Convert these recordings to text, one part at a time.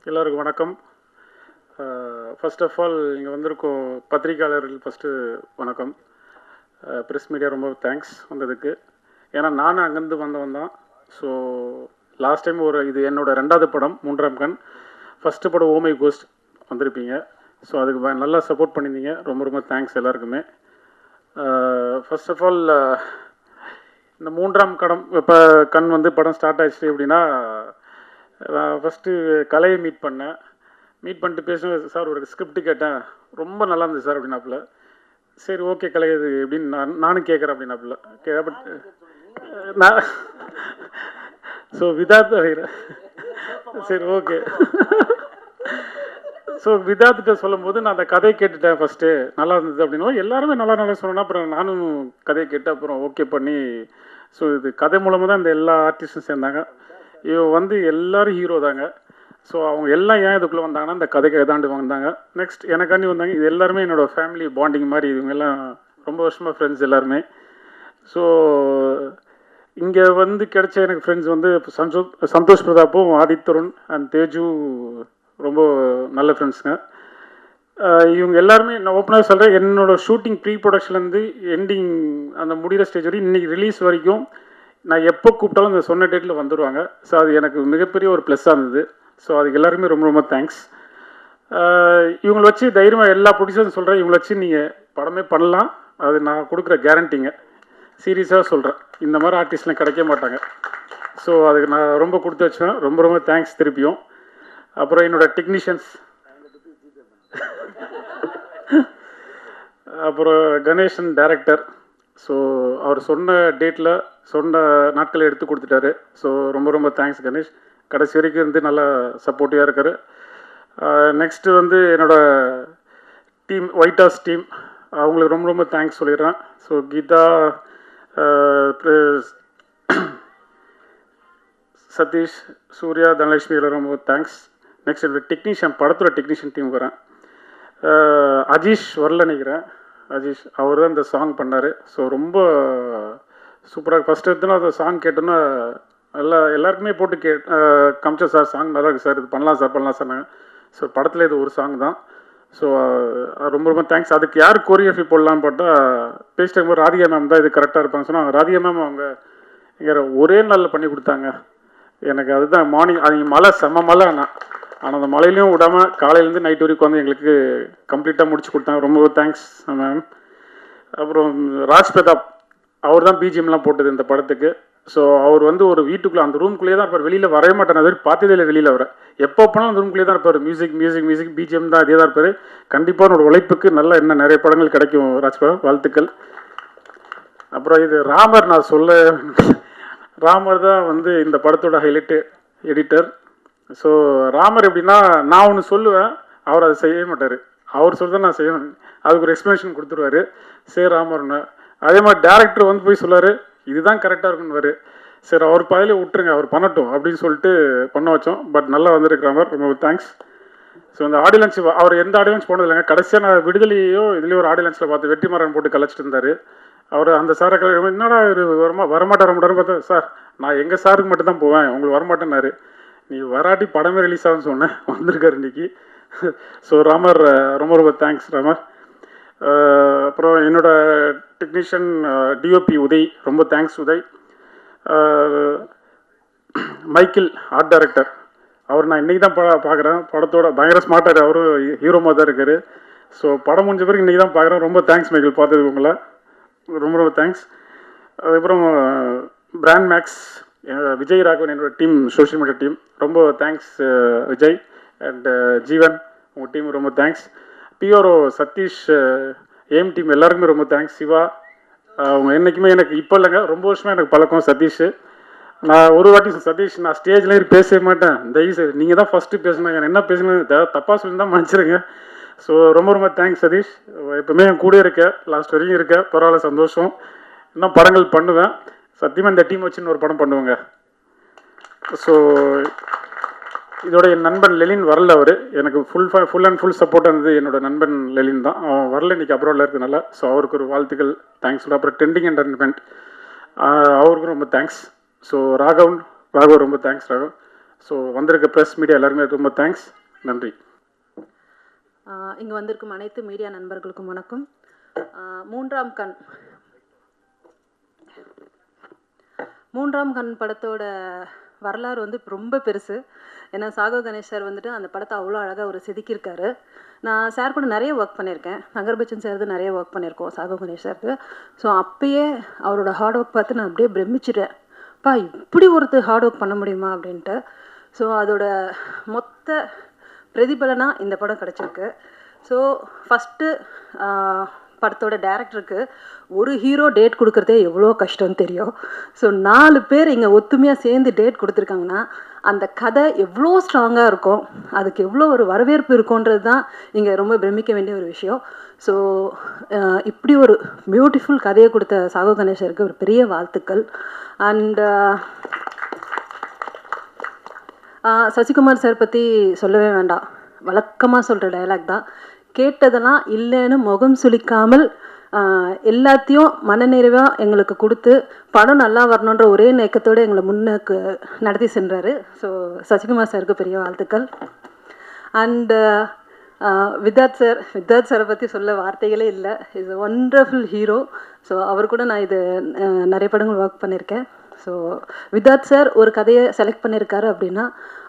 எல்லாருக்கும் வணக்கம். First of all இங்கே வந்திருக்கோம் பத்திரிகையாளர்கள் ஃபஸ்ட்டு வணக்கம். ப்ரெஸ் மீடியா ரொம்ப தேங்க்ஸ் வந்ததுக்கு. ஏன்னா நானும் அங்கேருந்து வந்தவன் தான். ஸோ லாஸ்ட் டைம் இது என்னோடய 2வது படம் 3ஆம் கண். ஃபஸ்ட்டு படம் ஓமை கோஸ்ட் வந்திருப்பீங்க. ஸோ அதுக்கு நல்லா சப்போர்ட் பண்ணியிருந்தீங்க. ரொம்ப ரொம்ப தேங்க்ஸ் எல்லாருக்குமே. ஃபர்ஸ்ட் ஆஃப் ஆல் இந்த 3ஆம் இப்போ கண் படம் ஸ்டார்ட் ஆயிடுச்சு அப்படின்னா ஃபஸ்ட்டு கலையை மீட் பண்ணிட்டு பேசுவேன். சார் ஒரு ஸ்கிரிப்ட் கேட்டேன், ரொம்ப நல்லா இருந்தது சார் அப்படின்னாப்புல. சரி ஓகே கலை இது எப்படின்னு நானும் கேட்குறேன் அப்படின்னாப்புல. பட் நான் ஸோ விதாத் சரி ஓகே. ஸோ விதாத்திட்ட சொல்லும் போது நான் அந்த கதையை கேட்டுட்டேன் ஃபஸ்ட்டு, நல்லா இருந்தது அப்படின்னா எல்லாருமே நல்லா சொன்னேன்னா அப்புறம் நானும் கதையை கேட்டு அப்புறம் ஓகே பண்ணி. ஸோ இது கதை மூலமாக தான் இந்த எல்லா ஆர்டிஸ்டும் சேர்ந்தாங்க. இவன் எல்லாரும் ஹீரோ தாங்க. ஸோ அவங்க எல்லாம் ஏன் இதுக்குள்ளே வந்தாங்கன்னா இந்த கதைக்கு எதாண்டு வந்தாங்க. நெக்ஸ்ட் எனக்காண்டி வந்தாங்க. இது எல்லாருமே என்னோடய ஃபேமிலி பாண்டிங் மாதிரி. இவங்க எல்லாம் ரொம்ப வருஷமாக ஃப்ரெண்ட்ஸ் எல்லாருமே. ஸோ இங்கே கிடைச்ச எனக்கு ஃப்ரெண்ட்ஸ் சந்தோஷ் பிரதாப்பும் ஆதித்தருண் அண்ட் தேஜு ரொம்ப நல்ல ஃப்ரெண்ட்ஸுங்க. இவங்க எல்லாருமே நான் ஓப்பனாக சொல்கிறேன், என்னோடய ஷூட்டிங் ப்ரீ ப்ரொடக்ஷன்லேருந்து எண்டிங் அந்த முடிகிற ஸ்டேஜ் வரைக்கும் இன்றைக்கி ரிலீஸ் வரைக்கும் நான் எப்போ கூப்பிட்டாலும் அந்த சொன்ன டேட்டில் வந்துடுவாங்க. ஸோ அது எனக்கு மிகப்பெரிய ஒரு ப்ளஸ்ஸாக இருந்தது. ஸோ அதுக்கு எல்லாருமே ரொம்ப ரொம்ப தேங்க்ஸ். இவங்களை வச்சு தைரியமாக எல்லா ப்ரொடியூசரும் சொல்கிறேன், இவங்களை வச்சு நீங்கள் படமே பண்ணலாம். அது நான் கொடுக்குற கேரண்டிங்க. சீரியஸாக சொல்கிறேன், இந்த மாதிரி ஆர்டிஸ்ட்லாம் கிடைக்க மாட்டாங்க. ஸோ அதுக்கு நான் ரொம்ப கொடுத்து வச்சேன். ரொம்ப ரொம்ப தேங்க்ஸ் திருப்பியும். அப்புறம் என்னோடய டெக்னீஷியன்ஸ், அப்புறம் கணேசன் டைரக்டர். ஸோ அவர் சொன்ன டேட்டில் சொன்ன நாட்களை எடுத்து கொடுத்துட்டாரு. ஸோ ரொம்ப ரொம்ப தேங்க்ஸ் கணேஷ். கடைசி வரைக்கும் நல்லா சப்போர்ட்டிவாக இருக்கார். நெக்ஸ்ட்டு என்னோடய டீம் ஒயிட் ஹவுஸ் டீம், அவங்களுக்கு ரொம்ப ரொம்ப தேங்க்ஸ் சொல்லிடுறேன். ஸோ கீதா, சதீஷ், சூர்யா, தனலட்சுமி எல்லாம் ரொம்ப தேங்க்ஸ். நெக்ஸ்ட் என்னோடய டெக்னீஷியன், படத்தோட டெக்னீஷியன் டீம் வரேன். அஜீஷ் வரல நினைக்கிறேன். அஜீஷ் அவர் தான் இந்த சாங் பண்ணார். ஸோ ரொம்ப சூப்பராக ஃபஸ்ட்டு எடுத்துனா அந்த சாங் கேட்டோன்னா எல்லாருக்குமே போட்டு காமிச்சேன். சார் சாங் நல்லா இருக்குது சார், இது பண்ணலாம் சார். ஸோ படத்தில் இது ஒரு சாங் தான். ஸோ ரொம்ப ரொம்ப தேங்க்ஸ். அதுக்கு யார் கோரியோகிராஃபி போடலான்னு பார்த்தா பேசிட்டு இருக்கும்போது ராதிகா மேம் தான் இது கரெக்டாக இருப்பாங்க சொன்னால், ராதிகா மேம் அவங்க இங்கே ஒரே நாளில் பண்ணி கொடுத்தாங்க எனக்கு. அதுதான் மார்னிங் அது மழை, செம்ம மழை. ஆனால் அந்த மழையிலையும் விடாமல் காலையிலேருந்து நைட் வரைக்கும் எங்களுக்கு கம்ப்ளீட்டாக முடிச்சு கொடுத்தாங்க. ரொம்ப தேங்க்ஸ் மேம். அப்புறம் ராஜ் பிரதாப், அவர் தான் பிஜிஎம்லாம் போட்டது இந்த படத்துக்கு. ஸோ அவர் ஒரு வீட்டுக்குள்ளே அந்த ரூம்குள்ளேயே தான் இருப்பார், வெளியில் வரவே மாட்டேன். அது பார்த்ததே இல்லை வெளியில் வர. எப்போ போனாலும் அந்த ரூம்குள்ளேயே தான் இருப்பார். மியூசிக் பிஜிஎம் தான், அதே தான் இருப்பார். கண்டிப்பாக என்னோட உழைப்புக்கு நல்லா இன்னும் நிறைய படங்கள் கிடைக்கும் ராஜ்பா, வாழ்த்துக்கள். அப்புறம் இது ராமர், நான் சொல்ல ராமர் தான் இந்த படத்தோட ஹைலைட்டு எடிட்டர். ஸோ ராமர் எப்படின்னா, நான் ஒன்று சொல்லுவேன், அவர் அதை செய்ய மாட்டார். அவர் சொல்கிறத நான் செய்வேன், அதுக்கு ஒரு எக்ஸ்ப்ளனேஷன் கொடுத்துருவாரு. சரி ராமர்னு. அதே மாதிரி டேரக்டர் போய் சொல்லார், இதுதான் கரெக்டாக இருக்குன்னு. சரி அவர் பாதையிலே விட்டுருங்க, அவர் பண்ணட்டும் அப்படின்னு சொல்லிட்டு பண்ண வச்சோம். பட் நல்லா வந்திருக்கிற மாதிரி ரொம்ப தேங்க்ஸ். ஸோ இந்த ஆடியோ லான்ச் அவர் எந்த ஆடியோ லான்ச் போனது இல்லைங்க. கடைசியாக நான் விடுதலையோ இதுலேயும் ஒரு ஆடியோ லான்ச்சில் பார்த்து வெற்றிமாறன் போட்டு கலைச்சிட்டு இருந்தார். அவர் அந்த சாரை என்னடா வரமாட்டார் பார்த்தா, சார் நான் எங்கள் சாருக்கு மட்டும் தான் போவேன், உங்களுக்கு வரமாட்டேன்னாரு. நீ வராட்டி படமே ரிலீஸ் ஆகுன்னு சொன்னேன், வந்திருக்காரு இன்னைக்கு. ஸோ ராமர் ரொம்ப ரொம்ப தேங்க்ஸ் ராமர். அப்புறம் என்னோடய டெக்னீஷியன் டிஓபி உதய், ரொம்ப thanks Uday. Michael art director, அவர் நான் இன்றைக்கி தான் பார்க்குறேன். படத்தோட பயங்கர ஸ்மார்ட்டாக அவரும் ஹீரோமாக தான் இருக்கார். ஸோ படம் முடிஞ்ச பிறகு இன்றைக்கி தான் பார்க்குறேன். ரொம்ப தேங்க்ஸ் மைக்கிள், பார்த்தது உங்களை ரொம்ப ரொம்ப தேங்க்ஸ். அதுக்கப்புறம் பிராண்ட் மேக்ஸ், விஜய் ராகவன், என்னோடய டீம், சோஷியல் மீடியா டீம், ரொம்ப தேங்க்ஸ் விஜய் அண்ட் ஜீவன், உங்கள் டீம் ரொம்ப தேங்க்ஸ். பிஆர்ஓ சதீஷ், ஏம் டீம் எல்லாருக்குமே ரொம்ப தேங்க்ஸ். சிவா, அவங்க என்றைக்குமே எனக்கு இப்போ இல்லைங்க, ரொம்ப வருஷமாக எனக்கு பழக்கம். சதீஷ், நான் ஒரு வாட்டி சதீஷ் நான் ஸ்டேஜில் பேசவே மாட்டேன், தயவுசெய்து நீங்கள் தான் ஃபஸ்ட்டு பேசணும், என்ன பேசணும் தப்பாக சொல்லி தான் மன்னிச்சிருங்க. ஸோ ரொம்ப ரொம்ப தேங்க்ஸ் சதீஷ். எப்பவுமே என் கூட இருக்க, லாஸ்ட் வரைக்கும் இருக்க, பரவாயில்ல, சந்தோஷம். இன்னும் படங்கள் பண்ணுவேன் சத்தியமாக. இந்த டீம் வச்சு இன்னொரு படம் பண்ணுவேங்க. ஸோ இதோட என் நண்பன் லெலின் வரல. அவர் எனக்கு ஃபுல் அண்ட் ஃபுல் சப்போர்ட் இருந்தது. என்னோட நண்பன் லெலின் தான், அவன் வரல இன்றைக்கி, அப்ராடில் இருக்கிறதுனால. ஸோ அவருக்கு ஒரு வாழ்த்துக்கள், தேங்க்ஸ். அப்புறம் ட்ரெண்டிங் என்டர்டைன்மெண்ட், அவருக்கும் ரொம்ப தேங்க்ஸ். ஸோ ராகவ் ரொம்ப தேங்க்ஸ் ராகவ். ஸோ வந்திருக்க ப்ரெஸ் மீடியா எல்லாருமே ரொம்ப தேங்க்ஸ், நன்றி. இங்கே வந்திருக்கும் அனைத்து மீடியா நண்பர்களுக்கும் வணக்கம். மூன்றாம் கண் படத்தோட வரலாறு வந்து ரொம்ப பெருசு. ஏன்னா சாகோ கணேஷ் சார் வந்துட்டு அந்த படத்தை அவ்வளோ அழகாக ஒரு செதுக்கியிருக்காரு. நான் சார் கூட நிறைய ஒர்க் பண்ணியிருக்கேன். நகர் பச்சன் சார் நிறைய ஒர்க் பண்ணியிருக்கோம் சாகோ கணேஷ் சாருக்கு. ஸோ அப்பயே அவரோட ஹார்ட் ஒர்க் பார்த்து நான் அப்படியே பிரமிச்சிட்டேன். இப்படி ஒருத்தர் ஹார்ட் ஒர்க் பண்ண முடியுமா அப்படின்ட்டு. ஸோ அதோட மொத்த பிரதிபலனாக இந்த படம் கிடச்சிருக்கு. ஸோ ஃபஸ்ட்டு படத்தோட டைரக்டருக்கு ஒரு ஹீரோ டேட் கொடுக்குறதே எவ்வளோ கஷ்டம்னு தெரியும். ஸோ 4 பேர் இங்கே ஒத்துமையாக சேர்ந்து டேட் கொடுத்துருக்காங்கன்னா அந்த கதை எவ்வளோ ஸ்ட்ராங்காக இருக்கும், அதுக்கு எவ்வளோ ஒரு வரவேற்பு இருக்கும்ன்றது தான் இங்கே ரொம்ப பிரமிக்க வேண்டிய ஒரு விஷயம். ஸோ இப்படி ஒரு பியூட்டிஃபுல் கதையை கொடுத்த சாகோ கணேசருக்கு ஒரு பெரிய வாழ்த்துக்கள். அண்ட் சசிகுமார் சார் பற்றி சொல்லவே வேண்டாம். வழக்கமாக சொல்கிற டைலாக் தான், கேட்டதெல்லாம் இல்லைன்னு முகம் சுளிக்காமல் எல்லாத்தையும் மனநிறைவாக எங்களுக்கு கொடுத்து படம் நல்லா வரணுன்ற ஒரே நோக்கத்தோடு எங்களை முன்னுக்கு நடத்தி சென்றார். ஸோ சசிகுமார் சாருக்கு பெரிய வாழ்த்துக்கள். அண்டு வித்தார்த் சாரை பற்றி சொல்ல வார்த்தைகளே இல்லை. Is a wonderful hero. So அவர் கூட நான் இது நிறைய படங்கள் ஒர்க் பண்ணியிருக்கேன். ஸோ வித்தார்த் சார் ஒரு கதையை செலக்ட் பண்ணியிருக்காரு அப்படின்னா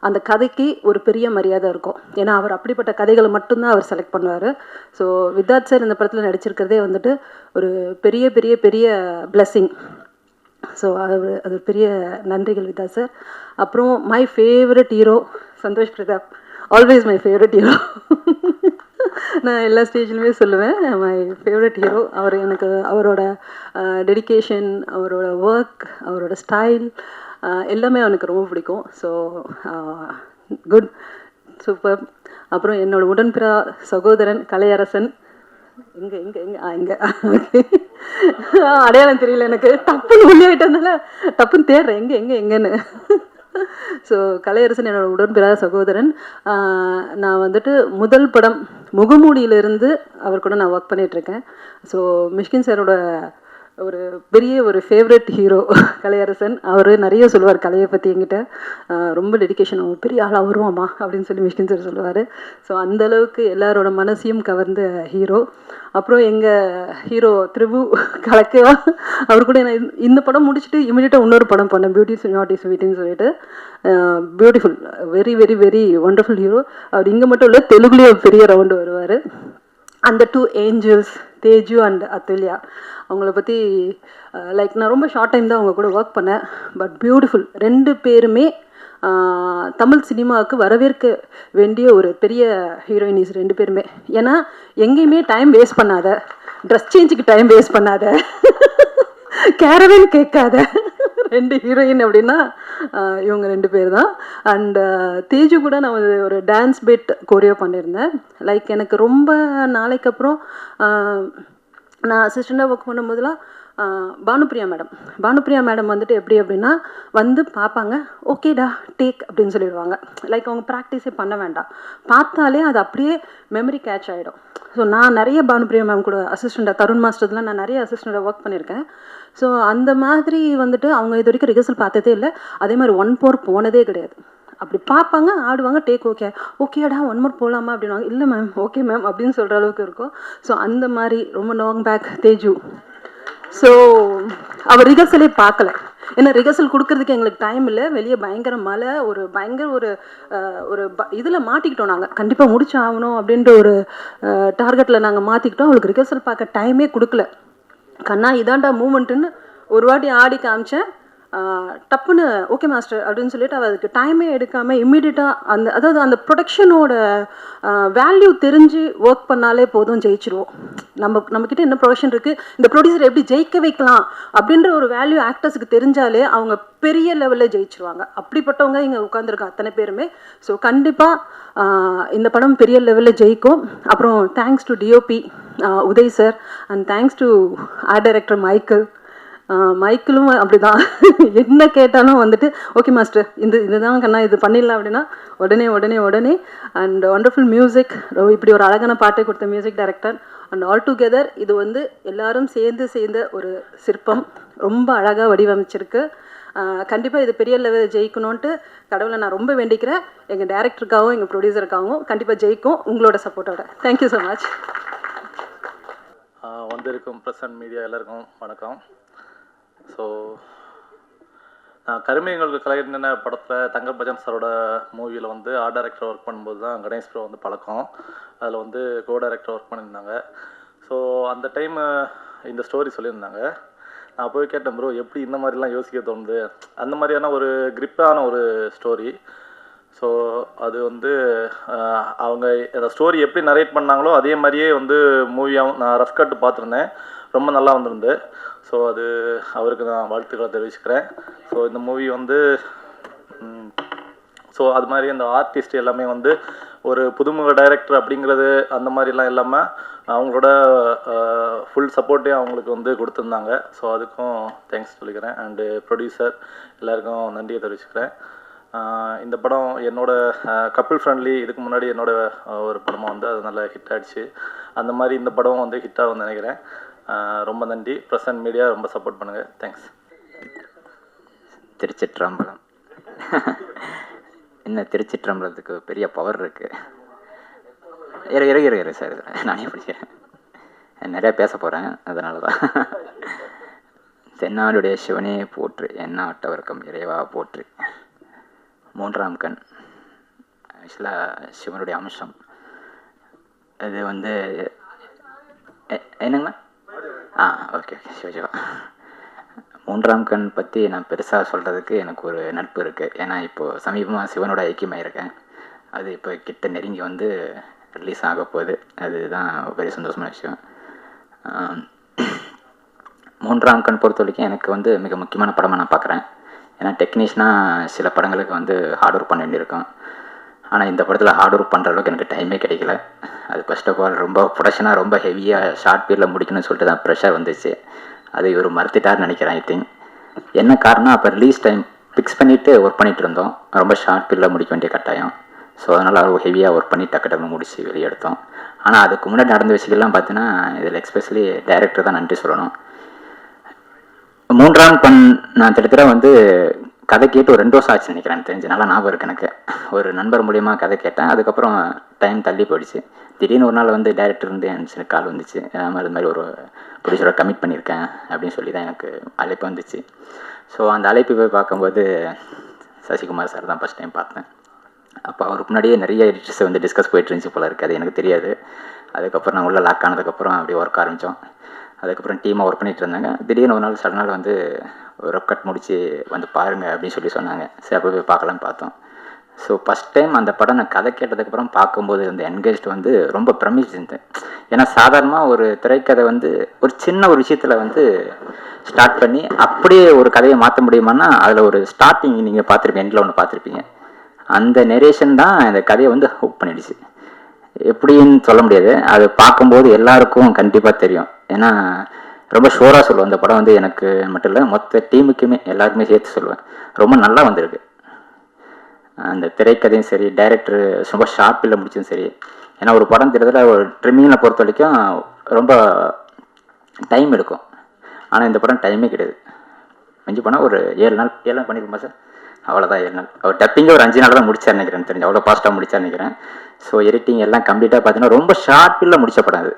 அந்த கதைக்கு ஒரு பெரிய மரியாதை இருக்கும். ஏன்னா அவர் அப்படிப்பட்ட கதைகளை மட்டும்தான் அவர் செலக்ட் பண்ணுவார். ஸோ வித்தார்த் சார் இந்த படத்தில் நடிச்சிருக்கிறதே வந்துட்டு ஒரு பெரிய பெரிய பெரிய பிளெஸ்ஸிங். ஸோ அது பெரிய நன்றிகள் வித்தார்த் சார். அப்புறம் my favourite hero Santhosh Prathap, always my favourite hero. நான் எல்லா ஸ்டேஜ்லையுமே சொல்லுவேன் மை ஃபேவரட் ஹீரோ. அவர் எனக்கு அவரோட டெடிக்கேஷன், அவரோட ஒர்க், அவரோட ஸ்டைல் எல்லாமே அவனுக்கு ரொம்ப பிடிக்கும். So good, super. அப்புறம் என்னோட உடன்பிறா சகோதரன் கலையரசன், இங்கே அடையாளம் தெரியல எனக்கு, டப்புன்னு உள்ளிட்டதுனால டப்புன்னு தேடுறேன் எங்கேன்னு. ஸோ கலையரசன் என்னோட உடன்பிறா சகோதரன். நான் வந்துட்டு முதல் படம் முகமூடியிலிருந்து அவர் கூட நான் ஒர்க் பண்ணிகிட்ருக்கேன். ஸோ மிஷ்கின் சாரோட ஒரு ஃபேவரட் ஹீரோ கலையரசன். அவர் நிறைய சொல்லுவார் கலையை பற்றி என்கிட்ட. ரொம்ப டெடிக்கேஷன், அவன் பெரிய ஆளாக வருவாமா அப்படின்னு சொல்லி மிஷ்கின் சார் சொல்லுவார். ஸோ அந்தளவுக்கு எல்லாரோட மனசையும் கவர்ந்த ஹீரோ. அப்புறம் எங்கள் ஹீரோ திரிபு கலக்கவா, அவர் கூட நான் இந்த படம் முடிச்சுட்டு இமீடியட்டாக இன்னொரு படம் பண்ணேன், பியூட்டி நாட் இஸ் ஸ்வீட்னு சொல்லிட்டு. Beautiful, very very very wonderful hero. அவர் இங்கே மட்டும் இல்லை, தெலுங்குலேயும் பெரிய ரவுண்டு வருவார். அந்த 2 ஏஞ்சல்ஸ் தேஜு அண்ட் அதுல்யா, அவங்கள பற்றி லைக் நான் ரொம்ப ஷார்ட் டைம் தான் அவங்க கூட ஒர்க் பண்ணேன். But beautiful. 2 பேருமே தமிழ் சினிமாவுக்கு வரவேற்க வேண்டிய ஒரு பெரிய ஹீரோயினிஸ் 2 பேருமே. ஏன்னா எங்கேயுமே டைம் வேஸ்ட் பண்ணாத, ட்ரெஸ் சேஞ்சுக்கு டைம் வேஸ்ட் பண்ணாத, கேரவன் கேட்காத 2 ஹீரோயின் அப்படின்னா இவங்க 2 பேர் தான். அண்ட் தேஜு கூட நான் ஒரு டான்ஸ் பிட் கோரியோ பண்ணியிருந்தேன். லைக் எனக்கு ரொம்ப நாளைக்கு அப்புறம் நான் அசிஸ்டண்ட்டாக ஒர்க் பண்ணும்போதெல்லாம் பானுப்பிரியா மேடம் வந்துட்டு எப்படி அப்படின்னா வந்து பார்ப்பாங்க, ஓகேடா டேக் அப்படின்னு சொல்லிடுவாங்க. லைக் அவங்க ப்ராக்டிஸே பண்ண வேண்டாம், பார்த்தாலே அது அப்படியே மெமரி கேட்ச் ஆகிடும். ஸோ நான் நிறைய பானுப்பிரியா மேம் கூட அசிஸ்டண்ட்டாக, தருண் மாஸ்டர்லாம் நான் நிறைய அசிஸ்டண்ட்டாக ஒர்க் பண்ணியிருக்கேன். ஸோ அந்த மாதிரி வந்துட்டு அவங்க இது வரைக்கும் ரிஹர்சல் பார்த்ததே இல்லை. அதே மாதிரி 1 போர் போனதே கிடையாது. அப்படி பார்ப்பாங்க, ஆடுவாங்க, டேக் ஓகேடா 1 மோர் போகலாமா அப்படின்வாங்க. இல்லை மேம், ஓகே மேம் அப்படின்னு சொல்கிற அளவுக்கு இருக்கும். ஸோ அந்த மாதிரி ரொம்ப லாங் பேக் தேஜு. ஸோ அவர் ரிஹர்சலே பார்க்கல. ஏன்னா ரிஹர்சல் கொடுக்கறதுக்கு எங்களுக்கு டைம் இல்லை, வெளியே பயங்கர மழை, ஒரு இதில் மாட்டிக்கிட்டோம். நாங்கள் கண்டிப்பாக முடிச்சு ஆகணும் அப்படின்ற ஒரு டார்கெட்டில் நாங்கள் மாற்றிக்கிட்டோம். அவளுக்கு ரிஹர்சல் பார்க்க டைமே கொடுக்கல. கண்ணா இதாண்டா மூமெண்ட்டுன்னு ஒரு வாட்டி ஆடி காமிச்சேன். டப்புன்னு ஓகே மாஸ்டர் அப்படின்னு சொல்லிட்டு அவள் அதுக்கு டைமே எடுக்காமல் இம்மிடியட்டாக அதாவது அந்த ப்ரொடக்ஷனோட வேல்யூ தெரிஞ்சு ஒர்க் பண்ணாலே போதும், ஜெயிச்சிருவோம். நம்மக்கிட்ட என்ன ப்ரொடக்ஷன் இருக்குது, இந்த ப்ரொடியூசரை எப்படி ஜெயிக்க வைக்கலாம் அப்படின்ற ஒரு வேல்யூ ஆக்டர்ஸுக்கு தெரிஞ்சாலே அவங்க பெரிய லெவலில் ஜெயிச்சிருவாங்க. அப்படிப்பட்டவங்க இங்கே உட்காந்துருக்காங்க அத்தனை பேருமே. ஸோ கண்டிப்பாக இந்த படம் பெரிய லெவலில் ஜெயிக்கும். அப்புறம் thanks to DOP Uday sir and thanks to art director மைக்கிளும் அப்படி தான். என்ன கேட்டாலும் வந்துட்டு ஓகே மாஸ்டர் இதுதான் கண்ணா இது பண்ணிடலாம் அப்படின்னா உடனே அண்ட் ஒண்டர்ஃபுல் மியூசிக். இப்படி ஒரு அழகான பாட்டை கொடுத்த music director and all together இது எல்லாரும் சேர்ந்த ஒரு சிற்பம் ரொம்ப அழகாக வடிவமைச்சிருக்கு. கண்டிப்பாக இது பெரிய லெவல் ஜெயிக்கணும்ன்ட்டு கடவுளை நான் ரொம்ப வேண்டிக்கிறேன். எங்கள் டேரக்டருக்காகவும் எங்கள் ப்ரொடியூசருக்காகவும் கண்டிப்பாக ஜெயிக்கும் உங்களோட சப்போர்ட்டோட. Thank you so much. வந்திருக்கும் ப்ரெஸ் அண்ட் மீடியா எல்லாருக்கும் வணக்கம். ஸோ நான் கருமையங்களுக்கு கலைஞன படத்தில் தங்கர் பஜன் சாரோட மூவியில் வந்து ஆர்ட் டைரக்டர் ஒர்க் பண்ணும்போது தான் கணேஷ் ப்ரோ வந்து பழக்கம். அதில் வந்து கோ டைரக்டர் ஒர்க் பண்ணியிருந்தாங்க. ஸோ அந்த டைம் இந்த ஸ்டோரி சொல்லியிருந்தாங்க. நான் போய் கேட்டேன், ப்ரோ எப்படி இந்த மாதிரிலாம் யோசிக்க தோணுது, அந்த மாதிரியான ஒரு கிரிப்பான ஒரு ஸ்டோரி. ஸோ அது வந்து அவங்க அந்த ஸ்டோரி எப்படி நரேட் பண்ணாங்களோ அதே மாதிரியே வந்து மூவியாகவும் நான் ரஃப் கட்டு பார்த்துருந்தேன். ரொம்ப நல்லா வந்திருந்து. ஸோ அது அவருக்கு நான் வாழ்த்துக்களை தெரிவிச்சுக்கிறேன். ஸோ இந்த மூவி வந்து ஸோ அது மாதிரி அந்த ஆர்டிஸ்ட் எல்லாமே வந்து ஒரு புதுமுக டைரக்டர் அப்படிங்கிறது அந்த மாதிரிலாம் இல்லாமல் அவங்களோட ஃபுல் சப்போர்ட்டே அவங்களுக்கு வந்து கொடுத்துருந்தாங்க. ஸோ அதுக்கும் தேங்க்ஸ் சொல்லிக்கிறேன். அண்டு ப்ரொடியூசர் எல்லாருக்கும் நன்றியை தெரிவிச்சுக்கிறேன். இந்த படம் என்னோட கப்பிள் ஃப்ரெண்ட்லி இதுக்கு முன்னாடி என்னோட ஒரு படமாக வந்து அது நல்லா ஹிட் ஆகிடுச்சு. அந்த மாதிரி இந்த படம் வந்து ஹிட் ஆகும்னு நினைக்கிறேன். ரொம்ப நன்றி. ப்ரெஸ் அண்ட் மீடியா ரொம்ப சப்போர்ட் பண்ணுங்கள். தேங்க்ஸ். திருச்சிற்றம்பலம். என்ன திருச்சிற்றம்பலத்துக்கு பெரிய பவர் இருக்குது. இரு சார், நானே படிக்கிறேன், நிறையா பேச போகிறேன், அதனால தான். தென்னாடுடைய சிவனே போற்று, என்ன அட்டவர்க்கம் இறைவா போற்று. மூன்றாம் கண் ஆக்சுவலாக சிவனுடைய அம்சம். அது வந்து என்னங்கண்ணா? ஓகே சிவஜிவா. மூன்றாம் கண் பற்றி நான் பெருசாக சொல்கிறதுக்கு எனக்கு ஒரு நட்பு இருக்குது. ஏன்னா இப்போது சமீபமாக சிவனோட ஐக்கியமாக இருக்கேன். அது இப்போ கிட்ட நெருங்கி வந்து ரிலீஸ் ஆக போகுது. அதுதான் பெரிய சந்தோஷமான விஷயம். மூன்றாம் கண் பொறுத்த வரைக்கும் எனக்கு வந்து மிக முக்கியமான படமாக நான் பார்க்குறேன். ஏன்னா டெக்னீஷியனாக சில படங்களுக்கு வந்து ஹார்ட் ஒர்க் பண்ண வேண்டியிருக்கும். ஆனால் இந்த படத்தில் ஹார்ட் ஒர்க் பண்ணுற அளவுக்கு எனக்கு டைமே கிடைக்கல. அது ஃபர்ஸ்ட் ஆஃப் ஆல் ரொம்ப ப்ரொடக்ஷனாக ரொம்ப ஹெவியாக ஷார்ட் பீரியடில் முடிக்கணும்னு சொல்லிட்டு தான் ப்ரெஷர் வந்துச்சு. அது இவர் மறுத்துட்டார்னு நினைக்கிறேன். ஐ திங்க் என்ன காரணம், அப்போ ரிலீஸ் டைம் ஃபிக்ஸ் பண்ணிவிட்டு ஒர்க் பண்ணிகிட்டு இருந்தோம். ரொம்ப ஷார்ட் பீரியடில் முடிக்க வேண்டிய கட்டாயம். ஸோ அதனால் அவ்வளோ ஹெவியாக ஒர்க் பண்ணி டக்கு முடிச்சு வெளியே எடுத்தோம். ஆனால் அதுக்கு முன்னாடி நடந்த விஷயங்கள்லாம் பார்த்தீங்கன்னா இதில் எக்ஸ்பெஷலி டைரக்டர் தான் நன்றி சொல்லணும். மூன்றாம் கண் நான் திட்டத்தட்ட வந்து கதை கேட்டு ஒரு 2 வருஷம் ஆச்சு நினைக்கிறேன். தெரிஞ்சு நல்லா ஞாபகம் இருக்குது எனக்கு. ஒரு நண்பர் மூலியமாக கதை கேட்டேன். அதுக்கப்புறம் டைம் தள்ளி போயிடுச்சு. திடீர்னு ஒரு நாள் வந்து டைரக்டர் வந்து எனக்கு கால் வந்துச்சு. அது மாதிரி ஒரு ப்ரொடியூசரோட கமிட் பண்ணியிருக்கேன் அப்படின்னு சொல்லி தான் எனக்கு அழைப்பு வந்துச்சு. ஸோ அந்த அழைப்பு போய் பார்க்கும்போது சசிகுமார் சார் தான் ஃபஸ்ட் டைம் பார்த்தேன். அப்போ அவருக்கு முன்னாடியே நிறைய எடிட்டர்ஸை வந்து டிஸ்கஸ் போயிட்டு இருந்துச்சு போல இருக்குது. அது எனக்கு தெரியாது. அதுக்கப்புறம் நான் உள்ளே லாக் ஆனதுக்கப்புறம் அப்படியே ஒர்க் ஆரம்பித்தோம். அதுக்கப்புறம் டீமாக ஒர்க் பண்ணிகிட்டு இருந்தாங்க. திடீர்னு ஒரு நாள் சடனாக வந்து ஒரு ரப் கட் முடித்து வந்து பாருங்கள் அப்படின்னு சொல்லி சொன்னாங்க. சரி அப்போ போய் பார்க்கலான்னு பார்த்தோம். ஸோ ஃபஸ்ட் டைம் அந்த படம் நான் கதை கேட்டதுக்கப்புறம் பார்க்கும்போது அந்த என்கேஜ் வந்து ரொம்ப பிரமிச்சிருந்தேன். ஏன்னா சாதாரணமாக ஒரு திரைக்கதை வந்து ஒரு சின்ன ஒரு விஷயத்தில் வந்து ஸ்டார்ட் பண்ணி அப்படியே ஒரு கதையை மாற்ற முடியுமான்னா அதில் ஒரு ஸ்டார்டிங் நீங்கள் பார்த்துருப்பீங்க, எண்டில் ஒன்று பார்த்துருப்பீங்க. அந்த நெரேஷன் தான் இந்த கதையை வந்து ஹுக் பண்ணிடுச்சு. எப்படின்னு சொல்ல முடியாது. அது பார்க்கும்போது எல்லாருக்கும் கண்டிப்பாக தெரியும். ஏன்னா ரொம்ப ஷோராக சொல்லுவேன், அந்த படம் வந்து எனக்கு மட்டும் இல்லை மொத்த டீமுக்குமே எல்லாருக்குமே சேர்த்து சொல்லுவேன், ரொம்ப நல்லா வந்திருக்கு. அந்த திரைக்கதையும் சரி, டைரக்டர் ரொம்ப ஷார்ப்பில் முடிச்சதும் சரி. ஏன்னா ஒரு படம் திட்டத்தில் ஒரு ட்ரிம்மிங்கில் பொறுத்த வரைக்கும் ரொம்ப டைம் எடுக்கும். ஆனால் இந்த படம் டைமே கிடையாது. மிஞ்சி போனால் ஒரு 7 நாள் பண்ணியிருப்போமா சார்? அவ்வளோதான் 7 நாள். அவர் டப்பிங்கே ஒரு 5 நாள் தான் முடிச்சார் நினைக்கிறேன். தெரிஞ்சு அவ்வளோ ஃபாஸ்ட்டாக முடிச்சார் நினைக்கிறேன். ஸோ எடிட்டிங் எல்லாம் கம்ப்ளீட்டாக பார்த்தீங்கன்னா ரொம்ப ஷார்ட்டில் முடிச்ச படம். அது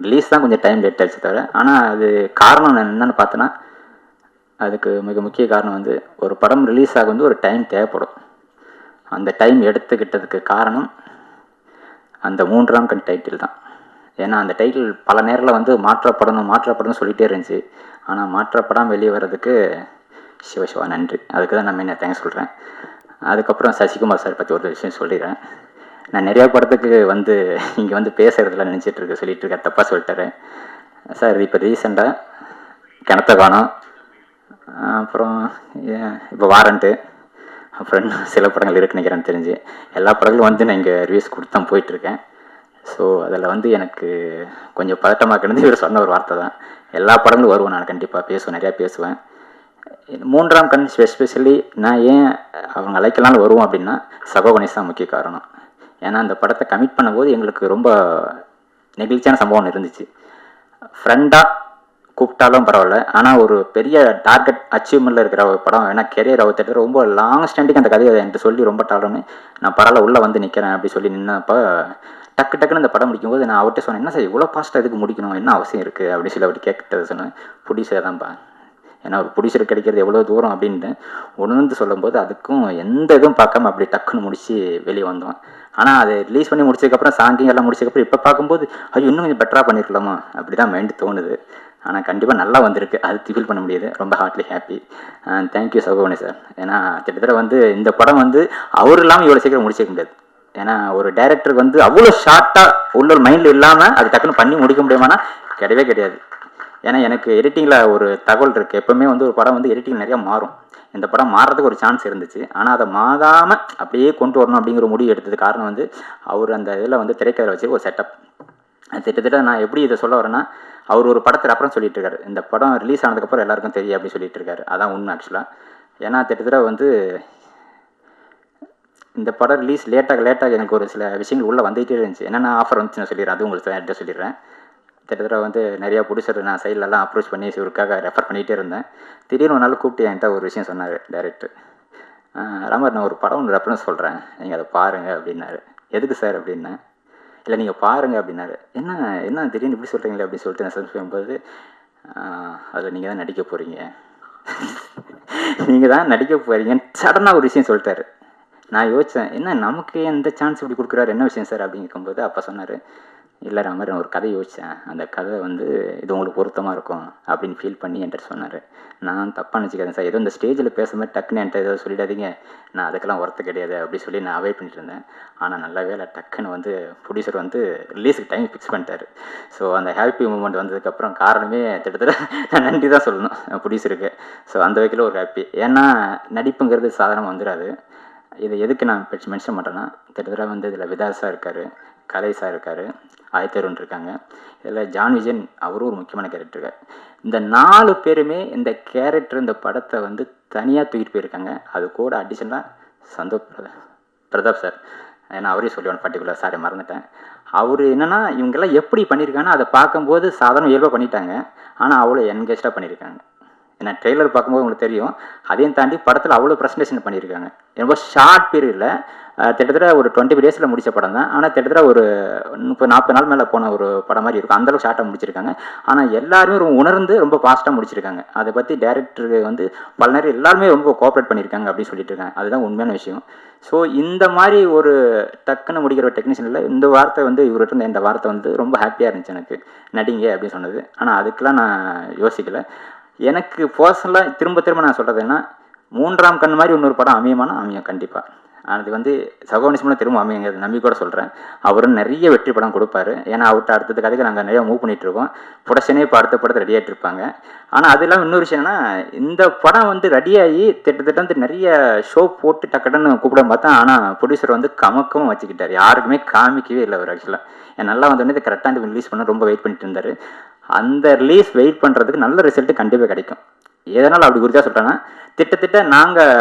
ரிலீஸ் தான் கொஞ்சம் டைம் லேட் ஆகிடுச்சு தவிர. ஆனால் அது காரணம் நான் என்னென்னு பார்த்தேன்னா, அதுக்கு மிக முக்கிய காரணம் வந்து ஒரு படம் ரிலீஸ் ஆக வந்து ஒரு டைம் தேவைப்படும். அந்த டைம் எடுத்துக்கிட்டதுக்கு காரணம் அந்த மூன்றாம் கண் டைட்டில் தான். ஏன்னா அந்த டைட்டில் பல நேரில் வந்து மாற்றப்படணும் சொல்லிகிட்டே இருந்துச்சு. ஆனால் மாற்றப்படாமல் வெளியே வர்றதுக்கு சிவசிவா நன்றி. அதுக்கு தான் நான் என்ன தேங்க்ஸ் சொல்கிறேன். அதுக்கப்புறம் சசிகுமார் சார் பற்றி ஒரு விஷயம் சொல்லிடுறேன். நான் நிறையா படத்துக்கு வந்து இங்கே வந்து பேசுகிறதுல சொல்லிகிட்டு இருக்க தப்பாக சொல்லிட்டாரு சார். இப்போ ரீசெண்டாக கிணத்த காணோம், அப்புறம் இப்போ வாரண்ட்டு, அப்புறம் சில படங்கள் இருக்குன்னு நினைக்கிறேன்னு தெரிஞ்சு எல்லா படங்களும் வந்து நான் இங்கே ரிவ்யூஸ் கொடுத்து தான் போயிட்டுருக்கேன். ஸோ அதில் வந்து எனக்கு கொஞ்சம் பதட்டமாக கிடந்து இவர் சொன்ன ஒரு வார்த்தை தான். எல்லா படங்களும் வருவேன், நான் கண்டிப்பாக பேசுவேன், நிறையா பேசுவேன். மூன்றாம் கண் எஸ்பெஷலி நான் ஏன் அவங்க அழைக்கலாம்னு வருவோம் அப்படின்னா சகோ கணேஷ் தான் முக்கிய காரணம். ஏன்னா அந்த படத்தை கமிட் பண்ணும்போது எங்களுக்கு ரொம்ப நெகிழ்ச்சியான சம்பவம் இருந்துச்சு. ஃப்ரெண்டாக கூப்பிட்டாலும் பரவாயில்ல. ஆனால் ஒரு பெரிய டார்கெட் அச்சீவ்மெண்ட்டில் இருக்கிற ஒரு படம், ஏன்னா கெரியர் அவுத்துட்டு ரொம்ப லாங் ஸ்டாண்டிங் அந்த கதையை என்கிட்ட சொல்லி ரொம்ப டாலன்னு நான் பரவாயில்ல உள்ளே வந்து நிற்கிறேன் அப்படி சொல்லி நின்னப்போ டக்குன்னு அந்த படம் முடிக்கும்போது நான் அவர்கிட்ட சொன்னேன், என்ன சார் இவ்வளோ ஃபாஸ்ட்டாக இதுக்கு முடிக்கணும், என்ன அவசியம் இருக்குது அப்படின்னு சொல்லி அவர் கேட்டது சொன்னேன். ப்ரொடியூசர் தான்ப்பா, ஏன்னா ஒரு ப்ரொடியூசர் கிடைக்கிறது எவ்வளோ தூரம் அப்படின்ட்டு உணர்ந்து சொல்லும்போது அதுக்கும் எந்த இதுவும் பார்க்காம அப்படி டக்குன்னு முடிச்சு வெளியே வந்தோம். ஆனால் அதை ரிலீஸ் பண்ணி முடிச்சதுக்கப்புறம் சாங்கிங் எல்லாம் முடிச்சதுக்கப்புறம் இப்போ பார்க்கும்போது ஐயோ இன்னும் கொஞ்சம் பெட்டராக பண்ணியிருக்கலாமா அப்படி தான் மைண்டு தோணுது. ஆனால் கண்டிப்பாக நல்லா வந்திருக்கு, அது ஃபீல் பண்ண முடியுது. ரொம்ப ஹார்ட்லி ஹாப்பி. தேங்க்யூ சகோதரனே சார். ஏன்னா கிட்டத்தட்ட வந்து இந்த படம் வந்து அவர் இல்லாமல் இவ்வளோ சீக்கிரம் முடிச்சிக்க முடியாது. ஏன்னா ஒரு டைரக்டருக்கு வந்து அவ்வளோ ஷார்ட்டாக உள்ள ஒரு மைண்டில் இல்லாமல் அது டக்குன்னு பண்ணி முடிக்க முடியுமானா கிடையவே கிடையாது. ஏன்னா எனக்கு எடிட்டிங்கில் ஒரு தகவல் இருக்குது. எப்போவுமே வந்து ஒரு படம் வந்து எடிட்டிங் நிறையா மாறும். இந்த படம் மாறுறதுக்கு ஒரு சான்ஸ் இருந்துச்சு. ஆனால் அதை மாறாமல் அப்படியே கொண்டு வரணும் அப்படிங்கிற முடிவு எடுத்தது காரணம் வந்து அவர் அந்த இதில் வந்து திரைக்கதை வச்சு ஒரு செட்டப். திட்டத்தட்ட நான் எப்படி இதை சொல்ல வரேன்னா, அவர் ஒரு படத்தை அப்புறம் சொல்லிட்டு இருக்காரு, இந்த படம் ரிலீஸ் ஆனதுக்கப்புறம் எல்லாருக்கும் தெரியும் அப்படின்னு சொல்லிட்டு இருக்காரு. அதான் உண்மை ஆக்சுவலாக. ஏன்னா திட்டத்தட்ட வந்து இந்த படம் ரிலீஸ் லேட்டாக எனக்கு ஒரு சில விஷயங்கள் உள்ளே வந்துகிட்டே இருந்துச்சு. என்னென்ன ஆஃபர் வந்துச்சு நான் சொல்லிடுறேன், அது உங்களுக்கு அட்ரஸ் சொல்லிடுறேன். கிட்டத்தட்ட வந்து நிறையா ப்ரொடியூசர் நான் சைட்லலாம் அப்ரோச் பண்ணி இவருக்காக ரெஃபர் பண்ணிகிட்டே இருந்தேன். திடீர்னு ஒரு நாள் கூப்பிட்டு என்கிட்ட ஒரு விஷயம் சொன்னார் டைரக்டர். ராமர் நான் ஒரு படம் ஒன்று ரெஃபரன்ஸ் சொல்கிறேன், நீங்கள் அதை பாருங்கள் அப்படின்னாரு. எதுக்கு சார் அப்படின்னேன். இல்லை நீங்கள் பாருங்கள் அப்படின்னாரு. என்ன திடீர்னு இப்படி சொல்கிறீங்களே அப்படின்னு சொல்லிட்டு நான் சர்ச் பண்ணும்போது அதில் நீங்கள் தான் நடிக்க போகிறீங்க நீங்கள் தான் நடிக்க போகிறீங்கன்னு சடனாக ஒரு விஷயம் சொல்லிட்டாரு. நான் யோசித்தேன், என்ன நமக்கு எந்த சான்ஸ் இப்படி கொடுக்குறாரு, என்ன விஷயம் சார் அப்படின்னு கேட்கும்போது அப்போ சொன்னார், இல்லை ராமர் நான் ஒரு கதை யோசித்தேன், அந்த கதை வந்து இது உங்களுக்கு பொருத்தமாக இருக்கும் அப்படின்னு ஃபீல் பண்ணி என்கிட்ட சொன்னார். நான் தப்பாக நினச்சிக்கிறேன் சார், ஏதோ இந்த ஸ்டேஜில் பேசும்போது டக்குன்னு என்கிட்ட ஏதோ சொல்லிடாதீங்க, நான் அதுக்கெல்லாம் ஒர்த்து கிடையாது அப்படி சொல்லி நான் அவாய்ட் பண்ணிட்டு இருந்தேன். ஆனால் நல்ல வேலை டக்குன்னு வந்து ப்ரொடியூசர் வந்து ரிலீஸுக்கு டைம் ஃபிக்ஸ் பண்ணிட்டார். ஸோ அந்த ஹாப்பி மூமெண்ட் வந்ததுக்கப்புறம் காரணமே கிட்டத்தட்ட நான் நன்றி தான் சொல்லணும் ப்ரொடியூசருக்கு. ஸோ அந்த வகையில் ஒரு ஹாப்பி. ஏன்னா நடிப்புங்கிறது சாதாரணமாக வந்துடாது. இதை எதுக்கு நான் மென்ஷன் பண்ணுறேன்னா, கிட்டத்தட்ட வந்து இதில் விதாஸாக இருக்கார், கலைஸாக இருக்கார், ஆயத்தருண் இருக்காங்க, இதில் ஜான் விஜயன் அவரும் ஒரு முக்கியமான கேரக்டர் இருக்கார். இந்த 4 பேருமே இந்த கேரக்டர் இந்த படத்தை வந்து தனியாக தூக்கிட்டு போயிருக்காங்க. அது கூட அடிஷனலாக சந்தோஷ் பிரதாப் சார், ஏன்னா அவரே சொல்லுவான் பர்டிகுலர், சாரி மறந்துட்டேன். அவர் என்னென்னா இவங்கெல்லாம் எப்படி பண்ணியிருக்காங்கன்னா அதை பார்க்கும்போது சாதாரண இயல்பாக பண்ணிட்டாங்க, ஆனால் அவ்வளோ என்கேஜாக பண்ணியிருக்காங்க. ஏன்னா ட்ரெய்லர் பார்க்கும்போது உங்களுக்கு தெரியும், அதையும் தாண்டி படத்தில் அவ்வளோ ப்ரெசன்டேஷன் பண்ணியிருக்காங்க. ரொம்ப ஷார்ட் பீரியடில் கிட்டத்தட்ட ஒரு 20 டேஸில் முடித்த படம் தான். ஆனால் கிட்டத்தட்ட ஒரு 30-40 நாள் மேலே போன ஒரு படம் மாதிரி இருக்கும், அந்தளவுக்கு ஷார்ட்டாக முடிச்சிருக்காங்க. ஆனால் எல்லாருமே ரொம்ப உணர்ந்து ரொம்ப ஃபாஸ்ட்டாக முடிச்சிருக்காங்க. அதை பற்றி டேரக்டருக்கு வந்து பல நேரம் எல்லாருமே ரொம்ப கோஆப்ரேட் பண்ணியிருக்காங்க அப்படின்னு சொல்லிட்டு இருக்காங்க. அதுதான் உண்மையான விஷயம். ஸோ இந்த மாதிரி ஒரு டக்குன்னு முடிக்கிற டெக்னீஷியனில் இந்த வார்த்தை வந்து இவர்கிட்ட இருந்த இந்த வார்த்தை வந்து ரொம்ப ஹாப்பியாக இருந்துச்சு எனக்கு, நடிங்க அப்படின்னு சொன்னது. ஆனால் அதுக்கெலாம் நான் யோசிக்கலை. எனக்கு பர்சனலாக திரும்ப நான் சொல்கிறது என்ன, 3ஆம் கண் மாதிரி இன்னொரு படம் அமையுமானா அமையும் கண்டிப்பாக. அது வந்து சகோனிசமெலாம் திரும்ப அமையுங்க நம்பி கூட சொல்கிறேன். அவரும் நிறைய வெற்றி படம் கொடுப்பாரு. ஏன்னா அவர்கிட்ட அடுத்தது கதைக்கு நாங்கள் நிறையா மூவ் பண்ணிகிட்ருக்கோம். ப்ரொடக்ஷனே இப்போ அடுத்த படத்தை ரெடி ஆகிட்டு இருப்பாங்க. ஆனால் அது இல்லாமல் இன்னொரு விஷயம் என்னன்னா, இந்த படம் வந்து ரெடியாகி திட்டத்தட்ட வந்து நிறைய ஷோ போட்டு டக்குன்னு கூப்பிட பார்த்தா, ஆனால் ப்ரொடியூசர் வந்து கமக்கவும் வச்சுக்கிட்டார், யாருக்குமே காமிக்கவே இல்லை அவர் ஆக்சுவலாக. நல்லா வந்தோடனே இது கரெக்டாக ரிலீஸ் பண்ண ரொம்ப வெயிட் பண்ணிட்டு இருந்தார். அந்த ரிலீஸ் வெயிட் பண்ணுறதுக்கு நல்ல ரிசல்ட்டு கண்டிப்பாக கிடைக்கும். எதனால் அப்படி குறித்தா சொல்கிறேன்னா, திட்டத்திட்ட நாங்கள்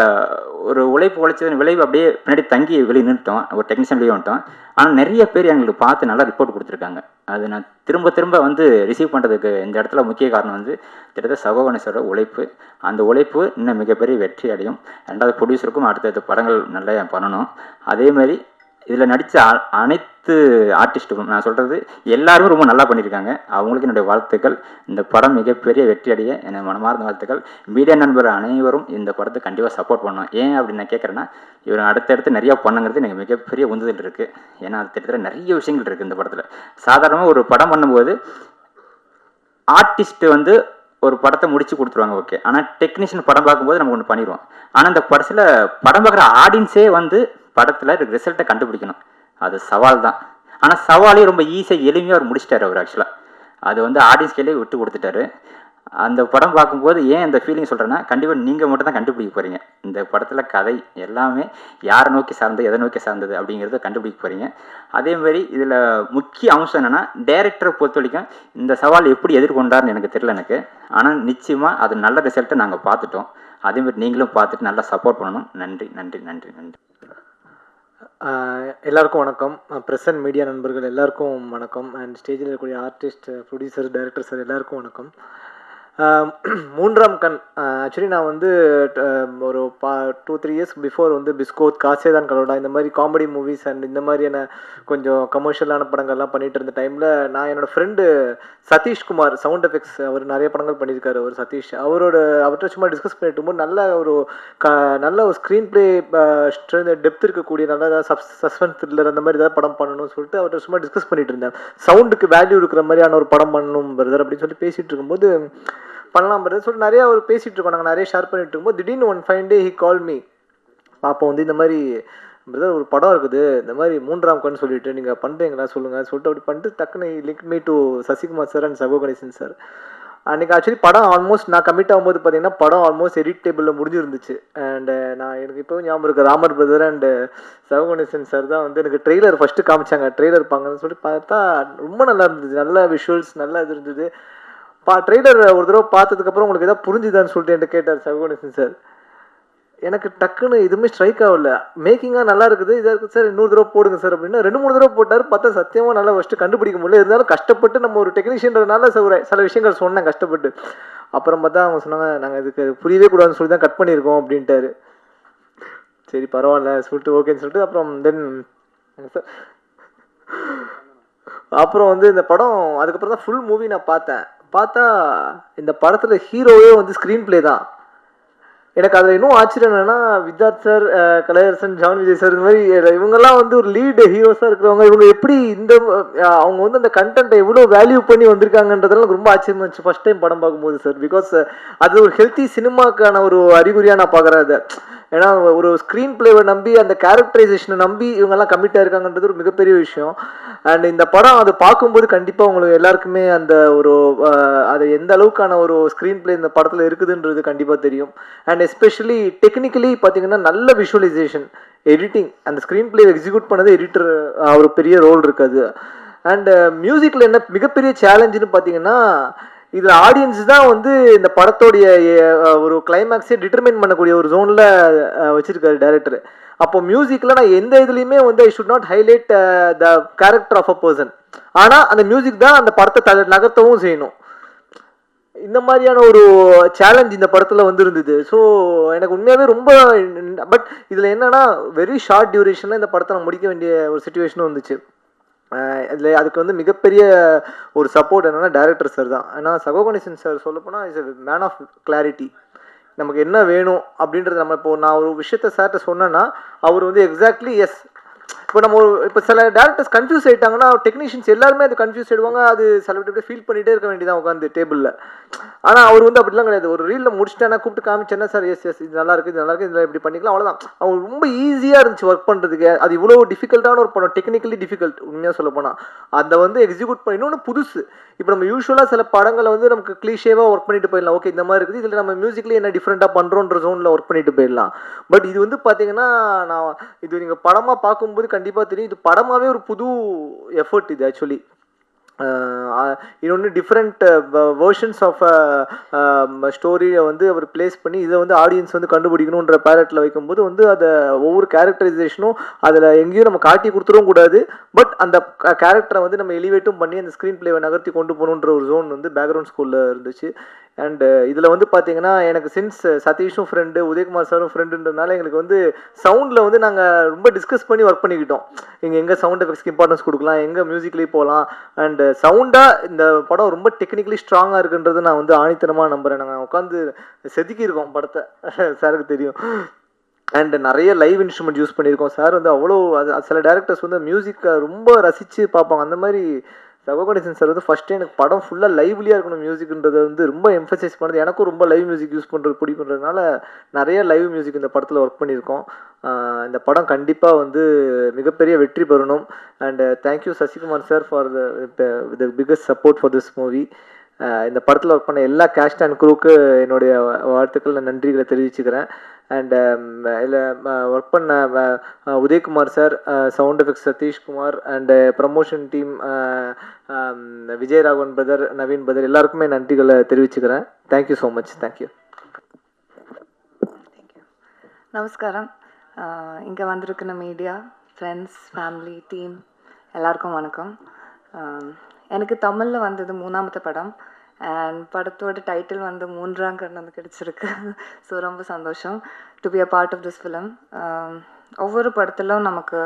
ஒரு உழைச்சதன் விளைவு அப்படியே பின்னாடி தங்கி வெளியே நின்றுட்டோம், ஒரு டெக்னீஷியன் வெளியே வந்துட்டோம். ஆனால் நிறைய பேர் எங்களுக்கு பார்த்து நல்லா ரிப்போர்ட் கொடுத்துருக்காங்க. அது நான் திரும்ப வந்து ரிசீவ் பண்ணுறதுக்கு இந்த இடத்துல முக்கிய காரணம் வந்து கிட்டத்தட்ட சகோகணேஸ்வரோட உழைப்பு. அந்த உழைப்பு இன்னும் மிகப்பெரிய வெற்றி அடையும். 2வது ப்ரொடியூசருக்கும் அடுத்தடுத்த படங்கள் நல்லா பண்ணணும். அதேமாதிரி இதில் நடித்த அனைத்து ஆர்டிஸ்ட்டுக்கும் நான் சொல்கிறது எல்லாருமே ரொம்ப நல்லா பண்ணியிருக்காங்க. அவங்களுக்கு என்னுடைய வாழ்த்துக்கள். இந்த படம் மிகப்பெரிய வெற்றி அடைய என்னை மனமார்ந்த வாழ்த்துக்கள். மீடியா நண்பர் அனைவரும் இந்த படத்தை கண்டிப்பாக சப்போர்ட் பண்ணணும். ஏன் அப்படின்னு நான் கேட்குறேன்னா, இவர் அடுத்தடுத்து நிறையா பண்ணுங்கிறது எனக்கு மிகப்பெரிய உந்துதல் இருக்குது. ஏன்னா அது கிட்டத்தட்ட நிறைய விஷயங்கள் இருக்குது இந்த படத்தில். சாதாரணமாக ஒரு படம் பண்ணும்போது ஆர்டிஸ்ட்டு வந்து ஒரு படத்தை முடிச்சு கொடுத்துருவாங்க, ஓகே. ஆனால் டெக்னீஷியன் படம் பார்க்கும்போது நம்ம ஒன்று பண்ணிடுவோம். ஆனால் இந்த படத்தில் படம் பார்க்குற ஆடியன்ஸே வந்து படத்தில் ரிசல்ட்டை கண்டுபிடிக்கணும். அது சவால் தான். ஆனால் சவாலே ரொம்ப ஈஸியாக எளிமையாக அவர் முடிச்சிட்டார் அவர் ஆக்சுவலாக. அது வந்து ஆடியன்ஸ் கையிலே விட்டு கொடுத்துட்டாரு. அந்த படம் பார்க்கும்போது ஏன் இந்த ஃபீலிங் சொல்கிறேன்னா, கண்டிப்பாக நீங்கள் மட்டும் தான் கண்டுபிடிக்க போகிறீங்க. இந்த படத்தில் கதை எல்லாமே யாரை நோக்கி சார்ந்தது, எதை நோக்கி சார்ந்தது அப்படிங்கிறத கண்டுபிடிக்க போகிறீங்க. அதேமாதிரி இதில் முக்கிய அம்சம் என்னென்னா, டைரக்டரை பொறுத்த வரைக்கும் இந்த சவால் எப்படி எதிர்கொண்டார்னு எனக்கு தெரியல எனக்கு. ஆனால் நிச்சயமாக அது நல்ல ரிசல்ட்டை நாங்கள் பார்த்துட்டோம். அதேமாதிரி நீங்களும் பார்த்துட்டு நல்லா சப்போர்ட் பண்ணணும். நன்றி நன்றி நன்றி நன்றி. எல்லாருக்கும் வணக்கம். ப்ரெஸ் அண்ட் மீடியா நண்பர்கள் எல்லாருக்கும் வணக்கம். அண்ட் ஸ்டேஜில் இருக்கக்கூடிய ஆர்டிஸ்ட், ப்ரொடியூசர், டைரக்டர் சார் எல்லாருக்கும் வணக்கம். மூன்றாம் கண் ஆக்சுவலி நான் வந்து ஒரு 2-3 இயர்ஸ் பிஃபோர் வந்து பிஸ்கோத் காசேதான் கலோடா இந்த மாதிரி காமெடி மூவிஸ் அண்ட் இந்த மாதிரியான கொஞ்சம் கமர்ஷியலான படங்கள்லாம் பண்ணிட்டு இருந்த டைமில் நான் என்னோடய ஃப்ரெண்டு சதீஷ்குமார் சவுண்ட் எஃபெக்ட்ஸ் அவர் நிறைய படங்கள் பண்ணியிருக்காரு. அவர் சதீஷ் அவர்கிட்ட சும்மா டிஸ்கஸ் பண்ணிட்டு இருக்கும்போது நல்ல ஒரு ஸ்க்ரீன் ப்ளே டெப்த் இருக்கக்கூடிய நல்ல சஸ்பென்ஸ் த்ரில்லர் அந்த மாதிரி ஏதாவது படம் பண்ணணும்னு சொல்லிட்டு அவர்கிட்ட சும்மா டிஸ்கஸ் பண்ணிட்டு இருந்தேன். சவுண்டுக்கு வேல்யூ இருக்கிற மாதிரியான ஒரு படம் பண்ணணும் பிரதர் அப்படின்னு சொல்லி பேசிகிட்டு இருக்கும்போது பண்ணலாம் பிரதர் சொல்லிட்டு நிறையா அவர் பேசிகிட்டு இருக்கோம். நாங்கள் நிறைய ஷேர் பண்ணிட்டு இருக்கும்போது திடீர்னு one fine day he call me. அப்போ வந்து இந்த மாதிரி பிரதர் ஒரு படம் இருக்குது இந்த மாதிரி மூன்றாம் கண் சொல்லிட்டு நீங்கள் பண்ணுறீங்களா சொல்லுங்கள் சொல்லிட்டு அப்படி பண்ணிட்டு டக்குன்னு link me to Sasikumar sir and சகோ கணேசன் சார். அன்றைக்கி ஆக்சுவலி படம் ஆல்மோஸ்ட் நான் கமிட் ஆகும்போது பார்த்தீங்கன்னா படம் ஆல்மோஸ்ட் எடிட் டேபிளில் முடிஞ்சிருந்துச்சு. அண்டு எனக்கு இப்போவும் ஞாபகம் இருக்குது ராமர் பிரதர் அண்டு சகோ கணேசன் சார் தான் வந்து எனக்கு ட்ரெய்லர் ஃபஸ்ட்டு காமிச்சாங்க. ட்ரெய்லர் பாங்கன்னு சொல்லி பார்த்தா ரொம்ப நல்லா இருந்தது, நல்ல விஷுவல்ஸ் நல்லா இது இருந்தது. ட்ரெய்லர் ஒரு தடவை பார்த்ததுக்கப்புறம் உங்களுக்கு எதாவது புரிஞ்சுதான்னு சொல்லிட்டு என்கிட்ட கேட்டார் சகோ கணேசன் சார். எனக்கு டக்குன்னு எதுவுமே ஸ்ட்ரைக் ஆகல. மேக்கிங்காக நல்லா இருக்குது, இதாக இருக்குது சார், இன்னொரு தடவை போடுங்க சார் அப்படின்னா 2-3 தடவை போட்டார். பார்த்தா சத்தியமாக நல்லா ஃபஸ்ட்டு கண்டுபிடிக்க முடியல. இருந்தாலும் கஷ்டப்பட்டு நம்ம ஒரு டெக்னீஷியன்றதுனால சில விஷயங்கள் சொன்னேன் கஷ்டப்பட்டு. அப்புறம் பார்த்தா அவங்க சொன்னாங்க நாங்கள் இதுக்கு புரியவே கூடாதுன்னு சொல்லி தான் கட் பண்ணியிருக்கோம் அப்படின்ட்டாரு. சரி பரவாயில்ல சொல்லிட்டு ஓகேன்னு சொல்லிட்டு அப்புறம் தென் சார் அப்புறம் வந்து இந்த படம் அதுக்கப்புறம் தான் ஃபுல் மூவி நான் பார்த்தா இந்த படத்தில் ஹீரோவே வந்து ஸ்க்ரீன் ப்ளே தான். எனக்கு அதில் இன்னும் ஆச்சரியம் என்னென்னா வித்யாத் sir, Kalaiyarasan, John Vijay sir இந்த மாதிரி இவங்கெல்லாம் வந்து ஒரு லீடு ஹீரோஸாக இருக்கிறவங்க. இவங்க எப்படி அவங்க வந்து அந்த கண்டென்ட்டை எவ்வளோ வேல்யூ பண்ணி வந்திருக்காங்கன்றதெல்லாம் எனக்கு ரொம்ப ஆச்சரியமா இருந்துச்சு ஃபஸ்ட் டைம் படம் பார்க்கும்போது சார். பிகாஸ் அது ஒரு ஹெல்த்தி சினிமாக்கான ஒரு அறிகுறியாக நான் பார்க்குறேன் அதை. ஏன்னா ஒரு ஸ்க்ரீன் பிளேவை நம்பி அந்த கேரக்டரைசேஷனை நம்பி இவங்கெல்லாம் கமிட் ஆயிருக்காங்கன்றது ஒரு மிகப்பெரிய விஷயம். அண்ட் இந்த படம் அதை பார்க்கும்போது கண்டிப்பாக உங்களுக்கு எல்லாருக்குமே அந்த ஒரு அது எந்த அளவுக்கான ஒரு ஸ்க்ரீன் பிளே இந்த படத்தில் இருக்குதுன்றது கண்டிப்பாக தெரியும். அண்ட் எஸ்பெஷலி டெக்னிக்கலி பார்த்தீங்கன்னா நல்ல விஷுவலைசேஷன், எடிட்டிங், அந்த ஸ்க்ரீன் பிளே எக்ஸிக்யூட் பண்ணது எடிட்டர் ஒரு பெரிய ரோல் இருக்குது. அண்ட் மியூசிக்கில் என்ன மிகப்பெரிய சேலஞ்சுன்னு பார்த்தீங்கன்னா இதில் ஆடியன்ஸ் தான் வந்து இந்த படத்தோடைய ஒரு கிளைமேக்ஸே டிட்டர்மைன் பண்ணக்கூடிய ஒரு ஜோனில் வச்சுருக்காரு டைரக்டர். அப்போ மியூசிக்கில் நான் எந்த இதுலேயுமே வந்து I should not highlight the character of a person. ஆனால் அந்த மியூசிக் தான் அந்த படத்தை நகர்த்தவும் செய்யணும். இந்த மாதிரியான ஒரு சேலஞ்ச் இந்த படத்தில் வந்து இருந்தது. ஸோ எனக்கு உண்மையாகவே ரொம்ப பட் இதில் என்னென்னா வெரி ஷார்ட் டியூரேஷனில் இந்த படத்தை நான் முடிக்க வேண்டிய ஒரு சுச்சுவேஷனும் வந்துச்சு. இதில் அதுக்கு வந்து மிகப்பெரிய ஒரு சப்போர்ட் என்னென்னா டைரக்டர் சார் தான். ஏன்னா சகோ கணேசன் சார் சொல்லப்போனால் is a man of clarity. நமக்கு என்ன வேணும் அப்படின்றது நம்ம இப்போ நான் ஒரு விஷயத்த சார்கிட்ட சொன்னேன்னா அவர் வந்து எக்ஸாக்ட்லி எஸ். இப்போ சில டேரக்டர்ஸ் கன்ஃபியூஸ் ஆகிட்டாங்கன்னா டெக்னீஷியன்ஸ் எல்லாருமே அது கன்ஃபியூஸ் ஆகிடுவாங்க. அது சில பேர் ஃபீல் பண்ணிகிட்டே இருக்க வேண்டியதான் உட்காந்து டேபிளில். ஆனால் அவர் வந்து அப்படிலாம் கிடையாது. ஒரு ரீலில் முடிச்சுட்டேன்னா கூப்பிட்டு காமிச்சேன்னா சார் எஸ் இது நல்லா இருக்குது, இது நல்லா இருக்குது, இதில் இப்படி பண்ணிக்கலாம், அவ்வளோதான். அவங்க ரொம்ப ஈஸியாக இருந்துச்சு ஒர்க் பண்ணுறதுக்கு. அது இவ்வளோ டிஃபிகல்ட்டான ஒரு படம், டெக்னிக்கலி டிஃபிகல்ட் உண்மையாக சொல்ல போனால். அதை வந்து எக்ஸிக்யூட் பண்ணி இன்னொன்று புதுசு. இப்போ நம்ம யூஸ்வலாக சில படங்களை வந்து நமக்கு கிளீஷேவாக ஒர்க் பண்ணிட்டு போயிடலாம். ஓகே இந்த மாதிரி இருக்குது, இதில் நம்ம மியூசிக்லேயே என்ன டிஃப்ரெண்ட்டாக பண்ணுறோன்ற ஜோனில் ஒர்க் பண்ணிட்டு போயிடலாம். பட் இது வந்து பார்த்தீங்கன்னா நான் இது நீங்கள் படமாக பார்க்கும்போது கண்டிப்பாக தெரியும், இது படமாகவே ஒரு புது எஃபர்ட் இது ஆக்சுவலி. இன்னொன்று டிஃப்ரெண்ட் வேர்ஷன்ஸ் ஆஃப் ஸ்டோரியை வந்து அவர் பிளேஸ் பண்ணி இதை வந்து ஆடியன்ஸ் வந்து கண்டுபிடிக்கணுன்ற பேலட்டில் வைக்கும்போது வந்து அதை ஒவ்வொரு கேரக்டரைசேஷனும் அதில் எங்கேயும் நம்ம காட்டி கொடுத்துடவும் கூடாது. பட் அந்த கேரக்டரை வந்து நம்ம எலிவேட்டும் பண்ணி அந்த ஸ்க்ரீன் பிளேவை நகர்த்தி கொண்டு போகணுன்ற ஒரு ஜோன் வந்து பேக்ரவுண்ட் ஸ்கூலில் இருந்துச்சு. அண்ட் இதில் வந்து பார்த்தீங்கன்னா எனக்கு சின்ஸ் சதீஷும் ஃப்ரெண்டு, உதயகுமார் சாரும் ஃப்ரெண்டுன்றதுனால எங்களுக்கு வந்து சவுண்டில் வந்து நாங்கள் ரொம்ப டிஸ்கஸ் பண்ணி ஒர்க் பண்ணிக்கிட்டோம். எங்கே சவுண்ட் எஃபெக்ட்ஸ்க்கு இம்பார்ட்டன்ஸ் கொடுக்கலாம், எங்கே மியூசிக்லேயே போகலாம். அண்ட் சவுண்டாக இந்த படம் ரொம்ப டெக்னிக்கலி ஸ்ட்ராங்காக இருக்குன்றது நான் வந்து ஆணித்தனமாக நம்புகிறேன். நாங்கள் உட்காந்து செதுக்கியிருக்கோம் படத்தை, சாருக்கு தெரியும். அண்ட் நிறைய லைவ் இன்ஸ்ட்ருமெண்ட் யூஸ் பண்ணியிருக்கோம். சார் வந்து அவ்வளோ சில டேரக்டர்ஸ் வந்து மியூசிக்கை ரொம்ப ரசித்து பார்ப்பாங்க. அந்த மாதிரி சகோ கணேசன் சார் வந்து ஃபஸ்ட்டு எனக்கு படம் ஃபுல்லாக லைவ்லியாக இருக்கணும் மியூசிக்ன்றதை வந்து ரொம்ப எம்ஃபசைஸ் பண்ணது. எனக்கும் ரொம்ப லைவ் மியூசிக் யூஸ் பண்ணுறது பிடிக்குன்றதுனால நிறைய லைவ் மியூசிக் இந்த படத்தில் ஒர்க் பண்ணியிருக்கோம். இந்த படம் கண்டிப்பாக வந்து மிகப்பெரிய வெற்றி பெறணும். And thank you Sasikumar sir for the biggest support for this movie. இந்த படத்தில் ஒர்க் பண்ண எல்லா கேஸ்ட் அண்ட் குரூக்கு என்னுடைய வாழ்த்துக்கள், நன்றிகளை தெரிவிச்சுக்கிறேன். அண்ட் இதில் ஒர்க் பண்ண Udhayakumar sir, sound effects Sathishkumar, and promotion team Vijayaraghavan brother, Naveen brother, எல்லாருக்குமே நன்றிகளை தெரிவிச்சுக்கிறேன். Thank you so much. தேங்க்யூ. நமஸ்காரம். இங்கே வந்திருக்கிற மீடியா ஃப்ரெண்ட்ஸ், ஃபேமிலி, டீம் எல்லாருக்கும் வணக்கம். எனக்கு தமிழில் வந்தது 3ஆவது படம். அண்ட் படத்தோட டைட்டில் வந்து மூன்றாம் கண் வந்து கிடச்சிருக்கு. ஸோ ரொம்ப சந்தோஷம் to be a part of this film. ஒவ்வொரு படத்திலும் நமக்கு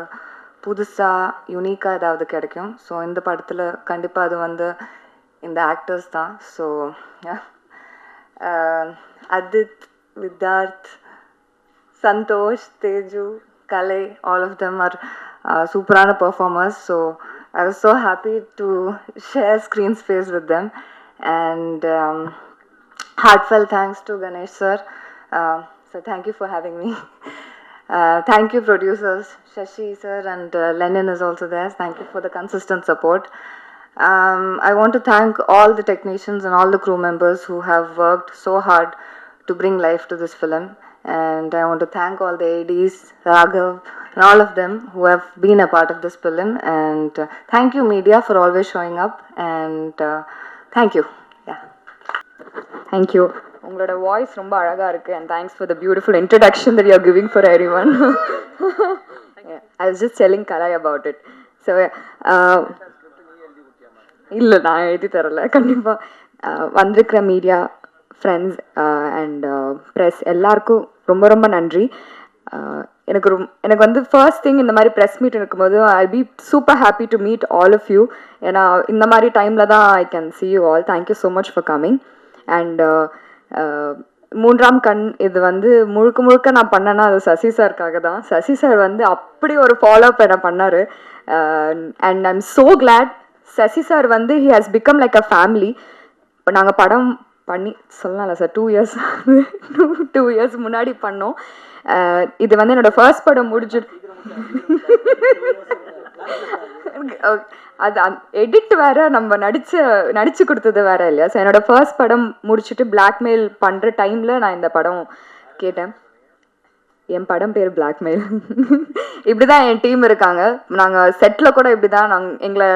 புதுசாக யுனிக்காக ஏதாவது கிடைக்கும். ஸோ இந்த படத்தில் கண்டிப்பாக அது வந்து இந்த ஆக்டர்ஸ் தான். So Adit, Vidyarth, Santosh, Teju, Kalai, all of them are superana performers. So I was so happy to share screen space with them. And heartfelt thanks to Ganesh sir. So thank you for having me. Thank you producers, Shashi sir and Lenin is also there. Thank you for the consistent support. I want to thank all the technicians and all the crew members who have worked so hard to bring life to this film. And I want to thank all the ADs, Raghav, and all of them who have been a part of this film. And thank you media for always showing up. And thank you. Yeah. Thank you. உங்களோட voice ரொம்ப அழகா இருக்கு and thanks for the beautiful introduction that you are giving for everyone. I was just telling Kalai about it. So இல்லை நான் எழுதி தரல கண்டிப்பாக வந்திருக்கிற மீடியா ஃப்ரெண்ட்ஸ் அண்ட் ப்ரெஸ் எல்லாருக்கும் ரொம்ப ரொம்ப நன்றி. எனக்கு வந்து ஃபர்ஸ்ட் திங் இந்த மாதிரி ப்ரெஸ் மீட் இருக்கும்போது I be super happy to meet all of you. ஏன்னா இந்த மாதிரி டைமில் தான் I can see you all. Thank you so much for coming. And மூன்றாம் கண் இது வந்து முழுக்க முழுக்க நான் பண்ணேன்னா அது சசி சாருக்காக தான். சசி சார் வந்து அப்படி ஒரு ஃபாலோஅப் என்ன பண்ணார். And I am so glad Sasi sir வந்து he has become like a family. இப்போ நாங்கள் படம் பண்ணி சொல்லலாம்ல சார் 2 years 2 years முன்னாடி பண்ணோம். இது வந்து என்னோடய ஃபர்ஸ்ட் படம் முடிஞ்சிட்டு அது எடிட் வேற நம்ம நடிச்சு கொடுத்தது வேற இல்லையா. ஸோ என்னோடய ஃபர்ஸ்ட் படம் முடிச்சுட்டு பிளாக்மெயில் பண்ணுற டைமில் நான் இந்த படம் கேட்டேன். என் படம் பேர் பிளாக்மெயில். இப்படி தான் என் டீம் இருக்காங்க. நாங்கள் செட்டில் கூட இப்படி தான் எங்களை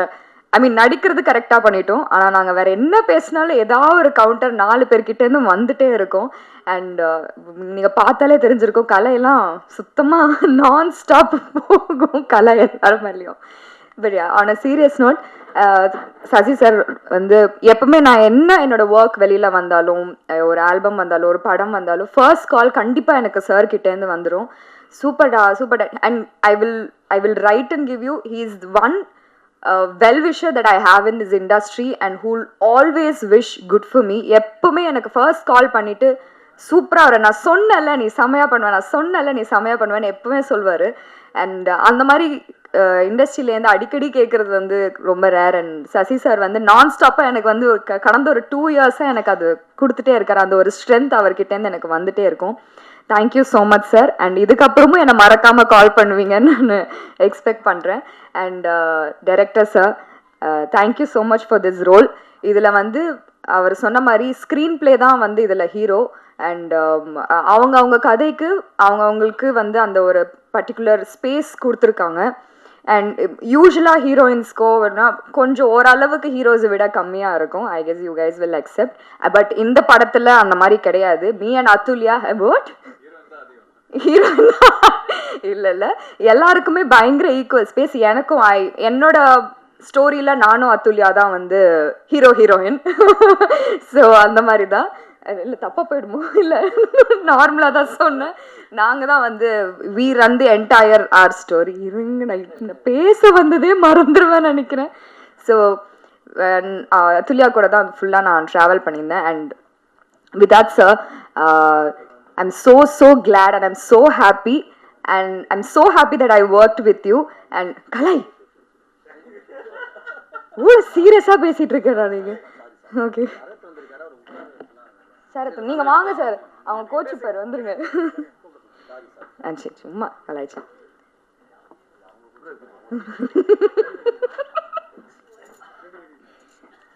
நடிக்கிறது கரெக்டாக பண்ணிட்டோம். ஆனால் நாங்கள் வேறு என்ன பேசினாலும் ஏதாவது ஒரு கவுண்டர் 4 பேர்கிட்டேருந்து வந்துட்டே இருக்கோம். அண்ட் நீங்கள் பார்த்தாலே தெரிஞ்சிருக்கும் கலையெல்லாம் சுத்தமாக நான் ஸ்டாப் போகும் கலை எல்லாரும் மேலேயும். But on a serious note Sasi sir வந்து எப்பவுமே நான் என்னோட ஒர்க் வெளியில் வந்தாலும் ஒரு ஆல்பம் வந்தாலும் ஒரு படம் வந்தாலும் ஃபர்ஸ்ட் கால் கண்டிப்பாக எனக்கு சார் கிட்டேருந்து வந்துடும். சூப்பர்டா சூப்பர்டா. And I will write and give you he is one well-wisher that I have in this industry and who'll always wish good for me. எப்பவுமே எனக்கு ஃபர்ஸ்ட் கால் பண்ணிட்டு சூப்பராக வர நான் சொன்னல நீ செமையாக பண்ணுவேன், நான் சொன்னல நீ செமையாக பண்ணுவேன்னு எப்பவுமே சொல்வார். அண்ட் அந்த மாதிரி இண்டஸ்ட்ரியிலேருந்து அடிக்கடி கேட்குறது வந்து ரொம்ப ரேர். அண்ட் சசி சார் வந்து நான் ஸ்டாப்பாக எனக்கு வந்து கடந்த ஒரு 2 years-ஆக எனக்கு அது கொடுத்துட்டே இருக்கார். அந்த ஒரு ஸ்ட்ரென்த் அவர்கிட்டேருந்து எனக்கு வந்துட்டே இருக்கும். Thank you so much sir. And இதுக்கப்புறமும் என்னை மறக்காமல் கால் பண்ணுவீங்கன்னு நான் எக்ஸ்பெக்ட் பண்ணுறேன். And director sir thank you so much for this role. இதில் வந்து அவர் சொன்ன மாதிரி ஸ்க்ரீன் பிளே தான் வந்து இதில் ஹீரோ. அண்ட் அவங்க கதைக்கு அவங்களுக்கு வந்து அந்த ஒரு பர்டிகுலர் ஸ்பேஸ் கொடுத்துருக்காங்க. அண்ட் யூஸ்வலாக ஹீரோயின்ஸ்க்கோ கொஞ்சம் ஓரளவுக்கு ஹீரோஸை விட கம்மியாக இருக்கும். I guess you guys will accept. But இந்த படத்தில் அந்த மாதிரி கிடையாது. Me and Athulya about heroine இல்லை எல்லாருக்குமே பயங்கர ஈக்குவல் ஸ்பேஸ். எனக்கும் என்னோட ஸ்டோரியில் நானும் அதுல்யா தான் வந்து ஹீரோயின். ஸோ அந்த மாதிரி தான். இல்லை தப்பாக போயிடுமோ இல்லை நார்மலாக தான் சொன்னேன். நாங்கள் தான் வந்து we run the entire our story. இருங்க நான் பேச வந்ததே மறந்துடுவேன் நினைக்கிறேன். ஸோ அதுல்யா கூட தான் ஃபுல்லாக நான் ட்ராவல் பண்ணியிருந்தேன். And with that sir I'm so glad and I'm so happy and I'm so happy that I worked with you. And Kalai ஓ சீரியஸாக பேசிகிட்டு இருக்கேன் நீங்கள். ஓகே சார் நீங்கள் வாங்க சார், அவங்க கோச்சு பேர் வந்துருங்க. சரி சும்மா கலாய்ச்சி.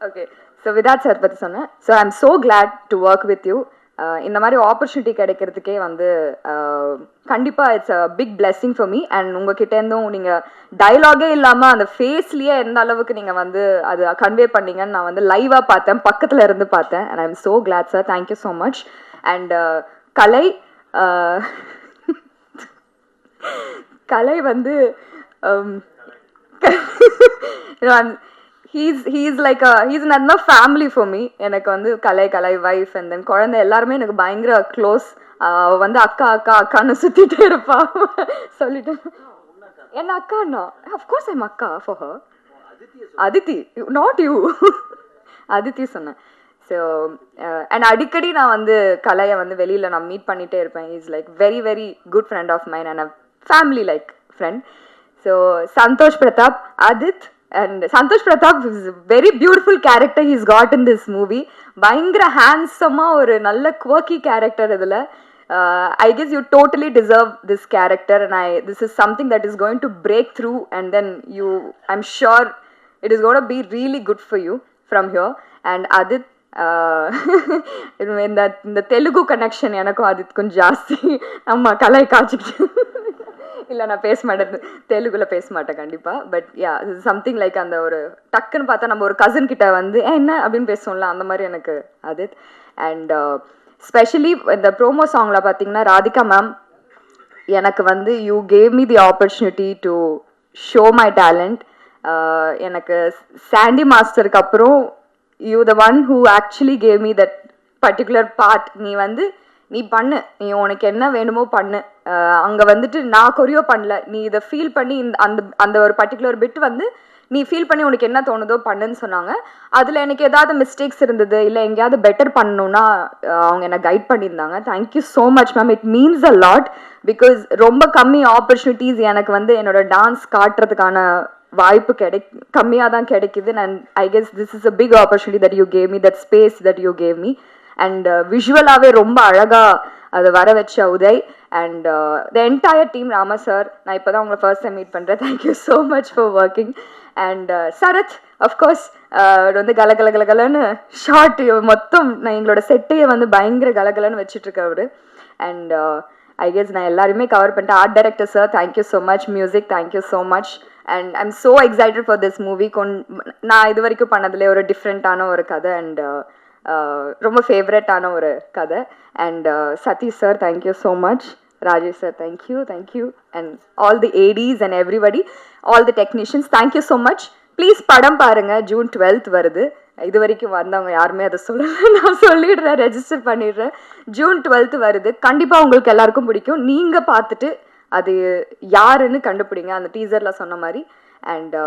ஓகே ஸோ விதாத் சார் பற்றி சொன்னேன். So I am so glad to work with you. இந்த மாதிரி ஆப்பர்ச்சுனிட்டி கிடைக்கிறதுக்கே வந்து கண்டிப்பாக it's a big blessing for me. And உங்ககிட்டேருந்தும் நீங்கள் டைலாகே இல்லாமல் அந்த ஃபேஸ்லேயே எந்த அளவுக்கு நீங்கள் வந்து அது கன்வே பண்ணீங்கன்னு நான் வந்து லைவாக பார்த்தேன், பக்கத்தில் இருந்து பார்த்தேன். And I am so glad sir. Thank you so much. And Kalai வந்து he's like he's another family for me. எனக்கு வந்து கலை வைஃப் அண்ட் தென் குழந்தை எல்லாருமே எனக்கு பயங்கர க்ளோஸ். வந்து அக்கா அக்கா அக்கான்னு சுத்திட்டே இருப்பா. சொல்லிட்டேன் என்ன அக்கான்னா அஃப்கோர்ஸ் ஐம் அக்கா for her. Aditi not you. Aditi சொன்னேன். ஸோ அண்ட் அடிக்கடி நான் வந்து கலையை வந்து வெளியில் நான் மீட் பண்ணிகிட்டே இருப்பேன். Is like very very good friend of mine and a family like friend. So Santhosh Prathap, Adit, and Santosh Pratap is a very beautiful character he's got in this movie. பயங்கர ஹேண்ட்ஸமாக ஒரு நல்ல quirky character இதில். I guess you totally deserve this character and this is something that is going to break through and then I'm sure it is going to be really good for you from here. And Adit, இந்த Telugu connection எனக்கும் அதுக்கும் ஜாஸ்தி. நம்ம கலை காய்ச்சிக்கிட்டு இல்லை நான் பேச மாட்டேன், தெலுங்குல பேச மாட்டேன் கண்டிப்பாக. பட் யா சம்திங் லைக் அந்த ஒரு டக்குன்னு பார்த்தா நம்ம ஒரு கசின் கிட்ட வந்து என்ன அப்படின்னு பேசுவோம்ல, அந்த மாதிரி எனக்கு Adit. அண்ட் ஸ்பெஷலி இந்த ப்ரோமோ சாங்கில் பார்த்தீங்கன்னா ராதிகா மேம் எனக்கு வந்து you gave me the opportunity to show my talent. எனக்கு சாண்டி மாஸ்டருக்கு அப்புறம் you the one who actually cave me that particular part. நீ பண்ணு, நீ உனக்கு என்ன வேணுமோ பண்ணு. அங்கே வந்துட்டு நான் கொரியோ பண்ணல, நீ இதை ஃபீல் பண்ணி அந்த ஒரு பர்டிகுலர் பிட் வந்து நீ ஃபீல் பண்ணி உனக்கு என்ன தோணுதோ பண்ணுன்னு சொன்னாங்க. அதில் எனக்கு ஏதாவது மிஸ்டேக்ஸ் இருந்தது இல்லை எங்கேயாவது பெட்டர் பண்ணணுன்னா அவங்க என்னை கைட் பண்ணியிருந்தாங்க. Thank you so much ma'am. It means a lot because ரொம்ப கம்மி ஆப்பர்ச்சுனிட்டிஸ் எனக்கு வந்து என்னோட டான்ஸ் காட்டுறதுக்கான வாய்ப்பு கம்மியாக தான் கிடைக்குது. And I guess this is a big opportunity that you gave me, that space that you gave me. And விஷுவலாகவே ரொம்ப அழகாக அதை வர வச்ச Uday and the entire team. Rama sir, நான் இப்போ தான் உங்களை ஃபர்ஸ்ட் டைம் மீட் பண்ணுறேன். Thank you so much for working. And Sarath of course வந்து கலகலன்னு ஷார்ட் மொத்தம் நான் எங்களோட செட்டையை வந்து பயங்கர கலகலன்னு வச்சுட்ருக்கவர். அண்ட் ஐ கெஸ் நான் எல்லாருமே கவர் பண்ணிட்டேன். Art director sir thank you so much. Music thank you so much. And I'm so excited for this movie. நான் இது வரைக்கும் பண்ணதுலேயே ஒரு டிஃப்ரெண்ட்டான ஒரு கதை அண்ட் ரொம்ப ஃபேவரட்டான ஒரு கதை. And Sathish sir thank you so much. Rajesh sir thank you. And all the ADs and everybody, all the technicians thank you so much. Please படம் பாருங்கள், ஜூன் 12th வருது. இது வரைக்கும் வந்தவங்க யாருமே அதை சொல்லலை, நான் சொல்லிடுறேன், ரெஜிஸ்டர் பண்ணிடுறேன். ஜூன் 12th வருது. கண்டிப்பாக உங்களுக்கு எல்லாருக்கும் பிடிக்கும். நீங்கள் பார்த்துட்டு அது யாருன்னு கண்டுபிடிங்க, அந்த டீசரில் சொன்ன மாதிரி. And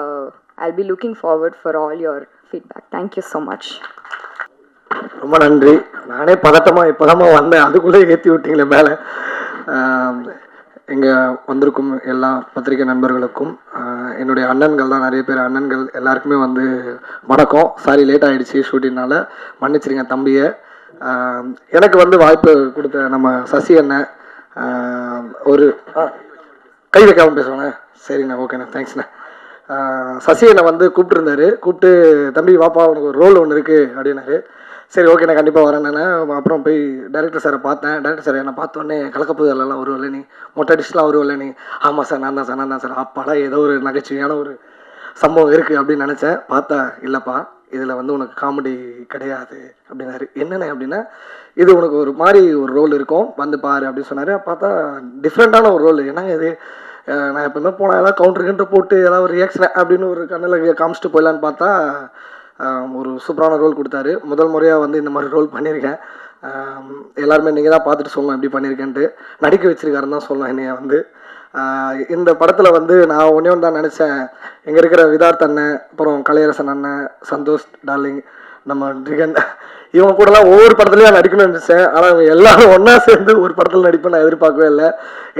I'll be looking forward for all your feedback. Thank you so much. ரொம்ப நன்றி. நானே பதட்டமாக இப்போதாம்மா வந்தேன், அதுக்குள்ளே ஏற்றி விட்டீங்களே மேலே. இங்கே வந்திருக்கும் எல்லா பத்திரிகை நண்பர்களுக்கும், என்னுடைய அண்ணன்கள் தான் நிறைய பேர், அண்ணன்கள் எல்லாருக்குமே வந்து வணக்கம். சாரி லேட் ஆகிடுச்சு ஷூட்டிங்னால, மன்னிச்சிருங்க தம்பியை. எனக்கு வந்து வாய்ப்பு கொடுத்த நம்ம சசி அண்ணன் ஒரு கை வைக்காமல் பேசுவானே, சரிண்ணா ஓகேண்ணா தேங்க்ஸ்ண்ணா. சசி அண்ணன் வந்து கூப்பிட்டுருந்தாரு, கூப்பிட்டு தம்பி வாப்பா உனக்கு ஒரு ரோல் ஒன்று இருக்குது அப்படின்னாரு. சரி ஓகே நான் கண்டிப்பாக வரேன்னு அப்புறம் போய் டைரக்டர் சாரை பார்த்தேன். டைரக்டர் சார் என்னை பார்த்தோன்னே கலக்கப்புதெல்லாம் வருவல்ல நீ, மொட்டை அடிச்சுலாம் வருவல்ல நீ. ஆமாம் சார் நான் தான் சார். அப்பாடா ஏதோ ஒரு நகைச்சுவையான ஒரு சம்பவம் இருக்குது அப்படின்னு நினச்சேன். பார்த்தா இல்லைப்பா இதில் வந்து உனக்கு காமெடி கிடையாது அப்படின்னாரு. என்னென்ன அப்படின்னா இது உனக்கு ஒரு மாதிரி ஒரு ரோல் இருக்கும், வந்து பாரு அப்படின்னு சொன்னார். பார்த்தா டிஃப்ரெண்ட்டான ஒரு ரோல். என்னங்க இது, நான் எப்பவுமே போனால் ஏதாவது கவுண்டர் போட்டு ஏதாவது ஒரு ரியாக்ஷன் அப்படின்னு ஒரு கண்ணில் காமிச்சிட்டு போயிடலான்னு பார்த்தா ஒரு சூப்பரான ரோல் கொடுத்தாரு. முதல் முறையாக வந்து இந்த மாதிரி ரோல் பண்ணியிருக்கேன். எல்லாருமே நீங்கள் தான் பார்த்துட்டு சொல்லணும் எப்படி பண்ணியிருக்கேன்ட்டு. நடிக்க வச்சிருக்காருன்னு தான் சொல்லணும் என்னைய வந்து. இந்த படத்தில் வந்து நான் ஒன்றே ஒன்று தான் நினச்சேன், இங்கே இருக்கிற விதார்த் அண்ணன், அப்புறம் கலையரசன் அண்ணன், சந்தோஷ் டார்லிங், நம்ம ட்ரிகன், இவங்க கூடலாம் ஒவ்வொரு படத்துலையும் நடிக்கணும்னு நினச்சேன். ஆனால் இவங்க எல்லாரும் ஒன்றா சேர்ந்து ஒரு படத்தில் நடிப்பேன் நான் எதிர்பார்க்கவே இல்லை.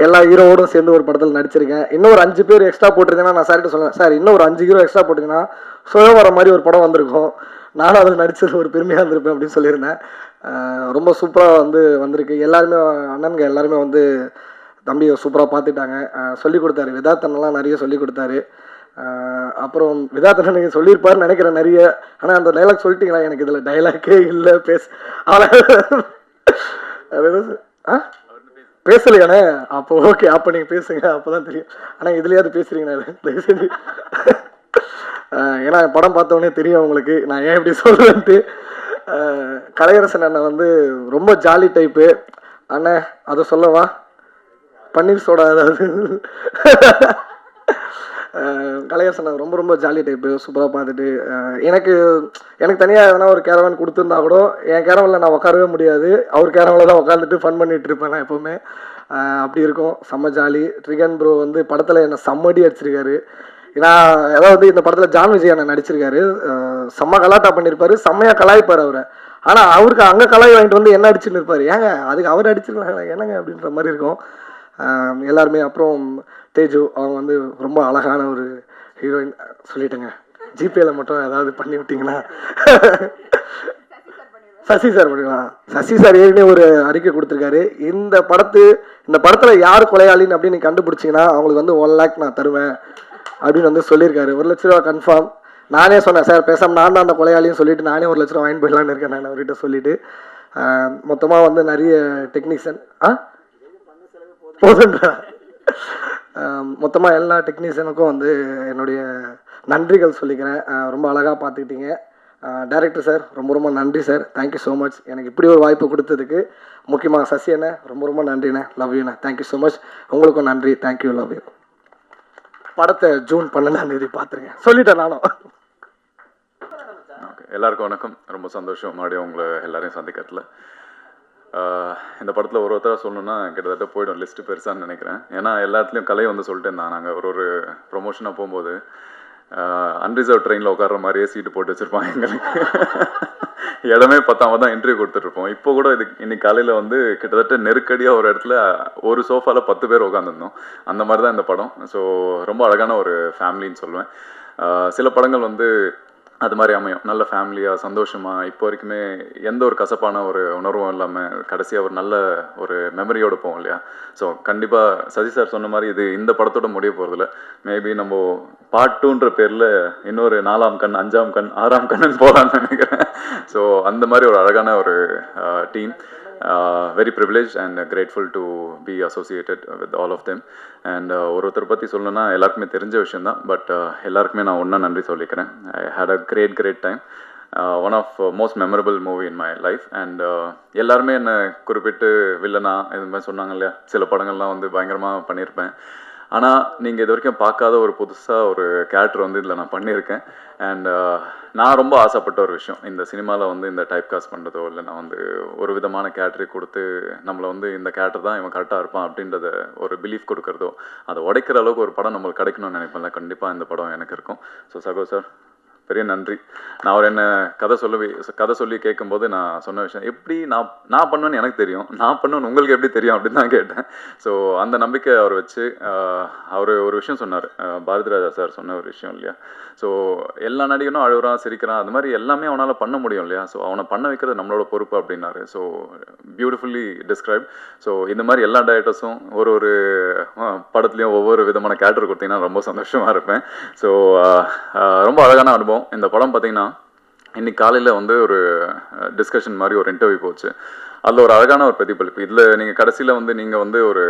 எல்லா ஹீரோவோடும் சேர்ந்து ஒரு படத்தில் நடிச்சிருக்கேன். இன்னும் ஒரு 5 பேர் எக்ஸ்ட்ரா போட்டிருக்கேன்னா நான் சார்கிட்ட சொல்லுவேன், சார் இன்னும் ஒரு 5 ஹீரோ எக்ஸ்ட்ரா போட்டிங்கன்னா வர மாதிரி ஒரு படம் வந்திருக்கும், நானும் அதில் நடித்தது ஒரு பெருமையாக இருந்திருப்பேன் அப்படின்னு சொல்லியிருந்தேன். ரொம்ப சூப்பராக வந்து வந்திருக்கு. எல்லாருமே அண்ணனுங்க எல்லாருமே வந்து தம்பியை சூப்பராக பார்த்துட்டாங்க. சொல்லிக் கொடுத்தாரு, விதார்த்தனெல்லாம் நிறைய சொல்லிக் கொடுத்தாரு. அப்புறம் விதார்த்தனை நீங்கள் சொல்லியிருப்பாருன்னு நினைக்கிறேன் நிறைய. ஆனால் அந்த டைலாக் சொல்லிட்டீங்களா, எனக்கு இதில் டைலாக்கே இல்லை பேசலையானே. அப்போ ஓகே, அப்போ நீங்கள் பேசுங்க, அப்போ தான் தெரியும். ஆனால் இதுலையாவது பேசுகிறீங்கண்ணா தயவுசெய்து. ஏன்னா படம் பார்த்தோன்னே தெரியும் உங்களுக்கு நான் ஏன் இப்படி சொல்லுவேன்ட்டு. கலையரசன் அண்ணன் வந்து ரொம்ப ஜாலி டைப்பு அண்ணன். அதை சொல்லவா, பன்னீர் சோடா ஏதாவது கலையரசன் ரொம்ப ரொம்ப ஜாலி டைப்பு, சூப்பராக பார்த்துட்டு எனக்கு தனியாக எதனா ஒரு கேரவன் கொடுத்துருந்தா கூட என் கேரவனில் நான் உட்காரவே முடியாது, அவர் கேரவனில் தான் உட்காந்துட்டு ஃபன் பண்ணிகிட்டு இருப்பேன் நான் எப்போவுமே. அப்படி இருக்கும், செம்ம ஜாலி. ட்ரிகன் ப்ரோ வந்து படத்தில் என்னை செம்மடி அடிச்சிருக்காரு. ஏன்னா அதாவது இந்த படத்தில் ஜான் விஜய் அண்ணன் நடிச்சிருக்காரு, செம்ம கலாட்டா பண்ணியிருப்பாரு, செம்மையாக கலாய்ப்பார் அவரை. ஆனால் அவருக்கு அங்கே கலாய் வாங்கிட்டு வந்து என்ன அடிச்சுன்னு இருப்பார், ஏங்க அதுக்கு அவர் அடிச்சிருக்காங்க என்னங்க அப்படின்ற மாதிரி இருக்கும் எல்லாருமே. அப்புறம் தேஜு அவங்க வந்து ரொம்ப அழகான ஒரு ஹீரோயின். சொல்லிட்டேங்க, ஜிபேல மட்டும் ஏதாவது பண்ணி விட்டிங்கன்னா சசி சார் பண்ணிக்கலாம். சசி சார் ஏற்கனவே ஒரு அறிக்கை கொடுத்துருக்காரு, இந்த படத்தில் யார் கொலையாளின்னு அப்படின்னு கண்டுபிடிச்சிங்கன்னா அவங்களுக்கு வந்து 1 lakh நான் தருவேன் அப்படின்னு வந்து சொல்லியிருக்காரு. 1 லட்ச ரூபா கன்ஃபார்ம். நானே சொன்னேன், சார் பேசாமல் நான் தான் அந்த கொலையாளின்னு சொல்லிட்டு நானே 1 லட்ச ரூபா வாங்கி போயிடலான்னு இருக்கேன் நான் அவர்கிட்ட சொல்லிட்டு. மொத்தமாக வந்து நிறைய டெக்னீஷியன் போதுன்றா மொத்தமாக எல்லா டெக்னீஷியனுக்கும் வந்து என்னுடைய நன்றிகள் சொல்லிக்கிறேன். ரொம்ப அழகாக பார்த்துக்கிட்டீங்க. டைரக்டர் சார் ரொம்ப ரொம்ப நன்றி சார், தேங்க்யூ ஸோ மச். எனக்கு இப்படி ஒரு வாய்ப்பு கொடுத்ததுக்கு முக்கியமாக சசி அண்ணே ரொம்ப ரொம்ப நன்றிண்ணே, லவ் யூண்ணே, தேங்க்யூ ஸோ மச். உங்களுக்கும் நன்றி, தேங்க்யூ, லவ் யூ. படத்தை ஜூன் 12 பார்த்துருங்க, சொல்லிட்டேன் நானும். எல்லாருக்கும் வணக்கம். ரொம்ப சந்தோஷம் மறுபடியும் உங்களை எல்லாரையும் சந்திக்கிறதுல. இந்த படத்தில் ஒருத்தராக சொல்லணுன்னா கிட்டத்தட்ட போய்டும், லிஸ்ட்டு பெருசான்னு நினைக்கிறேன். ஏன்னா எல்லாத்துலேயும் கலை வந்து சொல்லிட்டு இருந்தாங்க. நாங்கள் ஒரு ப்ரொமோஷனாக போகும்போது அன்ரிசர்வ் ட்ரெயினில் உட்கார்ற மாதிரியே சீட்டு போட்டு வச்சுருப்பாங்க எங்களுக்கு. இடமே பத்தாம தான் இன்டர்வியூ கொடுத்துட்ருப்போம். இப்போ கூட இன்னைக்கு காலையில் வந்து கிட்டத்தட்ட நெருக்கடியாக ஒரு இடத்துல ஒரு சோஃபாவில் 10 பேர் உட்காந்துருந்தோம். அந்த மாதிரி தான் இந்த படம். ஸோ ரொம்ப அழகான ஒரு ஃபேமிலின்னு சொல்லுவேன். சில படங்கள் வந்து அது மாதிரி அமையும், நல்ல ஃபேமிலியாக சந்தோஷமாக இப்போ வரைக்குமே எந்த ஒரு கசப்பான ஒரு உணர்வும் இல்லாமல் கடைசியாக ஒரு நல்ல ஒரு மெமரியோடு போவோம் இல்லையா. ஸோ கண்டிப்பாக சசி சார் சொன்ன மாதிரி இது இந்த படத்தோட முடிய போகிறதில்ல. மேபி நம்ம பார்ட் 2ன்ற பேரில் இன்னொரு 4ஆம் கண், 5ஆம் கண், 6ஆம் கண்ணுன்னு போகலான்னு நினைக்கிறேன். ஸோ அந்த மாதிரி ஒரு அழகான ஒரு team. Very privileged and grateful to be associated with all of them. And ஒருத்தர் பற்றி சொல்லணும்னா எல்லாருக்குமே தெரிஞ்ச விஷயம் தான், பட் எல்லாருக்குமே நான் ஒன்றா நன்றி சொல்லிக்கிறேன். I had a great time. One of most memorable movie in my life. And எல்லாருமே என்னை குறிப்பிட்டு வில்லனா இது மாதிரி சொன்னாங்க இல்லையா, சில படங்கள்லாம் வந்து பயங்கரமாக பண்ணியிருப்பேன். ஆனால் நீங்கள் இது வரைக்கும் பார்க்காத ஒரு புதுசாக ஒரு கேரக்டர் வந்து இதில் நான் பண்ணியிருக்கேன். அண்ட் நான் ரொம்ப ஆசைப்பட்ட ஒரு விஷயம், இந்த சினிமாவில் வந்து இந்த டைப் காஸ்ட் பண்ணுறதோ இல்லை நான் வந்து ஒரு விதமான கேரக்டரை கொடுத்து நம்மளை வந்து இந்த கேரக்டர் தான் இவன் கரெக்டாக இருப்பான் அப்படின்றத ஒரு பிலீஃப் கொடுக்குறதோ, அதை உடைக்கிற அளவுக்கு ஒரு படம் நம்மளுக்கு கிடைக்கணும்னு நினைப்பேன்ல, கண்டிப்பாக இந்த படம் எனக்கு இருக்கும். ஸோ சகோ சார் பெரிய நன்றி. நான் அவர் என்ன கதை சொல்லி கேட்கும்போது நான் சொன்ன விஷயம், எப்படி நான் பண்ணுவேன்னு எனக்கு தெரியும், நான் பண்ணுவேன்னு உங்களுக்கு எப்படி தெரியும் அப்படின்னு தான் கேட்டேன். ஸோ அந்த நம்பிக்கை அவர் வச்சு அவர் ஒரு விஷயம் சொன்னார், பாரதி ராஜா சார் சொன்ன ஒரு விஷயம் இல்லையா. ஸோ எல்லா நடிகனும் அழுகுறான், சிரிக்கிறான், அது மாதிரி எல்லாமே அவனால் பண்ண முடியும் இல்லையா. ஸோ அவனை பண்ண வைக்கிறது நம்மளோட பொறுப்பு அப்படின்னாரு. So beautifully describe. ஸோ இந்த மாதிரி எல்லா டைரக்டர்ஸும் ஒரு படத்துலையும் ஒவ்வொரு விதமான கேரக்டர் கொடுத்தீங்கன்னா ரொம்ப சந்தோஷமாக இருப்பேன். ஸோ ரொம்ப அழகான அனுபவம். இந்த படம் பார்த்தீங்கன்னா இன்னைக்கு காலையில் வந்து ஒரு டிஸ்கஷன் மாதிரி ஒரு இன்டர்வியூ போச்சு. அதில் ஒரு அழகான ஒரு பிரதிபலிப்பு. இதில் நீங்கள் கடைசியில் வந்து நீங்கள் வந்து ஒரு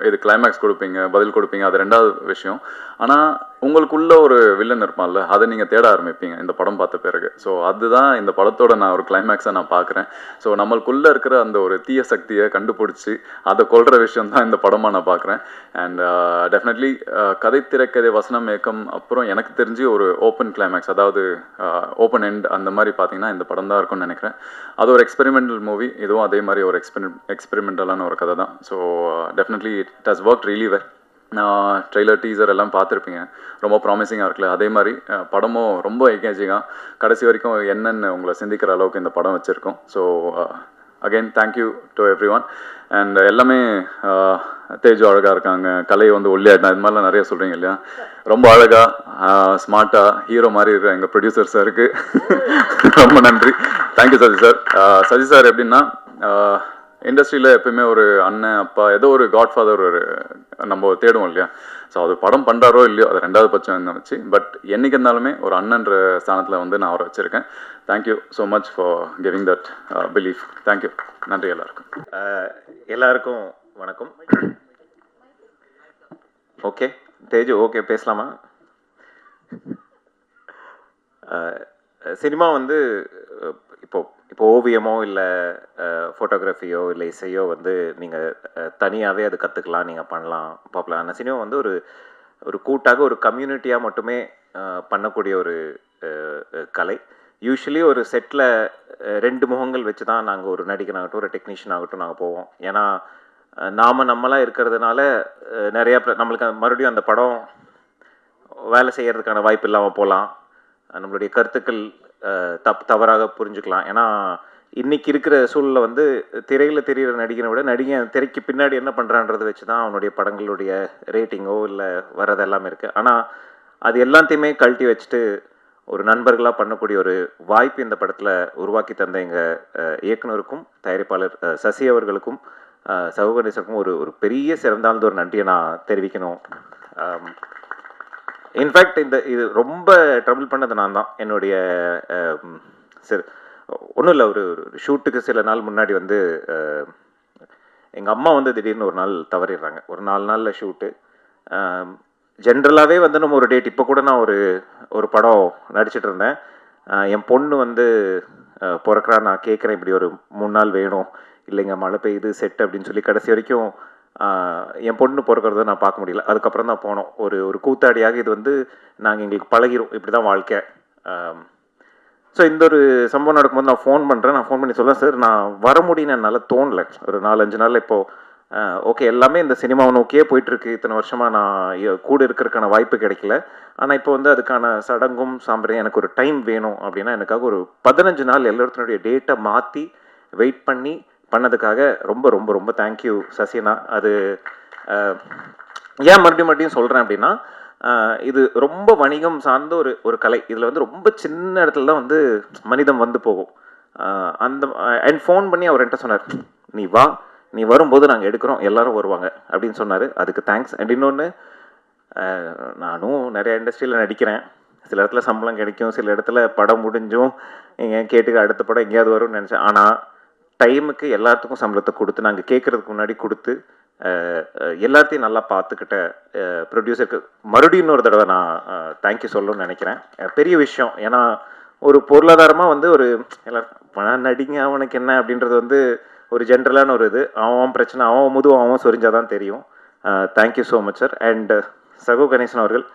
இது கிளைமேக்ஸ் கொடுப்பீங்க, பதில் கொடுப்பீங்க, அது 2வது விஷயம். ஆனால் உங்களுக்குள்ள ஒரு வில்லன் இருப்பான்ல, அதை நீங்கள் தேட ஆரம்பிப்பீங்க இந்த படம் பார்த்த பிறகு. ஸோ அதுதான் இந்த படத்தோட நான் ஒரு கிளைமேக்ஸை நான் பார்க்குறேன். ஸோ நம்மளுக்குள்ளே இருக்கிற அந்த ஒரு தீய சக்தியை கண்டுபிடிச்சி அதை கொள்கிற விஷயம் தான் இந்த படமாக நான் பார்க்குறேன். அண்ட் டெஃபினெட்லி கதை திரைக்கதை வசனம் இயக்கம் அப்புறம் எனக்கு தெரிஞ்சு ஒரு ஓப்பன் கிளைமேக்ஸ், அதாவது ஓப்பன் எண்ட் அந்த மாதிரி பார்த்தீங்கன்னா இந்த படம் தான் இருக்கும்னு நினைக்கிறேன். அது ஒரு எக்ஸ்பெரிமெண்டல் மூவி, இதுவும் அதே மாதிரி ஒரு எக்ஸ்பெரிமெண்டலான ஒரு கதை தான். So definitely it has work really well. நான் ட்ரெய்லர் டீசர் எல்லாம் பார்த்துருப்பீங்க, ரொம்ப ப்ராமிசிங்காக இருக்குல்ல. அதே மாதிரி படமும் ரொம்ப எங்கேஜிங்காக கடைசி வரைக்கும் என்னென்னு உங்களை சிந்திக்கிற அளவுக்கு இந்த படம் வச்சுருக்கோம். So again thank you to every one. And எல்லாமே தேஜு அழகாக இருக்காங்க, கலை வந்து ஒல்லியாயிட்டா, இது மாதிரிலாம் நிறைய சொல்கிறீங்க இல்லையா. ரொம்ப அழகாக ஸ்மார்ட்டாக ஹீரோ மாதிரி இருக்கிற எங்கள் ப்ரொடியூசர் சாருக்கு ரொம்ப நன்றி. Thank you Sasi sir. Sasi sir எப்படின்னா இண்டஸ்ட்ரியில் எப்பயுமே ஒரு அண்ணன், அப்பா, ஏதோ ஒரு காட்ஃபாதர் ஒரு நம்ம தேடுவோம் இல்லையா. ஸோ அது படம் பண்ணுறாரோ இல்லையோ அது 2வது பட்சம் தான் வச்சு, பட் என்றைக்கு இருந்தாலுமே ஒரு அண்ணன்ற ஸ்தானத்தில் வந்து நான் அவரை வச்சுருக்கேன். Thank you so much for giving that belief. Thank you, நன்றி எல்லாருக்கும். எல்லாருக்கும் வணக்கம். ஓகே தேஜு, ஓகே பேசலாமா? சினிமா வந்து இப்போ ஓவியமோ இல்லை ஃபோட்டோகிராஃபியோ இல்லை இசையோ வந்து நீங்கள் தனியாகவே அது கற்றுக்கலாம், நீங்கள் பண்ணலாம், பார்க்கலாம். ஆனால் சினிமா வந்து ஒரு ஒரு கூட்டாக ஒரு கம்யூனிட்டியாக மட்டுமே பண்ணக்கூடிய ஒரு கலை. யூஸ்வலி ஒரு செட்டில் 2 முகங்கள் வச்சு தான் நாங்கள் ஒரு நடிகனாகட்டும் ஒரு டெக்னீஷியன் ஆகட்டும் நாங்கள் போவோம். ஏன்னா நம்மளாக இருக்கிறதுனால நிறையா நம்மளுக்கு மறுபடியும் அந்த படம் வேலை செய்கிறதுக்கான வாய்ப்பு இல்லாமல் போகலாம். நம்மளுடைய கருத்துக்கள் தவறாக புரிஞ்சுக்கலாம். ஏன்னா இன்றைக்கி இருக்கிற சூழலில் வந்து திரையில் தெரிகிற நடிகனை விட நடிகன் திரைக்கு பின்னாடி என்ன பண்ணுறான்றதை வச்சு தான் அவனுடைய படங்களுடைய ரேட்டிங்கோ இல்லை வர்றது எல்லாமே இருக்குது. ஆனால் அது எல்லாத்தையுமே கழட்டி வச்சுட்டு ஒரு நண்பர்களாக பண்ணக்கூடிய ஒரு வாய்ப்பு இந்த படத்தில் உருவாக்கி தந்த எங்கள் இயக்குனருக்கும் தயாரிப்பாளர் சசி அவர்களுக்கும் சகோகணேசருக்கும் ஒரு பெரிய சிறந்தாழ்ந்த ஒரு நன்றியை நான் தெரிவிக்கணும். இன்ஃபேக்ட் இது ரொம்ப ட்ரபிள் பண்ணது நான் தான். என்னுடைய சரி ஒன்றும் இல்லை, ஒரு ஷூட்டுக்கு சில நாள் முன்னாடி வந்து எங்கள் அம்மா வந்து திடீர்னு ஒரு நாள் தவறிடுறாங்க. ஒரு 4 நாளில் ஷூட்டு. ஜென்ரலாகவே வந்து நம்ம ஒரு டேட், இப்போ கூட நான் ஒரு படம் நடிச்சிட்டு இருந்தேன். என் பொண்ணு வந்து பிறக்கிறா, நான் கேட்குறேன் இப்படி ஒரு 3 நாள் வேணும், இல்லைங்க மழை பெய்யுது செட் அப்படின்னு சொல்லி கடைசி வரைக்கும் என் பொண்ணு பிறக்கிறத நான் பார்க்க முடியல. அதுக்கப்புறம் தான் போனோம். ஒரு கூத்தாடியாக இது வந்து நாங்கள் எங்களுக்கு பழகிரும், இப்படி தான் வாழ்க்கை. ஸோ இந்த ஒரு சம்பவம் நடக்கும்போது நான் ஃபோன் பண்ணுறேன். நான் ஃபோன் பண்ணி சொல்கிறேன், சார் நான் வர முடியும்னு என்னால் தோணலை. ஒரு 4-5 நாளில் இப்போது ஓகே எல்லாமே இந்த சினிமாவை நோக்கியே போயிட்டுருக்கு. இத்தனை வருஷமாக நான் கூட இருக்கிறதுக்கான வாய்ப்பு கிடைக்கல. ஆனால் இப்போ வந்து அதுக்கான சடங்கும் சாம்பிரையும் எனக்கு ஒரு டைம் வேணும் அப்படின்னா எனக்காக ஒரு 15 நாள் எல்லாத்தினுடைய டேட்டை மாற்றி வெயிட் பண்ணி பண்ணதுக்காக ரொம்ப ரொம்ப ரொம்ப தேங்க்யூ சசினா. அது ஏன் மறுபடியும் சொல்கிறேன் அப்படின்னா, இது ரொம்ப வணிகம் சார்ந்த ஒரு கலை. இதில் வந்து ரொம்ப சின்ன இடத்துல தான் வந்து மனிதம் வந்து போகும். அண்ட் ஃபோன் பண்ணி அவர் என்கிட்ட சொன்னார், நீ வரும்போது நாங்கள் எடுக்கிறோம், எல்லாரும் வருவாங்க அப்படின்னு சொன்னார். அதுக்கு தேங்க்ஸ். அண்ட் இன்னொன்று, நானும் நிறைய இண்டஸ்ட்ரியில் நடிக்கிறேன். சில இடத்துல சம்பளம் கிடைக்கும், சில இடத்துல படம் முடிஞ்சும் எங்கேயும் கேட்டுக்க அடுத்த படம் எங்கேயாவது வரும்னு நினச்சேன். ஆனால் டைமுக்கு எல்லாத்துக்கும் சம்பளத்தை கொடுத்து, நாங்கள் கேட்குறதுக்கு முன்னாடி கொடுத்து, எல்லாத்தையும் நல்லா பார்த்துக்கிட்ட ப்ரொடியூசருக்கு மறுபடியும் இன்னொரு தடவை நான் தேங்க்யூ சொல்லணும்னு நினைக்கிறேன். பெரிய விஷயம். ஏன்னா ஒரு பொருளாதாரமாக வந்து ஒரு எல்லாரும் நடிங்க அவனுக்கு என்ன அப்படின்றது வந்து ஒரு ஜென்ரலான ஒரு இது. அவன் பிரச்சனை, அவன் முதுவும் அவன் சொரிஞ்சாதான் தெரியும். Thank you so much sir. And சகோ கணேசன் அவர்கள்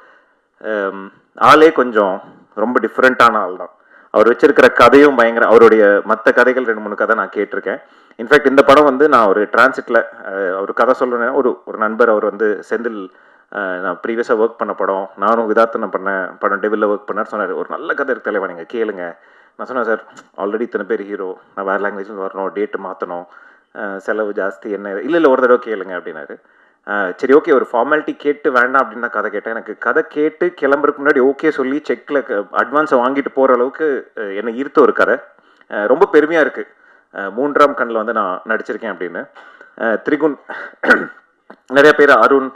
ஆளே கொஞ்சம் ரொம்ப டிஃப்ரெண்ட்டான ஆள் தான். அவர் வச்சிருக்கிற கதையும் பயங்கர, அவருடைய மற்ற கதைகள் 2-3 கதை நான் கேட்டிருக்கேன். இன்ஃபேக்ட் இந்த படம் வந்து நான் ஒரு டிரான்சிட்டில் ஒரு கதை சொல்லணுன்னா ஒரு நண்பர், அவர் வந்து செந்தில், நான் ப்ரீவியஸாக ஒர்க் பண்ண படம், நானும் விதார்த்தனை பண்ண படம் டெவிலில் ஒர்க் பண்ணார். சொன்னார் ஒரு நல்ல கதை இருக்கு தலைவா, நீங்கள் கேளுங்க. நான் சொன்னேன், சார் ஆல்ரெடி இத்தனை பேர் ஹீரோ, நான் வேறு லாங்குவேஜில் வரணும், டேட்டு மாற்றணும், செலவு ஜாஸ்தி, என்ன இல்லை ஒரு தடவை கேளுங்க அப்படின்னாரு. சரி ஓகே, ஒரு ஃபார்மாலிட்டி கேட்டு வேண்டாம் அப்படின்னு தான் கதை கேட்டேன். எனக்கு கதை கேட்டு கிளம்புறதுக்கு முன்னாடி ஓகே சொல்லி செக்கில் அட்வான்ஸை வாங்கிட்டு போகிற அளவுக்கு என்னை ஈர்த்த ஒரு கதை. ரொம்ப பெருமையாக இருக்குது. 3ஆம் கண்ணில் வந்து நான் நடிச்சிருக்கேன் அப்படின்னு. திரிகுன், நிறைய பேர் அருண்,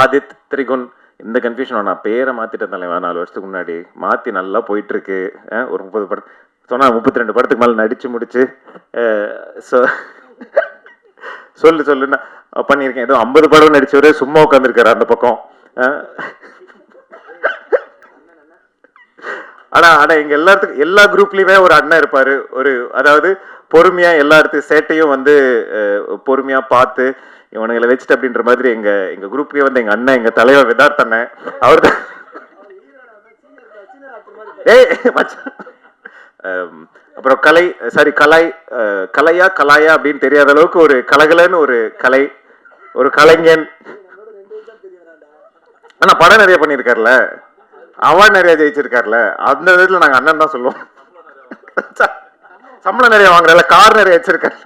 ஆதித், திரிகுன், இந்த கன்ஃபியூஷன் நான் பேரை மாற்றிட்டேன் தலைவா. 4 வருஷத்துக்கு முன்னாடி மாற்றி நல்லா போயிட்டுருக்கு. ஒரு 30 படம் சொன்னால் 32 படத்துக்கு மேலே நடித்து முடிச்சு சொல்லுன்னா பண்ணியிருக்கேன். ஏதோ 50 படம் நடிச்சவரே சும்மா உட்காந்துருக்காரு அந்த பக்கம். ஆனால் எங்கள் எல்லாத்துக்கும் எல்லா குரூப்லேயுமே ஒரு அண்ணன் இருப்பார். அதாவது பொறுமையாக எல்லாத்துக்கும் சேட்டையும் வந்து பொறுமையாக பார்த்து இவனுங்களை வச்சுட்டு அப்படின்ற மாதிரி எங்கள் குரூப்லேயே வந்து எங்கள் அண்ணன், எங்கள் தலைவர் விதார்த் அண்ணன், அவர் தான் அப்புறம் கலையா அப்படின்னு தெரியாத அளவுக்கு ஒரு கலகலன்னு ஒரு கலைஞன். ஆனா படம் நிறைய பண்ணியிருக்காருல, அவார்டு நிறைய ஜெயிச்சிருக்காருல, அந்த விதத்துல நாங்க அண்ணன் தான் சொல்லுவோம். சம்பளம் நிறைய வாங்குறல, கார் நிறைய வச்சிருக்காரு.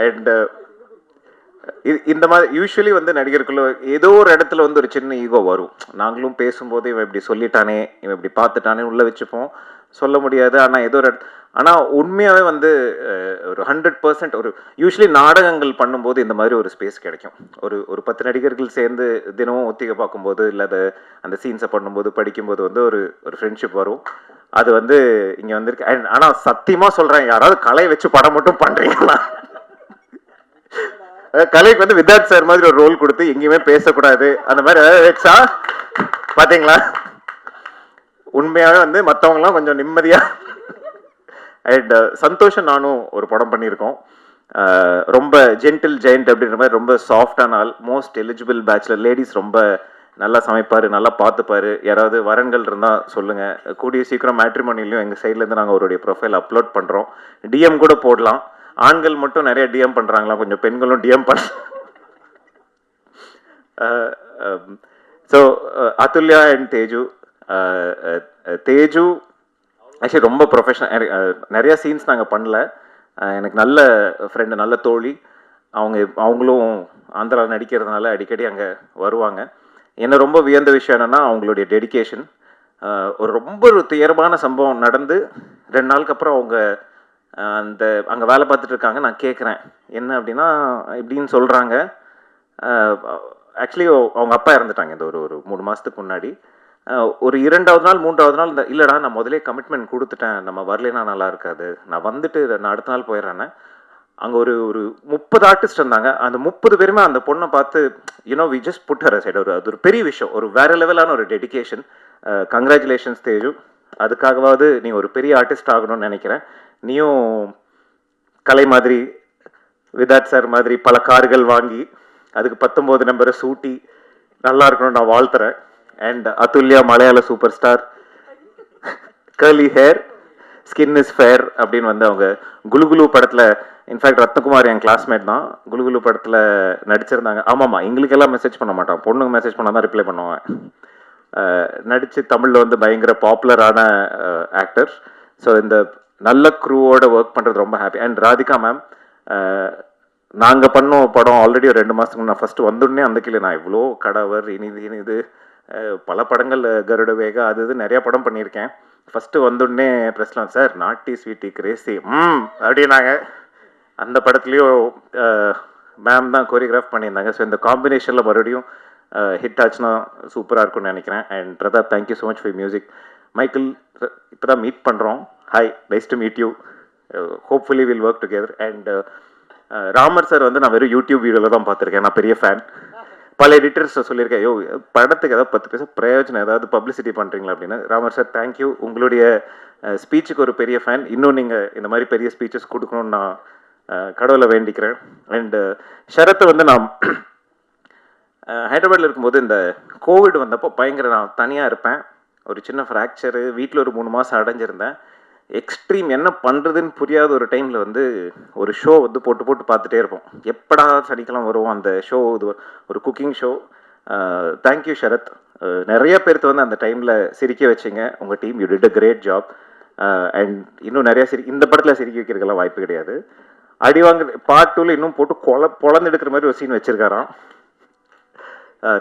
அண்ட் இந்த மாதிரி யூஸ்வலி வந்து நடிகருக்குள்ள ஏதோ ஒரு இடத்துல வந்து ஒரு சின்ன ஈகோ வரும். நாங்களும் பேசும்போது இவன் இப்படி சொல்லிட்டானே, இவன் இப்படி பார்த்துட்டானே உள்ள வச்சுப்போம், சொல்ல முடியாது. ஆனால் ஏதோ ஒரு ஆனால் உண்மையாகவே வந்து ஒரு 100% ஒரு யூஸ்வலி நாடகங்கள் பண்ணும்போது இந்த மாதிரி ஒரு ஸ்பேஸ் கிடைக்கும். ஒரு 10 நடிகர்கள் சேர்ந்து தினமும் ஒத்திகை பார்க்கும்போது, இல்லை அந்த சீன்ஸை பண்ணும்போது, படிக்கும்போது வந்து ஒரு ஃப்ரெண்ட்ஷிப் வரும். அது வந்து இங்கே வந்திருக்கு. ஆனால் சத்தியமாக சொல்கிறேன், யாராவது கலை வச்சு படம் மட்டும் பண்ணுறீங்களா? கலைக்கு வந்து விதார்த் சார் மாதிரி ஒரு ரோல் கொடுத்து எங்கேயுமே பேசக்கூடாது அந்த மாதிரி வச்சா பார்த்தீங்களா, உண்மையாகவே வந்து மற்றவங்களாம் கொஞ்சம் நிம்மதியாக. அண்ட் சந்தோஷம் நானும் ஒரு படம் பண்ணியிருக்கோம். ரொம்ப ஜென்டில் ஜெயண்ட் அப்படின்ற மாதிரி ரொம்ப சாஃப்டான ஆள், மோஸ்ட் எலிஜிபிள் பேச்சுலர், லேடிஸ் ரொம்ப நல்லா சமைப்பார், நல்லா பார்த்துப்பார். யாராவது வரன்கள் இருந்தால் சொல்லுங்கள். கூடிய சீக்கிரம் மேட்ரிமோனிலையும் எங்கள் சைட்லேருந்து நாங்கள் அவருடைய ப்ரொஃபைல் அப்லோட் பண்ணுறோம். டிஎம் கூட போடலாம். ஆண்கள் மட்டும் நிறைய டிஎம் பண்ணுறாங்களா, கொஞ்சம் பெண்களும் டிஎம் பண்ண. So Athulya and Teju. Teju actually ரொம்ப ப்ரொஃபஷனல். நிறையா சீன்ஸ் நாங்கள் பண்ணல. எனக்கு நல்ல ஃப்ரெண்டு, நல்ல தோழி. அவங்களும் ஆந்திராவில் நடிக்கிறதுனால அடிக்கடி அங்கே வருவாங்க. என்ன ரொம்ப வியந்த விஷயம் என்னென்னா அவங்களுடைய டெடிக்கேஷன். ரொம்ப ஒரு துயரமான சம்பவம் நடந்து 2 நாளுக்கு அப்புறம் அவங்க அங்கே வேலை பார்த்துட்டு இருக்காங்க. நான் கேட்குறேன் என்ன அப்படின்னா, இப்படின்னு சொல்கிறாங்க. ஆக்சுவலி அவங்க அப்பா இறந்துட்டாங்க இந்த ஒரு 3 மாதத்துக்கு முன்னாடி. ஒரு 2வது நாள் 3வது நாள் இல்லைடா நான் முதலே கமிட்மெண்ட் கொடுத்துட்டேன், நம்ம வரலைன்னா நல்லா இருக்காது, நான் வந்துட்டு நான் அடுத்த நாள் போயிடுறேன்னு. அங்கே ஒரு 30 ஆர்டிஸ்ட் இருந்தாங்க. அந்த 30 பேருமே அந்த பொண்ணை பார்த்து we just put her side. அது ஒரு பெரிய விஷயம், ஒரு வேற லெவலான ஒரு டெடிக்கேஷன். கங்க்ராச்சுலேஷன்ஸ் தேஜு. அதுக்காகவாவது நீ ஒரு பெரிய ஆர்டிஸ்ட் ஆகணும்னு நினைக்கிறேன். நீயும் கலை மாதிரி, விதாத் சார் மாதிரி பல கார்கள் வாங்கி அதுக்கு 19 நம்பரை சூட்டி நல்லா இருக்கணும்னு நான் வாழ்த்துறேன். அண்ட் அதுல்யா மலையாள super star, curly hair, skin is fair அப்படின்னு அவங்க குலுகுலு படத்தில், இன்ஃபேக்ட் ரத்னகுமார் என் கிளாஸ்மேட் தான், குலுகுலு படத்தில் நடிச்சிருந்தாங்க. ஆமாம்மா, எங்களுக்கெல்லாம் மெசேஜ் பண்ண மாட்டான், பொண்ணுங்க மெசேஜ் பண்ணால் தான் ரிப்ளை பண்ணுவேன். நடித்து தமிழில் பயங்கர பாப்புலரான ஆக்டர். ஸோ இந்த நல்ல க்ரூவோட ஒர்க் பண்ணுறது ரொம்ப ஹாப்பி. அண்ட் ராதிகா மேம், நாங்கள் பண்ணோம் படம் ஆல்ரெடி ஒரு 2 மாதத்துக்கு நான் ஃபஸ்ட்டு வந்துடனே அந்த கீழே நான் இவ்வளோ கடவர் இனிது பல படங்கள், கருட வேகா அது இது நிறையா படம் பண்ணியிருக்கேன். ஃபஸ்ட்டு வந்துடனே ப்ரெஸ்லாம் சார் நாட்டி ஸ்வீட்டி கிரேசி அப்படின்னாங்க. அந்த படத்துலேயும் மேம் தான் கோரியோகிராஃப் பண்ணியிருந்தாங்க. ஸோ இந்த காம்பினேஷனில் மறுபடியும் ஹிட் ஆச்சுன்னா சூப்பராக இருக்கும்னு நினைக்கிறேன். And Pratap, thank you so much for music. Michael, இப்போ தான் மீட் பண்ணுறோம். Hi, nice to meet you. Hopefully will work together. And Ramar sir நான் வெறும் யூடியூப் வீடியோவில் தான் பார்த்துருக்கேன். நான் பெரிய ஃபேன். பல எடிட்டர்ஸ் சொல்லியிருக்கேன், படத்துக்கு ஏதாவது 10 பைசா பிரயோஜனம் ஏதாவது பப்ளிசிட்டி பண்ணுறீங்களா அப்படின்னு. Ramar sir, thank you. உங்களுடைய ஸ்பீச்சுக்கு ஒரு பெரிய ஃபேன். இன்னும் நீங்கள் இந்த மாதிரி பெரிய ஸ்பீச்சஸ் கொடுக்கணும்னு நான் கடவுளை வேண்டிக்கிறேன். அண்டு ஷரத்தை நான் ஹைதராபாத்தில் இருக்கும்போது இந்த கோவிட் வந்தப்போ பயங்கர நான் தனியாக இருப்பேன். ஒரு சின்ன ஃப்ராக்சரு, வீட்டில் ஒரு 3 மாதம் அடைஞ்சிருந்தேன். எக்ஸ்ட்ரீம் என்ன பண்ணுறதுன்னு புரியாத ஒரு டைமில் ஒரு ஷோ போட்டு பார்த்துட்டே இருப்போம். எப்படா சனிக்கிழமை வருவோம் அந்த ஷோ. இது ஒரு குக்கிங் ஷோ. தேங்க்யூ ஷரத். நிறைய பேர்த்து அந்த டைமில் சிரிக்க வச்சிங்க உங்கள் team. You did a great job. And இன்னும் நிறையா இந்த படத்தில் சிரிக்க வைக்கிறதுக்கெல்லாம் வாய்ப்பு கிடையாது. அடிவாங்க பார்ட் 2ல் இன்னும் போட்டு பொழந்து எடுக்கிற மாதிரி ஒரு சீன் வச்சுருக்காராம்.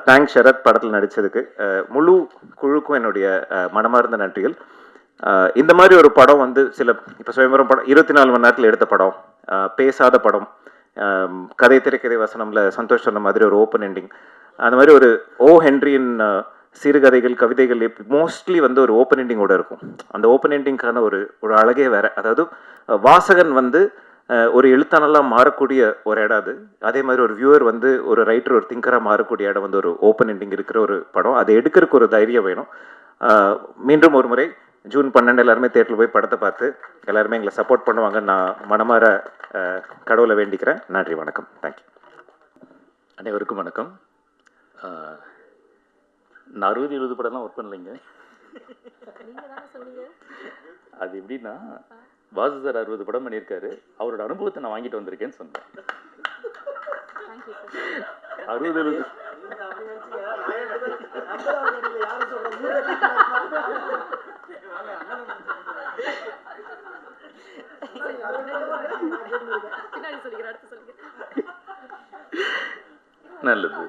தேங்க்ஸ் ஷரத் படத்தில் நடித்ததுக்கு. முழு குழுக்கும் என்னுடைய மனமார்ந்த நன்றிகள். இந்த மாதிரி ஒரு படம் சில இப்போ சுயம்பரம் படம் 24 மணி நேரத்தில் எடுத்த படம், பேசாத படம், கதை திரைக்கதை வசனம்ல சந்தோஷ் சொன்ன மாதிரி ஒரு ஓப்பன் எண்டிங், அந்த மாதிரி ஒரு ஹென்ரியின் சிறுகதைகள் கவிதைகள் மோஸ்ட்லி ஒரு ஓப்பன் எண்டிங்கோட இருக்கும். அந்த ஓப்பன் எண்டிங்கான ஒரு அழகே வேற. அதாவது வாசகன் ஒரு எழுத்தானெல்லாம் மாறக்கூடிய ஒரு இடம் அது. அதே மாதிரி ஒரு வியூவர் ஒரு ரைட்டர் ஒரு திங்கராக மாறக்கூடிய இடம் ஒரு ஓப்பன் எண்டிங் இருக்கிற ஒரு படம். அதை எடுக்கிறதுக்கு ஒரு தைரியம் வேணும். மீண்டும் ஒரு முறை ஜூன் 12 எல்லாருமே தேட்டரில் போய் படத்தை பார்த்து எல்லாருமே எங்களை சப்போர்ட் பண்ணுவாங்க. நான் மனமாற கடவுளை வேண்டிக்கிறேன். நன்றி, வணக்கம், தேங்க்யூ. அனைவருக்கும் வணக்கம். நான் 60-70 படம்லாம் ஒர்க் பண்ணலைங்க. அது எப்படின்னா, வாசு சார் 60 படம் பண்ணியிருக்காரு. அவரோட அனுபவத்தை நான் வாங்கிட்டு வந்திருக்கேன்னு சொன்னேன். 60-70 நல்லது.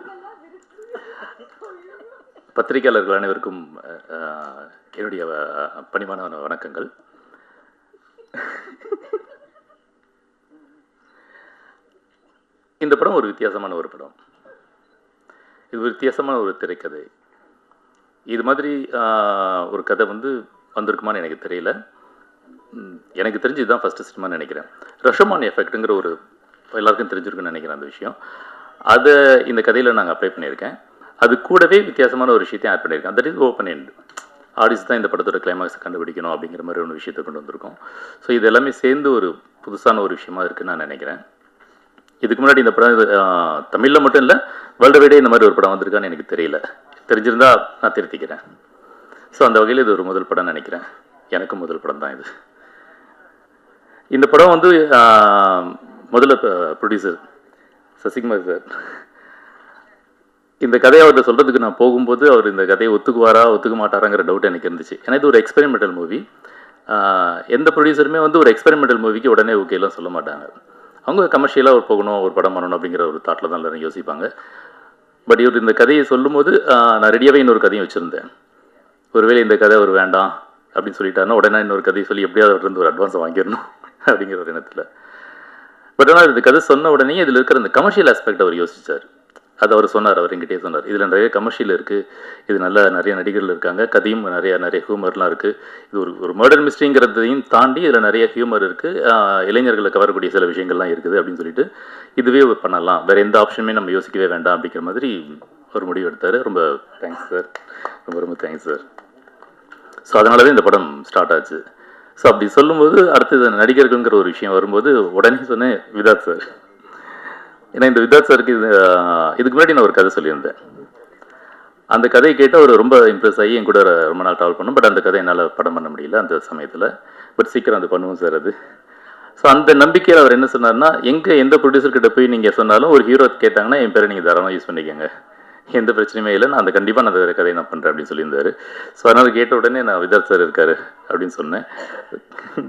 பத்திரிகையாளர்கள் அனைவருக்கும் என்னுடைய பணிவான வணக்கங்கள். இந்த படம் ஒரு வித்தியாசமான ஒரு படம். இது ஒரு வித்தியாசமான ஒரு திரைக்கதை. இது மாதிரி ஒரு கதை வந்திருக்குமான்னு எனக்கு தெரியல. எனக்கு தெரிஞ்சு இதுதான் ஃபஸ்ட்டு சினிமான்னு நினைக்கிறேன். ரஷமான் எஃபெக்ட்டுங்கிற ஒரு எல்லாருக்கும் தெரிஞ்சிருக்குன்னு நினைக்கிறேன் அந்த விஷயம். அதை இந்த கதையில் நாங்கள் அப்ளை பண்ணியிருக்கேன். அது கூடவே வித்தியாசமான ஒரு விஷயத்தையும் ஆட் பண்ணியிருக்கேன். That is open end. Audience தான் இந்த படத்தோட கிளைமாக்ஸை கண்டுபிடிக்கணும் அப்படிங்கிற மாதிரி ஒரு விஷயத்தை கொண்டு வந்திருக்கோம். ஸோ இது எல்லாமே சேர்ந்து ஒரு புதுசான ஒரு விஷயமா இருக்குன்னு நான் நினைக்கிறேன். இதுக்கு முன்னாடி இந்த படம் தமிழில் மட்டும் இல்லை வேர்ல்டு வைடே இந்த மாதிரி ஒரு படம் வந்திருக்கான்னு எனக்கு தெரியல. தெரிஞ்சிருந்தா நான் திருத்திக்கிறேன். ஸோ அந்த வகையில் இது ஒரு முதல் படம்னு நினைக்கிறேன். எனக்கும் முதல் படம் தான் இது. இந்த படம் வந்து முதல்ல ப்ரொடியூசர் சசிகுமார் சார் இந்த கதையை அவர்கிட்ட சொல்கிறதுக்கு நான் போகும்போது அவர் இந்த கதையை ஒத்துக்குவாரா ஒத்துக்க மாட்டாராங்கிற டவுட் எனக்கு இருந்துச்சு. ஏன்னா இது ஒரு எக்ஸ்பெரிமெண்டல் மூவி. எந்த ப்ரொடியூசருமே வந்து ஒரு எக்ஸ்பெரிமெண்டல் மூவிக்கு உடனே ஓகேலாம் சொல்ல மாட்டாங்க. அவங்க கமர்ஷியலாக ஒரு போகணும், ஒரு படம் பண்ணணும் அப்படிங்கிற ஒரு தாட்டில் தான் எல்லாரும் யோசிப்பாங்க. பட் இவர் இந்த கதையை சொல்லும்போது நான் ரெடியாகவே இன்னொரு கதையும் வச்சுருந்தேன். ஒருவேளை இந்த கதை அவர் வேண்டாம் அப்படின்னு சொல்லிட்டாருன்னா உடனே இன்னொரு கதையை சொல்லி எப்படியாவது அவர்கிட்ட ஒரு அட்வான்ஸை வாங்கிடணும் அப்படிங்கிற ஒரு எண்ணத்தில். பட் ஆனால் இந்த கதை சொன்ன உடனே இதில் இருக்கிற இந்த கமர்ஷியல் ஆஸ்பெக்ட் அவர் யோசிச்சார். அது அவர் சொன்னார், அவர் எங்கிட்டே சொன்னார். இதில் நிறைய கமர்ஷியல் இருக்குது, இது நிறைய நடிகர்கள் இருக்காங்க, கதையும் நிறைய ஹியூமர்லாம் இருக்குது. இது ஒரு மர்டர் மிஸ்ட்ரிங்கிறதையும் தாண்டி இதில் நிறைய ஹியூமர் இருக்குது, இளைஞர்களை கவரக்கூடிய சில விஷயங்கள்லாம் இருக்குது அப்படின்னு சொல்லிட்டு இதுவே பண்ணலாம், வேறு எந்த ஆப்ஷனுமே நம்ம யோசிக்கவே வேண்டாம் அப்படிங்கிற மாதிரி ஒரு முடிவு எடுத்தார். ரொம்ப தேங்க்ஸ் சார், ரொம்ப தேங்க்ஸ் சார். ஸோ அதனாலவே இந்த படம் ஸ்டார்ட் ஆச்சு. ஸோ அப்படி சொல்லும்போது அடுத்தது நடிகர்கள்ங்கிற ஒரு விஷயம் வரும்போது உடனே சொன்னேன் விதாத் சார். ஏன்னா இந்த விதாத் சாருக்கு இதுக்கு முன்னாடி நான் ஒரு கதை சொல்லியிருந்தேன். அந்த கதையை கேட்டு அவர் ரொம்ப இம்ப்ரெஸ் ஆகி என் கூட ரொம்ப நாள் ட்ராவல் பண்ணோம். பட் அந்த கதை என்னால் படம் பண்ண முடியல அந்த சமயத்தில். பட் சீக்கிரம் அது பண்ணுவோம் சார் அது. ஸோ அந்த நம்பிக்கையில் அவர் என்ன சொன்னார்னா, எந்த ப்ரொடியூசர்கிட்ட போய் நீங்கள் சொன்னாலும் ஒரு ஹீரோ கேட்டாங்கன்னா என் பேரை நீங்கள் தாராளமாக யூஸ் பண்ணிக்கோங்க, எந்த பிரச்சனையுமே இல்லை, நான் கண்டிப்பாக நான் அந்த கதையை நான் பண்ணுறேன் அப்படின்னு சொல்லியிருந்தாரு. ஸோ அதனால் கேட்ட உடனே நான் விதாத் சார் இருக்காரு அப்படின்னு சொன்னேன்.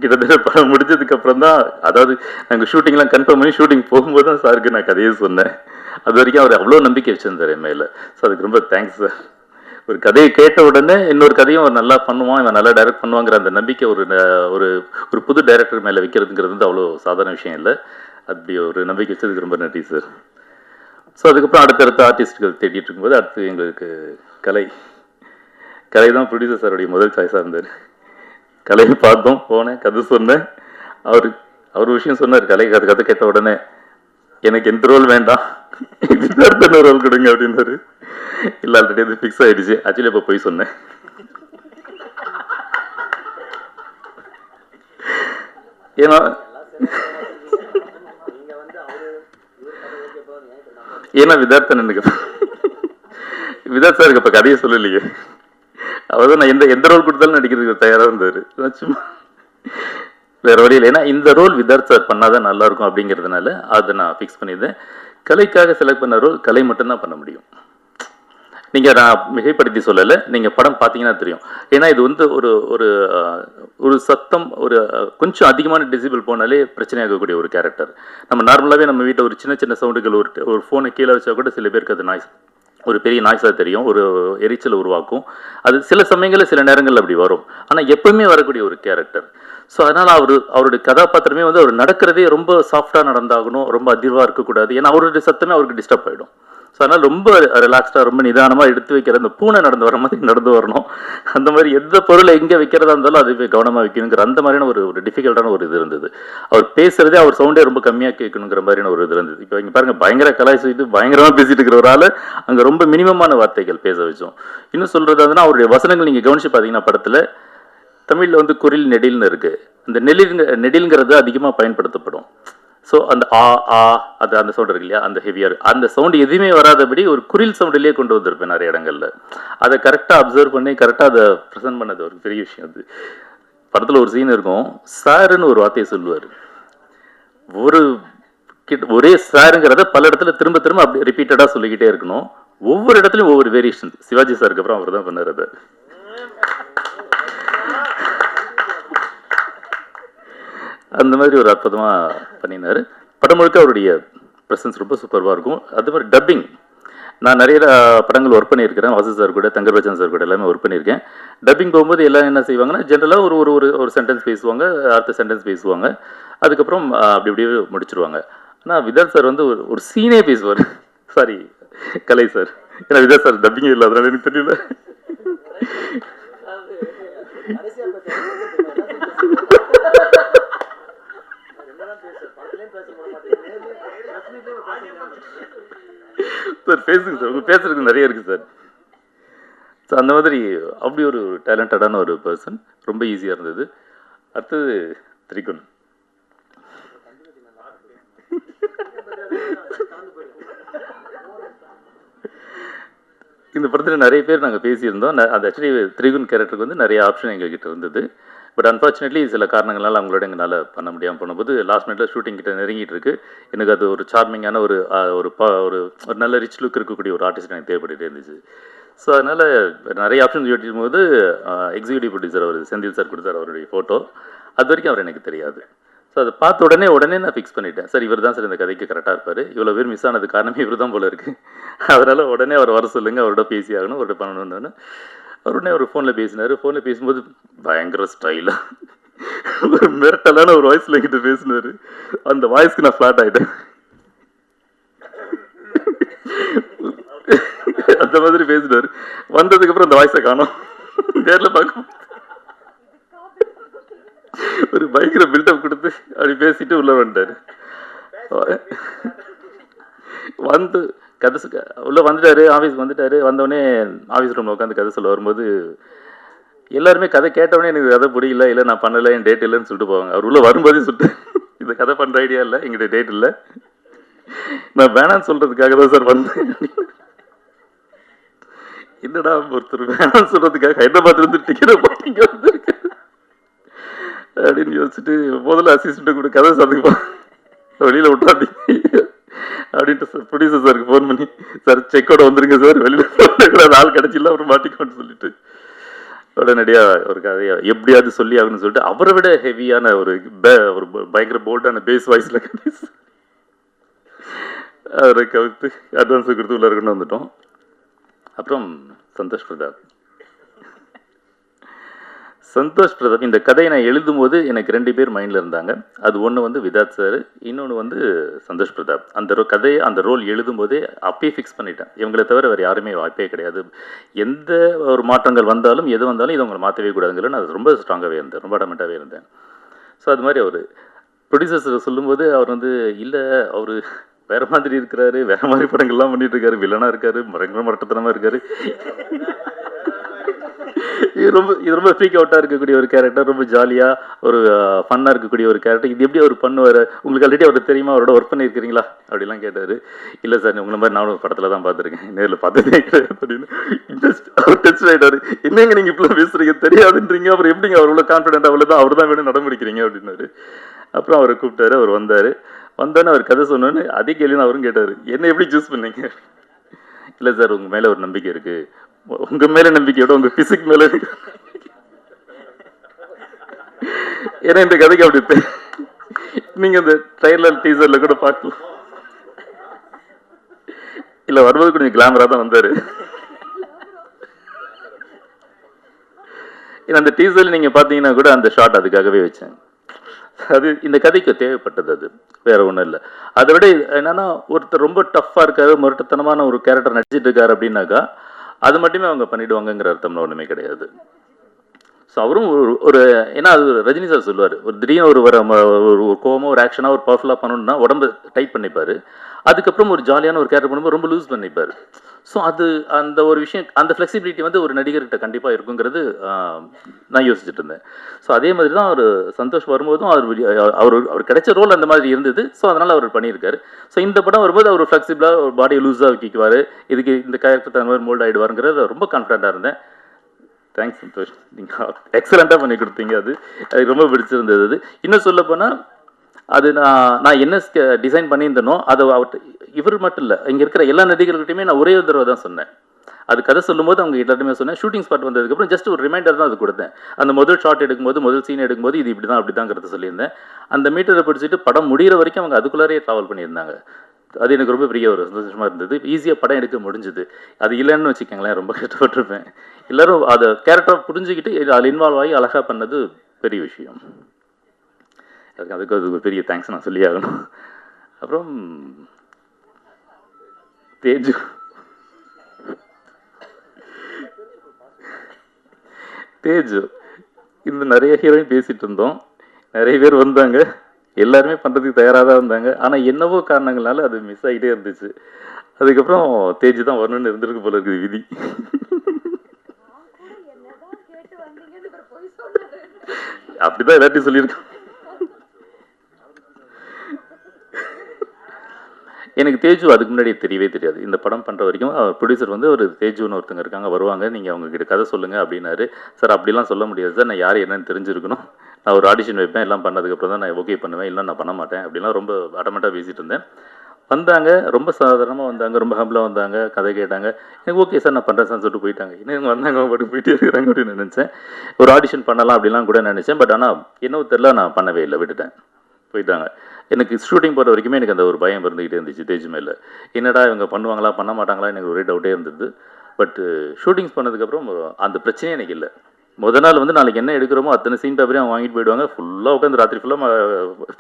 கிட்டத்தட்ட படம் முடிஞ்சதுக்கப்புறம் தான், அதாவது நாங்கள் ஷூட்டிங்லாம் கன்ஃபார்ம் பண்ணி ஷூட்டிங் போகும்போது தான் சாருக்கு நான் கதையை சொன்னேன். அது வரைக்கும் அவர் அவ்வளோ நம்பிக்கை வச்சுருந்தார் என் மேலே. ஸோ அதுக்கு ரொம்ப தேங்க்ஸ் சார். ஒரு கதையை கேட்ட உடனே இன்னொரு கதையும் அவர் நல்லா பண்ணுவான், இவன் நல்லா டைரக்ட் பண்ணுவாங்கிற அந்த நம்பிக்கை ஒரு புது டைரக்டர் மேலே வைக்கிறதுங்கிறது வந்து அவ்வளோ சாதாரண விஷயம் இல்லை. அப்படி ஒரு நம்பிக்கை வச்சதுக்கு ரொம்ப நன்றி சார். ஸோ அதுக்கப்புறம் அடுத்தடுத்த ஆர்டிஸ்ட்கள் தேடிட்டு இருக்கும்போது அடுத்து எங்களுக்கு கலை தான் ப்ரொடியூசர் சாருடைய முதல் சாய்ஸாக இருந்தார். கலையை பார்த்தோம், போனேன், கதை சொன்னேன். அவர் விஷயம் சொன்னார், கதை கேட்ட உடனே எனக்கு எந்த ரோல் வேண்டாம், விதார்த்தன ரோல் கொடுங்க அப்படின்னாரு. இல்லை ஆல்ரெடி அது ஃபிக்ஸ் ஆகிடுச்சு. ஆக்சுவலி இப்போ போய் சொன்னேன். ஏன்னா விதார்த்தனுக்கு விதார்த் சாருக்கு இப்போ கதையை சொல்லலையே, அவர் தான் நான் எந்த ரோல் கொடுத்தாலும் நடிக்கிறதுக்கு தயாராக இருந்தார். சும்மா வேற வழியில், ஏன்னா இந்த ரோல் விதார்த் சார் பண்ணாதான் நல்லா இருக்கும் அப்படிங்கிறதுனால அதை நான் ஃபிக்ஸ் பண்ணியிருந்தேன். கலைக்காக செலக்ட் பண்ண ரோல் கலை மட்டும்தான் பண்ண முடியும். நீங்கள் நான் மிகைப்படுத்தி சொல்லலை, நீங்கள் படம் பார்த்தீங்கன்னா தெரியும். ஏன்னா இது வந்து ஒரு சத்தம் கொஞ்சம் அதிகமான டெசிபிள் போனாலே பிரச்சனையாகக்கூடிய ஒரு கேரக்டர். நம்ம நார்மலாகவே நம்ம வீட்டில் ஒரு சின்ன சவுண்டுகள் ஒரு ஃபோனை கீழே வச்சா கூட சில பேருக்கு அது நாய்ஸ், ஒரு பெரிய நாய்ஸாக தெரியும், ஒரு எரிச்சலை உருவாக்கும். அது சில சமயங்களில் சில நேரங்களில் அப்படி வரும். ஆனால் எப்பவுமே வரக்கூடிய ஒரு கேரக்டர். ஸோ அதனால் அவருடைய கதாபாத்திரமே வந்து அவர் நடக்கிறதே ரொம்ப சாஃப்டாக நடந்தாகணும், ரொம்ப அதிர்வாக இருக்கக்கூடாது. ஏன்னா அவருடைய சத்தமே அவருக்கு டிஸ்டர்ப் ஆகிடும். ஸோ அதனால் ரொம்ப ரிலாக்ஸ்டாக ரொம்ப நிதானமாக எடுத்து வைக்கிற அந்த பூனை நடந்து வர மாதிரி நடந்து வரணும். அந்த மாதிரி எந்த பொருளை எங்கே வைக்கிறதா இருந்தாலும் அதுவே கவனமாக வைக்கணுங்கிற அந்த மாதிரியான ஒரு டிஃபிகல்ட்டான ஒரு இது இருந்தது. அவர் பேசுகிறதே அவர் சவுண்டே ரொம்ப கம்மியாக கேட்கணுங்கிற மாதிரியான ஒரு இது இருந்தது. இப்போ இங்கே பாருங்கள், பயங்கர கலாய்ச்சிட்டு பயங்கரமாக பேசிட்டு இருக்கிற ஒரு ஆள் அங்கே ரொம்ப மினிமமான வார்த்தைகள் பேச வச்சோம். இன்னும் சொல்கிறது அதுனா அவருடைய வசனங்கள் நீங்கள் கவனித்து பார்த்தீங்கன்னா படத்தில் தமிழில் வந்து குரில் நெடில்னு இருக்குது. அந்த நெடில்ங்கிறது அதிகமாக பயன்படுத்தப்படும். ஸோ அந்த அந்த சவுண்ட் இருக்கு இல்லையா, அந்த ஹெவியாக அந்த சவுண்டு எதுவுமே வராதபடி ஒரு குரில் சவுண்டிலேயே கொண்டு வந்திருப்பேன் நிறைய இடங்களில். அதை கரெக்டாக அப்சர்வ் பண்ணி கரெக்டாக அதை ப்ரெசென்ட் பண்ணது ஒரு பெரிய விஷயம். அது படத்தில் ஒரு சீன் இருக்கும், சாருன்னு ஒரு வார்த்தையை சொல்லுவார். ஒரே சாருங்கிறத பல இடத்துல திரும்ப அப்படி ரிப்பீட்டடாக சொல்லிக்கிட்டே இருக்கணும். ஒவ்வொரு இடத்துலையும் ஒவ்வொரு வேரியேஷன். சிவாஜி சாருக்கு அப்புறம் அவர் தான் பண்ணார். அதை அந்த மாதிரி ஒரு அற்புதமாக பண்ணினார். படம் முழுக்க அவருடைய ப்ரெசன்ஸ் ரொம்ப சூப்பராக இருக்கும். அது மாதிரி டப்பிங் நான் நிறைய படங்கள் ஒர்க் பண்ணியிருக்கிறேன். வாசு சார் கூட, தங்கர்பச்சன் சார் கூட எல்லாமே ஒர்க் பண்ணியிருக்கேன். டப்பிங் போகும்போது எல்லாம் என்ன செய்வாங்கன்னா, ஜென்ரலாக ஒரு சென்டென்ஸ் பேசுவாங்க, அடுத்த சென்டென்ஸ் பேசுவாங்க, அதுக்கப்புறம் அப்படியே முடிச்சிருவாங்க. ஆனால் விதார்த் சார் வந்து ஒரு சீனே பேசுவார். சாரி கலை சார், ஏன்னா விதார்த் சார் டப்பிங்கே இல்லை, அதனால எனக்கு தெரியல. சார் பேசுங்க சார், உங்கள் பேசுறதுக்கு நிறைய இருக்குது சார். ஸோ அந்த மாதிரி அப்படி ஒரு டேலண்டடான ஒரு பர்சன், ரொம்ப ஈஸியாக இருந்தது. அடுத்தது திரிகுன். இந்த படத்தில் நிறைய பேர் நாங்கள் பேசியிருந்தோம். அது ஆக்சுவலி திரிகுன் கேரக்டருக்கு வந்து நிறைய ஆப்ஷன் எங்ககிட்ட இருந்தது. பட் அன்ஃபார்ச்சுனேட்லி சில காரணங்களால் அவங்களோட எங்களால் பண்ண முடியாமல் பண்ணும்போது லாஸ்ட் மினிட்ல ஷூட்டிங் கிட்ட நெருங்கிட்டு இருக்கு. எனக்கு அது ஒரு சார்மிங்கான ஒரு ஒரு நல்ல ரிச் லுக் இருக்கக்கூடிய ஒரு ஆர்டிஸ்ட் எனக்கு தேவைப்பட்டுட்டே இருந்துச்சு. ஸோ அதனால் நிறைய ஆப்ஷன்ஸ் யோசிக்கும் போது எக்ஸிக்யூட்டிவ் ப்ரொடியூசர் அவர் செந்தில் சார் கொடுத்தார் அவருடைய ஃபோட்டோ. அது வரைக்கும் அவர் எனக்கு தெரியாது. ஸோ அதை பார்த்த உடனே நான் ஃபிக்ஸ் பண்ணிட்டேன். சார் இவர் தான் சார் இந்த கதைக்கு கரெக்டாக இருப்பார். இவ்வளோ பேர் மிஸ் ஆனது காரணமே இவர் தான் போல இருக்குது. அதனால் உடனே அவர் வர சொல்லுங்கள், அவரோட பேசி ஆகணும், அவர்கிட்ட பண்ணணுன்னு. அவர் உடனே அவர் ஃபோனில் பேசினார். ஃபோனில் பேசும்போது பயங்கர ஸ்டைலாக ஒரு மிரட்டலான ஒரு வாய்ஸில் என்கிட்ட பேசினார். அந்த வாய்ஸ்க்கு நான் ஃப்ளாட் ஆகிட்டேன். அந்த மாதிரி பேசினார். வந்ததுக்கப்புறம் அந்த வாய்ஸை காணோம். நேரில் பார்க்க ஒரு பயங்கர பில்டப் கொடுத்து அப்படி பேசிட்டு உள்ள வந்துட்டாரு. வந்து கதை உள்ள வந்துட்டாரு, ஆஃபீஸ்க்கு வந்துட்டாரு. வந்தவொடனே ஆஃபீஸ் ரூமில் உட்காந்து கதை சொல்ல வரும்போது எல்லாருமே கதை கேட்டவொடனே எனக்கு கதை பிடிக்கல, இல்லை நான் பண்ணலை, என் டேட் இல்லைன்னு சொல்லிட்டு போவாங்க. அவர் உள்ள வரும்போதே சொல்லிட்டு இந்த கதை பண்ணுற ஐடியா இல்லை, எங்கிட்ட டேட் இல்லை, நான் வேணான்னு சொல்றதுக்காக தான் சார் வந்தேன். என்னடா ஒருத்தர் வேணான்னு சொல்றதுக்காக ஹைதராபாத்ல இருந்து டிக்கெட் போட்டிங்க வந்துருக்கு அப்படின்னு யோசிச்சுட்டு முதல்ல அசிஸ்டன்ட் கூட கதை சாதிப்பா வெளியில விட்டாதீங்க அப்படின்ட்டு ப்ரொடியூசர் சாருக்கு ஃபோன் பண்ணி, சார் செக்கோட வந்துருங்க சார், வெளியில ஆள் கிடைச்சில்ல அப்புறம் மாட்டிக்கோன்னு சொல்லிட்டு உடனடியாக ஒரு கதையை எப்படியாவது சொல்லி ஆகணும்னு சொல்லிட்டு அவரை விட ஹெவியான ஒரு பயங்கர போல்டான பேஸ் வாய்ஸில் அவரை கவித்து அட்வான்ஸ் கொடுத்து உள்ள இருக்குன்னு வந்துட்டோம். அப்புறம் சந்தோஷ் பிரதாப் இந்த கதையை நான் எழுதும் போது எனக்கு 2 பேர் மைண்டில் இருந்தாங்க. அது ஒன்று வந்து விதாத் சார், இன்னொன்று வந்து சந்தோஷ் பிரதாப். அந்த கதையை அந்த ரோல் எழுதும் போதே அப்பயே ஃபிக்ஸ் பண்ணிட்டேன். இவங்களை தவிர வேறு யாருமே வாய்ப்பே கிடையாது. எந்த ஒரு மாற்றங்கள் வந்தாலும் எது வந்தாலும் இது அவங்களை மாற்றவே கூடாதுங்கன்னு நான் ரொம்ப ஸ்ட்ராங்காகவே இருந்தேன், ரொம்ப அடமெண்ட்டாகவே இருந்தேன். ஸோ அது மாதிரி அவர் ப்ரொடியூசர்ஸ் சொல்லும்போது அவர் வந்து இல்லை அவர் வேற மாதிரி இருக்கிறாரு, வேற மாதிரி படங்கள்லாம் பண்ணிட்டு இருக்காரு, வில்லனா இருக்காரு, மரட்டத்தனமா இருக்காரு, இது ரொம்ப ஃப்ரீக் அவுட்டா இருக்கக்கூடிய ஒரு கேரக்டர், ரொம்ப ஜாலியா ஒரு ஃபன்னா இருக்கக்கூடிய ஒரு கேரக்டர், இது எப்படி அவர் பண்ணுவாரு, உங்களுக்கு ஆல்ரெடி அவர் தெரியுமா, அவரோட ஒர்க் பண்ணியிருக்கிறீங்களா அப்படிலாம் கேட்டாரு. இல்லை சார் உங்களை மாதிரி நானும் படத்துல தான் பார்த்துருக்கேன், நேரில் பார்த்ததே கிடையாது அப்படின்னு அவர் டச் ஆயிட்டாரு. என்னங்க நீங்க இப்பெல்லாம் பேசுறீங்க, தெரியாதுன்றீங்க, அப்புறம் எப்படிங்க அவர் உள்ள கான்ஃபிடென்ட் அவ்வளோதான் அவர் தான் வேணும் நடமுடிக்கிறீங்க அப்படின்னாரு. அப்புறம் அவரை கூப்பிட்டாரு, அவர் வந்தாரு. வந்தோன்னே அவர் கதை சொன்னோன்னு அதே கேள்வி அவரும் கேட்டார், என்ன எப்படி சூஸ் பண்ணீங்க? இல்லை சார் உங்கள் மேலே ஒரு நம்பிக்கை இருக்கு, உங்கள் மேலே நம்பிக்கையோட உங்கள் பிசிக் மேலே இருக்கு. ஏன்னா இந்த கதைக்கு அப்படி நீங்கள் இந்த ட்ரைலர் டீசரில் கூட பார்க்கலாம். இல்லை வரும்போது கொஞ்சம் கிளாமராக தான் வந்தார். ஏன்னா அந்த டீசரில் நீங்கள் பார்த்தீங்கன்னா கூட அந்த ஷாட் அதுக்காகவே வச்சேன். அது இந்த கதைக்கு தேவைப்பட்டது, அது வேற ஒன்றும் இல்லை. அதை விட என்னன்னா ஒருத்தர் ரொம்ப டஃப்பாக இருக்காரு, முரட்டத்தனமான ஒரு கேரக்டர் நடிச்சிட்டு இருக்காரு அப்படின்னாக்கா அது மட்டுமே அவங்க பண்ணிடுவாங்கங்கிற அர்த்தம்லாம் ஒன்றுமே கிடையாது. ஸோ அவரும் ஒரு ஏன்னா அது ரஜினி சார் சொல்லுவார், ஒரு திடீர்னு ஒரு கோவமாக ஒரு ஆக்ஷனாக ஒரு பவர்ஃபுல்லாக பண்ணணும்னா உடம்பு டைட் பண்ணிப்பார், அதுக்கப்புறம் ஒரு ஜாலியான ஒரு கேரக்டர் பண்ணும்போது ரொம்ப லூஸ் பண்ணிப்பார். ஸோ அது அந்த ஒரு விஷயம், அந்த ஃப்ளெக்சிபிலிட்டி வந்து ஒரு நடிகர்கிட்ட கண்டிப்பாக இருக்குங்கிறது நான் யோசிச்சுட்டு இருந்தேன். ஸோ அதே மாதிரி தான் அவர் சந்தோஷ் வரும்போதும் அவர் கிடைச்ச ரோல் அந்த மாதிரி இருந்தது. ஸோ அதனால் அவர் பண்ணியிருக்காரு. ஸோ இந்த படம் வரும்போது அவர் ஃப்ளெக்சிபிளாக ஒரு பாடியை லூஸாக வைக்குவார், இதுக்கு இந்த கேரக்டர் தகுந்த மாதிரி மோல்ட் ஆகிடுவாருங்கிறது ரொம்ப கான்ஃபிடண்ட்டாக இருந்தேன். தேங்க்ஸ் சந்தோஷ், நீங்கள் எக்ஸலண்ட்டாக பண்ணி கொடுத்தீங்க. அது ரொம்ப பிடிச்சிருந்தது. அது இன்னும் சொல்ல போனால் அது நான் என்ன டிசைன் பண்ணியிருந்தனோ அதை இவர் மட்டும் இல்லை, இங்கே இருக்கிற எல்லா நடிகர்கள்ட்டையுமே நான் ஒரே தடவை தான் சொன்னேன். அது கதை சொல்லும்போது அவங்க எல்லாருமே சொன்னேன். ஷூட்டிங் ஸ்பாட் வந்ததுக்கப்புறம் ஜஸ்ட் ஒரு ரிமைண்டர் தான் அது கொடுத்தேன். அந்த முதல் ஷாட் எடுக்கும்போது, முதல் சீன் எடுக்கும்போது இது இப்படி தான் அப்படி தாங்கிறத சொல்லியிருந்தேன். அந்த மீட்டரை பிடிச்சிட்டு படம் முடிகிற வரைக்கும் அவங்க அதுக்குள்ளாரே ட்ராவல் பண்ணியிருந்தாங்க. அது எனக்கு ரொம்ப பெரிய ஒரு சந்தோஷமாக இருந்தது. ஈஸியாக படம் எடுக்க முடிஞ்சுது. அது இல்லைன்னு வச்சுக்கோங்களேன், ரொம்ப கஷ்டப்பட்டிருப்பேன். எல்லோரும் அதை கேரக்டராக புரிஞ்சுக்கிட்டு அதில் இன்வால்வ் ஆகி அழகாக பண்ணது பெரிய விஷயம். அதுக்கு அது ஒரு பெரிய தேங்க்ஸ் நான் சொல்லி ஆகணும். அப்புறம் தேஜு இந்த நிறைய ஹீரோயின் பேசிகிட்டு இருந்தோம், நிறைய பேர் வந்தாங்க, எல்லாருமே பண்ணுறதுக்கு தயாராக தான் இருந்தாங்க. ஆனால் என்னவோ காரணங்களால அது மிஸ் ஆகிட்டே இருந்துச்சு. அதுக்கப்புறம் தேஜு தான் வரணும்னு இருந்திருக்கு போல இருக்குது விதி. அப்படிதான் எல்லாத்தையும் சொல்லியிருக்கோம். எனக்கு தேஜு அதுக்கு முன்னாடி தெரியவே தெரியாது. இந்த படம் பண்ணுற வரைக்கும் ப்ரொடியூசர் வந்து ஒரு தேஜுன்னு ஒருத்தங்க இருக்காங்க, வருவாங்க, நீங்கள் அவங்கக்கிட்ட கதை சொல்லுங்கள் அப்படின்னாரு. சார் அப்படிலாம் சொல்ல முடியாது சார், நான் யார் என்னன்னு தெரிஞ்சிருக்கணும், நான் ஒரு ஆடிஷன் வைப்பேன், எல்லாம் பண்ணதுக்கப்புறம் தான் நான் ஓகே பண்ணுவேன், இல்லை நான் பண்ண மாட்டேன் அப்படிலாம் ரொம்ப அடமெண்ட்டாக பேசிகிட்டு இருந்தேன். வந்தாங்க, ரொம்ப சாதாரணமாக வந்தாங்க, ரொம்ப ஹம்பிளாக வந்தாங்க, கதை கேட்டாங்க. எனக்கு ஓகே சார் நான் பண்ணுறேன் சார் சொல்லிட்டு போயிட்டாங்க. இன்னும் இவங்க வந்தாங்க, அவங்க பாட்டுக்கு போயிட்டே இருக்கிறாங்க அப்படின்னு நினச்சேன். ஒரு ஆடிஷன் பண்ணலாம் அப்படிலாம் கூட நினச்சேன். பட் ஆனால் என்னவோ தெரில, நான் பண்ணவே இல்லை, விட்டுட்டேன், போயிட்டாங்க. எனக்கு ஷூட்டிங் போகிற வரைக்குமே எனக்கு அந்த ஒரு பயம் இருந்துக்கிட்டே இருந்துச்சு தேஜு மேலே. என்னடா இவங்க பண்ணுவாங்களா பண்ண மாட்டாங்களா எனக்கு ஒரே டவுட்டே இருந்தது. பட்டு ஷூட்டிங்ஸ் பண்ணதுக்கப்புறம் அந்த பிரச்சனையே எனக்கு இல்லை. முதல் நாள் வந்து நாளைக்கு என்ன எடுக்கிறோமோ அத்தனை சீன் பேப்பரையும் அவங்க வாங்கிட்டு போயிடுவாங்க. ஃபுல்லாக உட்காந்து ராத்திரி ஃபுல்லாக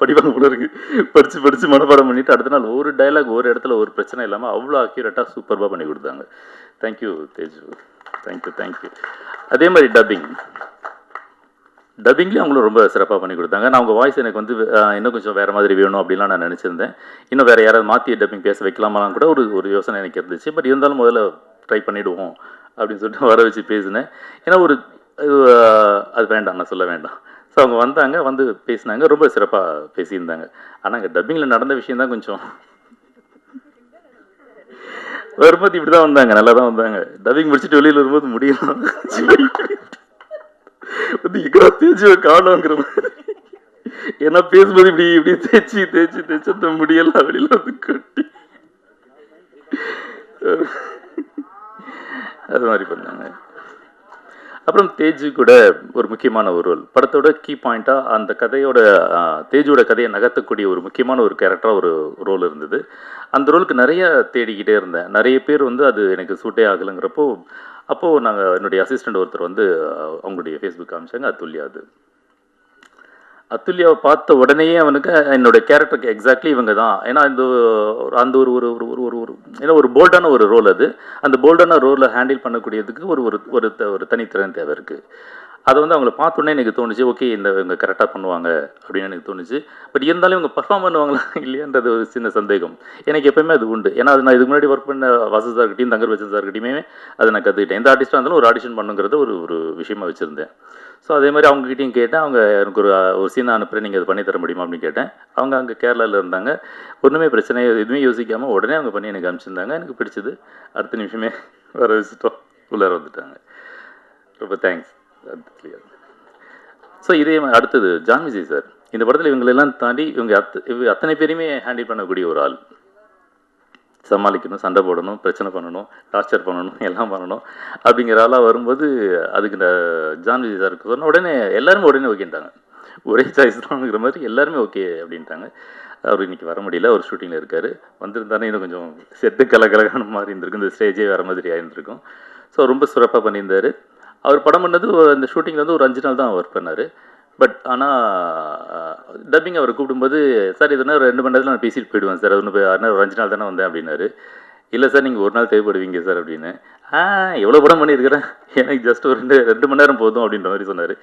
படிப்பாங்க போல இருக்கு. படித்து மனப்பாடம் பண்ணிவிட்டு அடுத்த நாள் ஒரு டைலாக் ஒரு இடத்துல ஒரு பிரச்சனை இல்லாமல் அவ்வளோ அக்யூரேட்டாக சூப்பராக பண்ணி கொடுத்தாங்க. Thank you Teju, thank you. அதே மாதிரி டப்பிங்லேயும் அவங்களும் ரொம்ப சிறப்பாக பண்ணி கொடுத்தாங்க. நான் அவங்க வாய்ஸ் எனக்கு வந்து இன்னும் கொஞ்சம் வேறு மாதிரி வேணும் அப்படிலாம் நான் நினச்சிருந்தேன். இன்னும் வேறு யாராவது மாற்றி டப்பிங் பேச வைக்கலாமாலாம் கூட ஒரு யோசனை எனக்கு இருந்துச்சு. பட் இருந்தாலும் முதல்ல ட்ரை பண்ணிவிடுவோம் அப்படின்னு சொல்லிட்டு வர வச்சு பேசினேன். ஏன்னா அது வேண்டாம், நான் சொல்ல வேண்டாம். ஸோ அவங்க வந்தாங்க, வந்து பேசினாங்க, ரொம்ப சிறப்பாக பேசியிருந்தாங்க. ஆனால் அங்கே டப்பிங்கில் நடந்த விஷயம் தான் கொஞ்சம் வரும்போது இப்படி தான் வந்தாங்க, நல்லா தான் வந்தாங்க. டப்பிங் முடிச்சுட்டு வெளியில் வரும்போது முடியலாம் வந்து எங்கடா தேஜுவை காணோங்கிற மாதிரி. ஏன்னா பேசும்போது இப்படி தேய்ச்சி அந்த முடியெல்லாம் வெளியில் வந்து கட்டி அது மாதிரி பண்ணாங்க. அப்புறம் தேஜு கூட ஒரு முக்கியமான ஒரு ரோல், படத்தோட கீ பாயிண்ட்டாக அந்த கதையோட தேஜுவோட கதையை நகர்த்தக்கூடிய ஒரு முக்கியமான ஒரு கேரக்டராக ஒரு ரோல் இருந்தது. அந்த ரோலுக்கு நிறைய தேடிக்கிட்டே இருந்தேன். நிறைய பேர் வந்து அது எனக்கு சூட்டே ஆகலைங்கிறப்போ அப்போது நாங்கள் என்னுடைய அசிஸ்டண்ட் ஒருத்தர் வந்து அவங்களுடைய ஃபேஸ்புக் காமிச்சாங்க, அத்துல்யாவை பார்த்த உடனேயே அவனுக்கு என்னுடைய கேரக்டருக்கு எக்ஸாக்ட்லி இவங்க தான். ஏன்னா அந்த ஒரு ஒரு ஒரு ஒரு ஒரு ஏன்னா ஒரு போல்டான ஒரு ரோல் அது. அந்த போல்டான ரோலை ஹேண்டில் பண்ணக்கூடியதுக்கு ஒரு தனித்திறன் தேவை இருக்குது. அதை வந்து அவங்கள பார்த்தோன்னே எனக்கு தோணுச்சு, ஓகே இவங்க கரெக்டாக பண்ணுவாங்க அப்படின்னு எனக்கு தோணுச்சு. பட் இருந்தாலும் இவங்க பர்ஃபார்ம் பண்ணுவாங்களா இல்லையான்றது ஒரு சின்ன சந்தேகம் எனக்கு எப்போயுமே அது உண்டு. ஏன்னா அது நான் இதுக்கு முன்னாடி ஒர்க் பண்ண வாசு சார்கிட்டையும் தங்கர் பச்சன் சார்கிட்டையுமே அதை நான் கற்றுக்கிட்டேன். எந்த ஆர்டிஸ்டாக இருந்தாலும் ஒரு ஆடிஷன் பண்ணுங்கிறத ஒரு விஷயமா வச்சுருந்தேன். ஸோ அதே மாதிரி அவங்ககிட்டையும் கேட்டேன். அவங்க எனக்கு ஒரு சீனை அனுப்புகிறேன், நீங்கள் அதை பண்ணி தர முடியுமா அப்படின்னு கேட்டேன். அவங்க அங்கே கேரளாவில் இருந்தாங்க. ஒன்றுமே பிரச்சனை எதுவுமே யோசிக்காமல் உடனே அவங்க பண்ணி எனக்கு அனுப்பிச்சிருந்தாங்க. எனக்கு பிடிச்சது. அடுத்த நிமிஷமே வர வச்சுட்டோம், உள்ளார வந்துட்டாங்க. ரொம்ப தேங்க்ஸ். ஸோ இதே மாதிரி அடுத்தது ஜான் விஜய் சார். இந்த படத்தில் இவங்களெல்லாம் தாண்டி இவங்க அத்தனை பேருமே ஹேண்டில் பண்ணக்கூடிய ஒரு ஆள். சமாளிக்கணும், சண்டை போடணும், பிரச்சனை பண்ணணும், டார்ச்சர் பண்ணணும், எல்லாம் பண்ணணும் அப்படிங்கிற ஆளாக வரும்போது அதுக்கு ஜான் விஜய் சாருக்கு சொன்ன உடனே எல்லாருமே ஓகேன்ட்டாங்க. ஒரே சாய்ஸ் தான்ங்கிற மாதிரி எல்லாருமே ஓகே அப்படின்ட்டாங்க. அவர் இன்றைக்கி வர முடியல, அவர் ஷூட்டிங்கில் இருக்கார். வந்திருந்தானே இன்னும் கொஞ்சம் செட்டு கலகலகான மாதிரி இருந்திருக்கும், இந்த ஸ்டேஜே வேறு மாதிரி ஆயிருந்திருக்கும். ஸோ ரொம்ப சிறப்பாக பண்ணியிருந்தார். அவர் படம் பண்ணது அந்த ஷூட்டிங்கில் வந்து ஒரு 5 நாள் தான் ஒர்க் பண்ணார். பட் ஆனால் டப்பிங் அவர் கூப்பிடும்போது, சார் இதுனா 2 மணி நேரத்தில் நான் பேசிட்டு போயிடுவேன் சார், அது ஒரு 5 நாள் தானே வந்தேன் அப்படின்னாரு. இல்லை சார் நீங்கள் ஒரு நாள் தேவைப்படுவீங்க சார் அப்படின்னு. எவ்வளோ படம் பண்ணியிருக்கிறேன், எனக்கு ஜஸ்ட் ஒரு 2 மணி நேரம் போதும் அப்படின்ற மாதிரி சொன்னார்.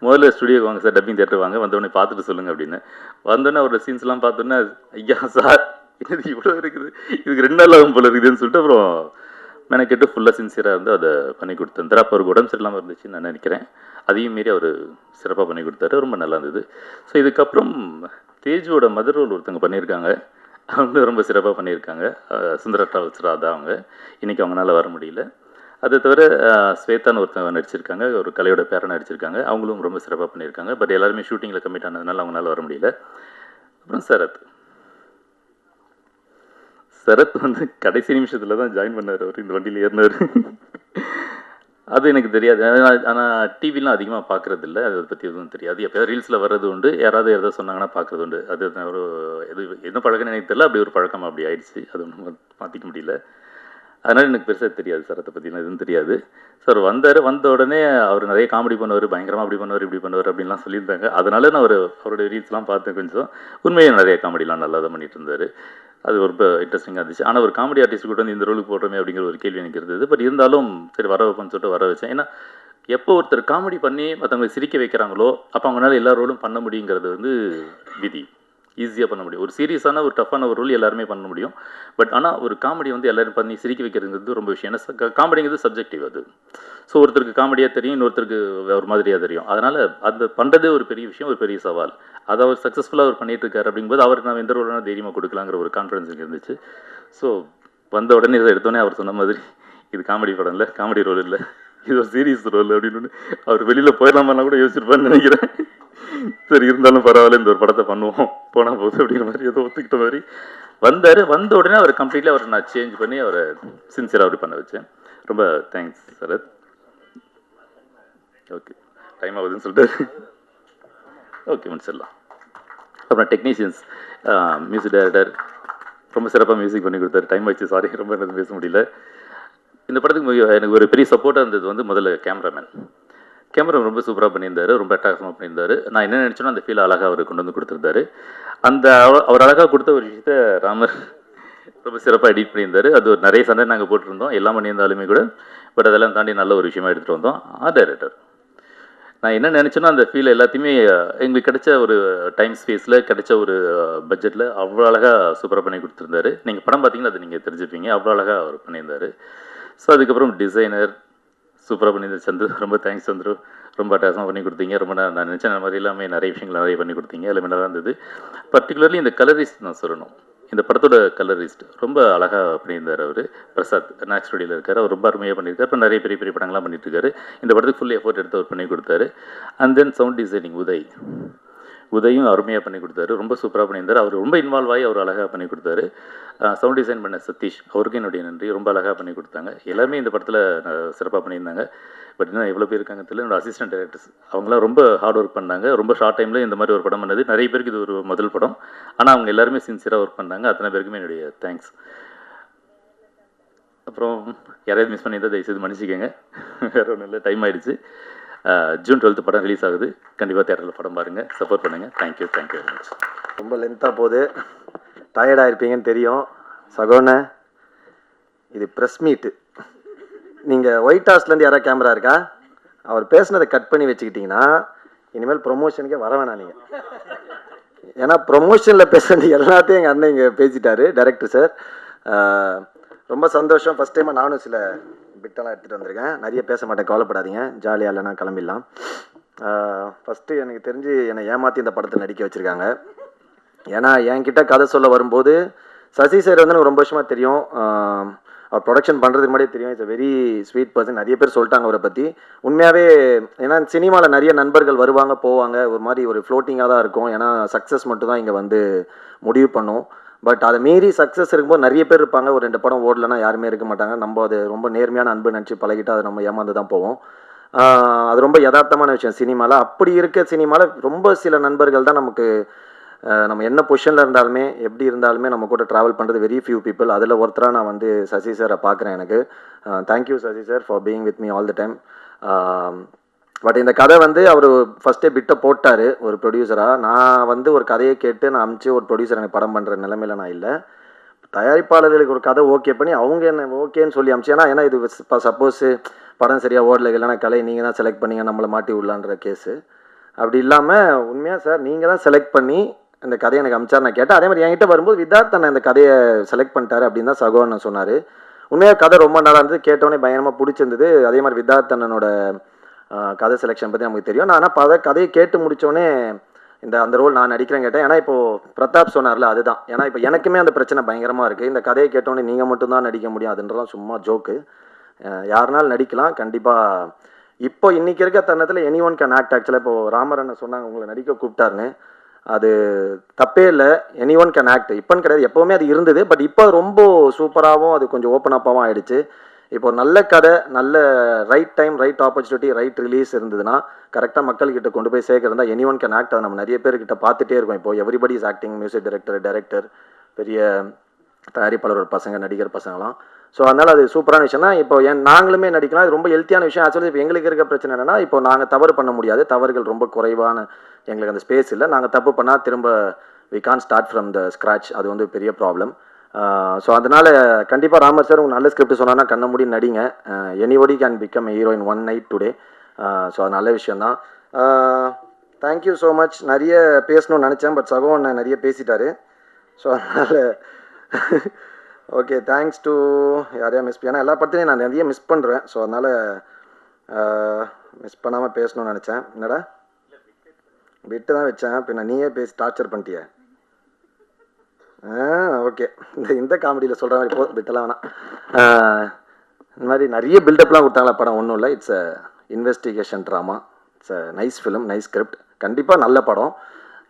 முதல்ல ஸ்டுடியோக்கு வாங்க சார், டப்பிங் தேட்டர் வாங்க, வந்தோடனே பார்த்துட்டு சொல்லுங்கள் அப்படின்னு. வந்தோடனே அவரோட சீன்ஸ்லாம் பார்த்தோன்னே, ஐயா சார் இது இவ்வளோ இருக்குது, இதுக்கு 2 நாள் ஆகும் போல இருக்குதுன்னு சொல்லிட்டு அப்புறம் மெனக்கெட்டு ஃபுல்லாக சின்சியராக இருந்து அதை பண்ணி கொடுத்துருந்தார். அப்போ அவருக்கு உடம்பு சரியில்லாமல் இருந்துச்சுன்னு நான் நினைக்கிறேன். அதையும் மீறி அவர் சிறப்பாக பண்ணி கொடுத்தாரு, ரொம்ப நல்லா இருந்தது. ஸோ இதுக்கப்புறம் தேஜுவோட மதர் ரோல் ஒருத்தவங்க பண்ணியிருக்காங்க, அவங்க ரொம்ப சிறப்பாக பண்ணியிருக்காங்க. சுந்தர ட்ராவல்ஸ் ராதா அவங்க. இன்றைக்கி அவங்களால வர முடியல. அதை தவிர ஸ்வேதான்னு ஒருத்தவங்க நடிச்சிருக்காங்க, ஒரு கலையோட பேரை நடிச்சிருக்காங்க, அவங்களும் ரொம்ப சிறப்பாக பண்ணியிருக்காங்க. பட் எல்லாருமே ஷூட்டிங்கில் கமிட் ஆனதுனால அவங்களால வர முடியல. அப்புறம் சரத் வந்து கடைசி நிமிஷத்தில் தான் ஜாயின் பண்ணார். அவர் இந்த வண்டியில் ஏறினார். அது எனக்கு தெரியாது. ஆனால் டிவிலாம் அதிகமாக பார்க்குறது இல்லை, அதை பற்றி எதுவும் தெரியாது. எப்போயாவது ரீல்ஸில் வர்றது உண்டு, யாராவது சொன்னாங்கன்னா பார்க்குறது உண்டு. அது என்ன பழக்கம்னு எனக்கு தெரியல, அப்படி ஒரு பழக்கம் அப்படி ஆயிடுச்சு. அது ஒன்றும் மாற்றிக்க முடியல. அதனால் எனக்கு பெருசாக தெரியாது, சரத்தை பற்றிலாம் எதுவும் தெரியாது. சார் வந்த உடனே அவர் நிறைய காமெடி பண்ணுவார், பயங்கரமாக அப்படி பண்ணுவார் இப்படி பண்ணுவார் அப்படின்லாம் சொல்லியிருந்தாங்க. அதனால நான் அவருடைய ரீல்ஸ்லாம் பார்த்தேன். கொஞ்சம் உண்மையாக நிறைய காமெடிலாம் நல்லா தான் பண்ணிட்டு இருந்தார். அது ரொம்ப இன்ட்ரெஸ்டிங்காக இருந்துச்சு. ஆனால் ஒரு காமெடி ஆர்டிஸ்ட் கூட வந்து இந்த ரோலுக்கு போடுறோமே அப்படிங்கிற ஒரு கேள்வி எனக்கு இருந்தது. பட் இருந்தாலும் சரி வர வைப்பேன்னு சொல்லிட்டு வர வச்சேன். ஏன்னா எப்போ ஒருத்தர் காமெடி பண்ணி மற்றவங்களை சிரிக்க வைக்கிறாங்களோ அப்போ அவங்களால எல்லா ரோலும் பண்ண முடியுங்கிறது வந்து விதி. ஈஸியாக பண்ண முடியும். ஒரு சீரியஸான ஒரு டஃப்பான ஒரு ரோல் எல்லாருமே பண்ண முடியும். பட் ஆனால் ஒரு காமெடி வந்து எல்லோரும் பண்ணி சிரிக்க வைக்கிறதுங்கிறது ரொம்ப விஷயம். ஏன்னா காமெடிங்கிறது சப்ஜெக்டிவ் அது. ஸோ ஒருத்தருக்கு காமெடியாக தெரியும், இன்னொருத்தருக்கு ஒரு மாதிரியாக தெரியும். அதனால் அந்த பண்ணுறதே ஒரு பெரிய விஷயம், ஒரு பெரிய சவால். அதை அவர் சக்ஸஸ்ஃபுல்லாக அவர் பண்ணிட்டு இருக்காரு அப்படிங்கும்போது அவர் நான் எந்த ரோலான தைரியமாக கொடுக்கலாங்கிற ஒரு கான்ஃபிடன்ஸ் எனக்கு இருந்துச்சு. ஸோ வந்த உடனே இதை எடுத்தோடனே அவர் சொன்ன மாதிரி இது காமெடி படம் இல்லை, காமெடி ரோல் இல்லை, இது ஒரு சீரியஸ் ரோல் அப்படின்னு அவர் வெளியில் போயிடலாமான்னா கூட யோசிச்சிருப்பான்னு நினைக்கிறேன். சரி இருந்தாலும் பரவாயில்ல, இந்த ஒரு படத்தை பண்ணுவோம், போனால் போகுது அப்படிங்கிற மாதிரி ஏதோ ஒத்துக்கிட்ட மாதிரி வந்தார். வந்த உடனே அவர் கம்ப்ளீட்லி அவரை நான் சேஞ்ச் பண்ணி அவரை சின்சியராக அப்படி பண்ண வச்சேன். ரொம்ப தேங்க்ஸ் சரத். ஓகே, டைம் ஆகுதுன்னு சொல்லிட்டு ஓகே முடிச்சிடலாம். அப்புறம் டெக்னீஷியன்ஸ், மியூசிக் டைரக்டர் ரொம்ப சிறப்பாக மியூசிக் பண்ணி கொடுத்தாரு. டைம் ஆச்சு, சாரி ரொம்ப எனக்கு பேச முடியல. இந்த படத்துக்கு எனக்கு ஒரு பெரிய சப்போர்ட்டாக இருந்தது வந்து முதல்ல கேமராமேன் ரொம்ப சூப்பராக பண்ணியிருந்தார், ரொம்ப அட்டகாசமாக பண்ணியிருந்தார். நான் என்ன நினச்சேனோ அந்த ஃபீல் அழகாக அவர் கொண்டு வந்து கொடுத்துருந்தாரு. அந்த அவர் அழகாக கொடுத்த ஒரு விஷயத்த ராமர் ரொம்ப சிறப்பாக எடிட் பண்ணியிருந்தார். அது ஒரு நிறைய சண்டை நாங்கள் போட்டிருந்தோம், எல்லாம் பண்ணியிருந்தாலுமே கூட. பட் அதெல்லாம் தாண்டி நல்ல ஒரு விஷயமா எடுத்துகிட்டு வந்தோம். டைரக்டர் நான் என்ன நினச்சேனோ அந்த ஃபீல் எல்லாத்தையுமே எங்களுக்கு கிடைச்ச ஒரு டைம் ஸ்பேஸில் கிடைச்ச ஒரு பட்ஜெட்டில் அவ்வளோ அழகாக சூப்பராக பண்ணி கொடுத்துருந்தாரு. நீங்கள் படம் பார்த்தீங்கன்னா அது நீங்கள் தெரிஞ்சுப்பீங்க, அவ்வளோ அழகாக அவர் பண்ணியிருந்தார். ஸோ அதுக்கப்புறம் டிசைனர் சூப்பராக பண்ணியிருந்தார் சந்துரு. ரொம்ப தேங்க்ஸ் சந்துரு, ரொம்ப அட்டகாசமாக பண்ணி கொடுத்தீங்க. ரொம்ப நான் நினச்ச மாதிரி எல்லாமே நிறைய விஷயங்கள் நிறைய பண்ணி கொடுத்தீங்க, எல்லாமே நல்லா இருந்தது. பர்டிகுலர்லி இந்த கலரிஸ்ட் நான் சொல்லணும். இந்த படத்தோட கலரிஸ்ட் ரொம்ப அழகாக பண்ணியிருந்தார் அவர். பிரசாத் நேக்ஸ் ஸ்டுடியோவில் இருக்கார், அவர் ரொம்ப அருமையாக பண்ணியிருக்காரு. இப்போ நிறைய பெரிய பெரிய படங்கள்லாம் பண்ணிட்டு இருக்காரு. இந்த படத்துக்கு ஃபுல் எஃபோர்ட் எடுத்து அவர் பண்ணி கொடுத்தாரு. அண்ட் தென் சவுண்ட் டிசைனிங் உதயும் அருமையாக பண்ணி கொடுத்தாரு, ரொம்ப சூப்பராக பண்ணியிருந்தார். அவர் ரொம்ப இன்வால்வ் ஆகி அவர் அழகாக பண்ணி கொடுத்தாரு. சவுண்ட் டிசைன் பண்ண சதீஷ், அவருக்கும் என்னுடைய நன்றி, ரொம்ப அழகாக பண்ணி கொடுத்தாங்க. எல்லாருமே இந்த படத்தில் சிறப்பாக பண்ணியிருந்தாங்க. பட் இன்னும் எவ்வளோ பேர் இருக்காங்க தெரியல. என்னோட அசிஸ்டன்ட் டைரக்டர்ஸ் அவங்களாம் ரொம்ப ஹார்ட் ஒர்க் பண்ணாங்க. ரொம்ப ஷார்ட் டைமில் இந்த மாதிரி ஒரு படம் பண்ணது நிறைய பேருக்கு இது ஒரு முதல் படம். ஆனால் அவங்க எல்லாருமே சின்சியராக ஒர்க் பண்ணாங்க. அத்தனை பேருக்குமே என்னுடைய தேங்க்ஸ். அப்புறம் யாரையாவது மிஸ் பண்ணியிருந்தால் தயவுசெய்து மன்னிச்சிக்கோங்க, வேறு ஒன்றும் இல்லை, டைம் ஆகிடுச்சு. ஜூன் 12 படம் ரிலீஸ் ஆகுது. கண்டிப்பாக தேட்டரில் படம் பாருங்கள், சப்போர்ட் பண்ணுங்கள். Thank you very much. ரொம்ப லென்த்தாக போகுது, டயர்டாக இருப்பீங்கன்னு தெரியும். சகோன இது ப்ரெஸ் மீட்டு. நீங்கள் ஒயிட் ஹவுஸ்லேருந்து யாராவது கேமரா இருக்கா? அவர் பேசுனதை கட் பண்ணி வச்சுக்கிட்டிங்கன்னா இனிமேல் ப்ரொமோஷனுக்கே வர வேணாம் நீங்கள். ஏன்னா ப்ரொமோஷனில் பேசுறது எல்லாத்தையும் எங்கள் அண்ணன் இங்கே பேசிட்டாரு, டைரக்டர் சார். ரொம்ப சந்தோஷம். ஃபஸ்ட் டைமாக நானும் சில பிட்டெல்லாம் எடுத்துகிட்டு வந்திருக்கேன். நிறைய பேச மாட்டேன், கவலைப்படாதீங்க, ஜாலியாக இல்லைனா கிளம்பிடலாம். ஃபஸ்ட்டு எனக்கு தெரிஞ்சு என்னை ஏமாற்றி இந்த படத்தை நடிக்க வச்சுருக்காங்க. ஏன்னா என்கிட்ட கதை சொல்ல வரும்போது சசி சார் வந்து எனக்கு ரொம்ப வருஷமாக தெரியும். அவர் ப்ரொடக்ஷன் பண்ணுறதுக்கு முன்னாடியே தெரியும். It's very sweet person. நிறைய பேர் சொல்லிட்டாங்க அவரை பற்றி. உண்மையாகவே ஏன்னா சினிமாவில் நிறைய நண்பர்கள் வருவாங்க போவாங்க, ஒரு மாதிரி ஒரு ஃப்ளோட்டிங்காக தான் இருக்கும். ஏன்னா சக்ஸஸ் மட்டும் தான் இங்கே வந்து முடிவு பண்ணும். பட் அதை மீறி சக்ஸஸ் இருக்கும்போது நிறைய பேர் இருப்பாங்க. ஒரு 2 படம் ஓடலைன்னா யாருமே இருக்க மாட்டாங்க. நம்ம அது ரொம்ப நேர்மையான அன்பு நினச்சி பழகிட்டு அதை நம்ம ஏமாந்து தான் போவோம். அது ரொம்ப யதார்த்தமான விஷயம் சினிமாவில். அப்படி இருக்க சினிமாவில் ரொம்ப சில நண்பர்கள் தான் நமக்கு நம்ம என்ன பொசிஷனில் இருந்தாலுமே எப்படி இருந்தாலுமே நம்ம கூட ட்ராவல் பண்ணுறது வெரி ஃபியூ பீப்புள். அதில் ஒருத்தராக நான் வந்து சசி சாரை பார்க்குறேன். எனக்கு thank you Sasi sir for being with me all the time. But இந்த கதை வந்து அவர் ஃபஸ்ட்டே பிட்டை போட்டார் ஒரு ப்ரொடியூசராக. நான் வந்து ஒரு கதையை கேட்டு நான் அனுப்பிச்சு ஒரு ப்ரொடியூசர் எனக்கு படம் பண்ணுற நிலைமையில் நான் இல்லை. தயாரிப்பாளர்களுக்கு ஒரு கதை ஓகே பண்ணி அவங்க என்ன ஓகேன்னு சொல்லி அனுப்பிச்சு. ஏன்னா இது சப்போஸ் படம் சரியாக ஓடலை, இல்லைன்னா கலை நீங்கள் தான் செலக்ட் பண்ணீங்க நம்மளை மாட்டி விடலான்ற கேஸு. அப்படி இல்லாமல் உண்மையாக சார் நீங்கள் தான் செலக்ட் பண்ணி இந்த கதையை எனக்கு அமிச்சார். நான் கேட்டேன். அதே மாதிரி என்கிட்ட வரும்போது விதார்த் அண்ணன் இந்த கதையை செலக்ட் பண்ணிட்டாரு அப்படின்னு தான் சகோன்னு சொன்னார். உண்மையாக கதை ரொம்ப நல்லா இருந்தது, கேட்டோன்னே பயங்கரமாக பிடிச்சிருந்தது. அதே மாதிரி விதார்த் அண்ணனோட கதை செலெக்ஷன் பற்றி நமக்கு தெரியும். நான் ஆனால் கதையை கேட்டு முடித்தோடனே அந்த ரோல் நான் நடிக்கிறேன் கேட்டேன். ஏன்னா இப்போது பிரதாப் சொன்னார்ல, அதுதான். ஏன்னா இப்போ எனக்குமே அந்த பிரச்சனை பயங்கரமாக இருக்குது. இந்த கதையை கேட்டோன்னே நீங்கள் மட்டும்தான் நடிக்க முடியும் அதுன்றலாம் சும்மா ஜோக்கு. யாருனாலும் நடிக்கலாம் கண்டிப்பாக. இப்போ இன்றைக்கி இருக்க தருணத்தில் எனி ஒன் கேன் ஆக்ட். ஆக்சுவலாக இப்போது ராமர் அண்ணன் சொன்னாங்க உங்களை நடிக்க கூப்பிட்டாருன்னு. அது தப்பே இல்லை, எனி ஒன் கேன் ஆக்ட். இப்போன்னு கிடையாது, எப்போவுமே அது இருந்தது. பட் இப்போ ரொம்ப சூப்பராகவும் அது கொஞ்சம் ஓப்பன் அப்பாகவும் ஆகிடுச்சு. இப்போ ஒரு நல்ல கதை, நல்ல right time, right opportunity, right release இருந்ததுன்னா கரெக்டாக மக்கள்கிட்ட கொண்டு போய் சேர்க்குறதா எனி ஒன் கேன் ஆக்ட். அதை நம்ம நிறைய பேர்கிட்ட பார்த்துட்டே இருக்கோம். இப்போ everybody is acting, music director, பெரிய தயாரிப்பாளர் பசங்க, நடிகர் பசங்களாம். ஸோ அதனால் அது சூப்பரான விஷயம் தான். இப்போ நாங்களுமே நடிக்கலாம், அது ரொம்ப ஹெல்த்தியான விஷயம். ஆக்சுவலி இப்போ எங்களுக்கு இருக்க பிரச்சனை என்னென்னா, இப்போ நாங்கள் தவறு பண்ண முடியாது, தவறுகள் ரொம்ப குறைவான எங்களுக்கு அந்த ஸ்பேஸ் இல்லை. நாங்கள் தப்பு பண்ணால் திரும்ப we can start from the scratch. அது வந்து பெரிய ப்ராப்ளம். ஸோ அதனால் கண்டிப்பாக ராமர் சார் உங்கள் நல்ல ஸ்கிரிப்ட் சொன்னான்னா கண்ண மூடி நடிங்க. Anybody can become hero in one night today. So அது நல்ல விஷயந்தான். Thank you so much. நிறைய பேசணும்னு நினச்சேன், பட் சகோ அண்ணன் நிறைய பேசிட்டாரு. ஸோ அதனால் ஓகே, தேங்க்ஸ் டு யாரையா மிஸ் ஏன்னா எல்லா படத்துலையும் நான் நிறைய மிஸ் பண்ணுறேன். ஸோ அதனால் மிஸ் பண்ணாமல் பேசணும்னு நினச்சேன். என்னடா விட்டு தான் வச்சேன், பின்ன நீயே பேசி டார்ச்சர் பண்ணிட்டிய. ஓகே, இந்த காமெடியில் சொல்கிற மாதிரி விட்டலாம் வேணாம். இந்த மாதிரி நிறைய பில்டப்லாம் கொடுத்தாங்களா படம். ஒன்றும் இல்லை, it's a investigation drama. It's a nice film, nice script. கண்டிப்பாக நல்ல படம்.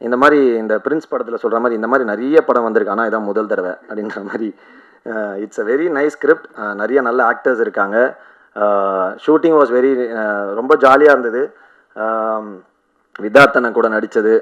இந்த மாதிரி இந்த பிரின்ஸ் படத்தில் சொல்கிற மாதிரி இந்த மாதிரி நிறைய படம் வந்திருக்கு, ஆனால் இதான் முதல் தடவை அப்படின்ற மாதிரி. It's a very nice script. நிறைய நல்ல ஆக்டர்ஸ் இருக்காங்க. ஷூட்டிங் வாஸ் வெரி ரொம்ப ஜாலியாக இருந்தது. வித்தார்த்தனை கூட நடித்தது.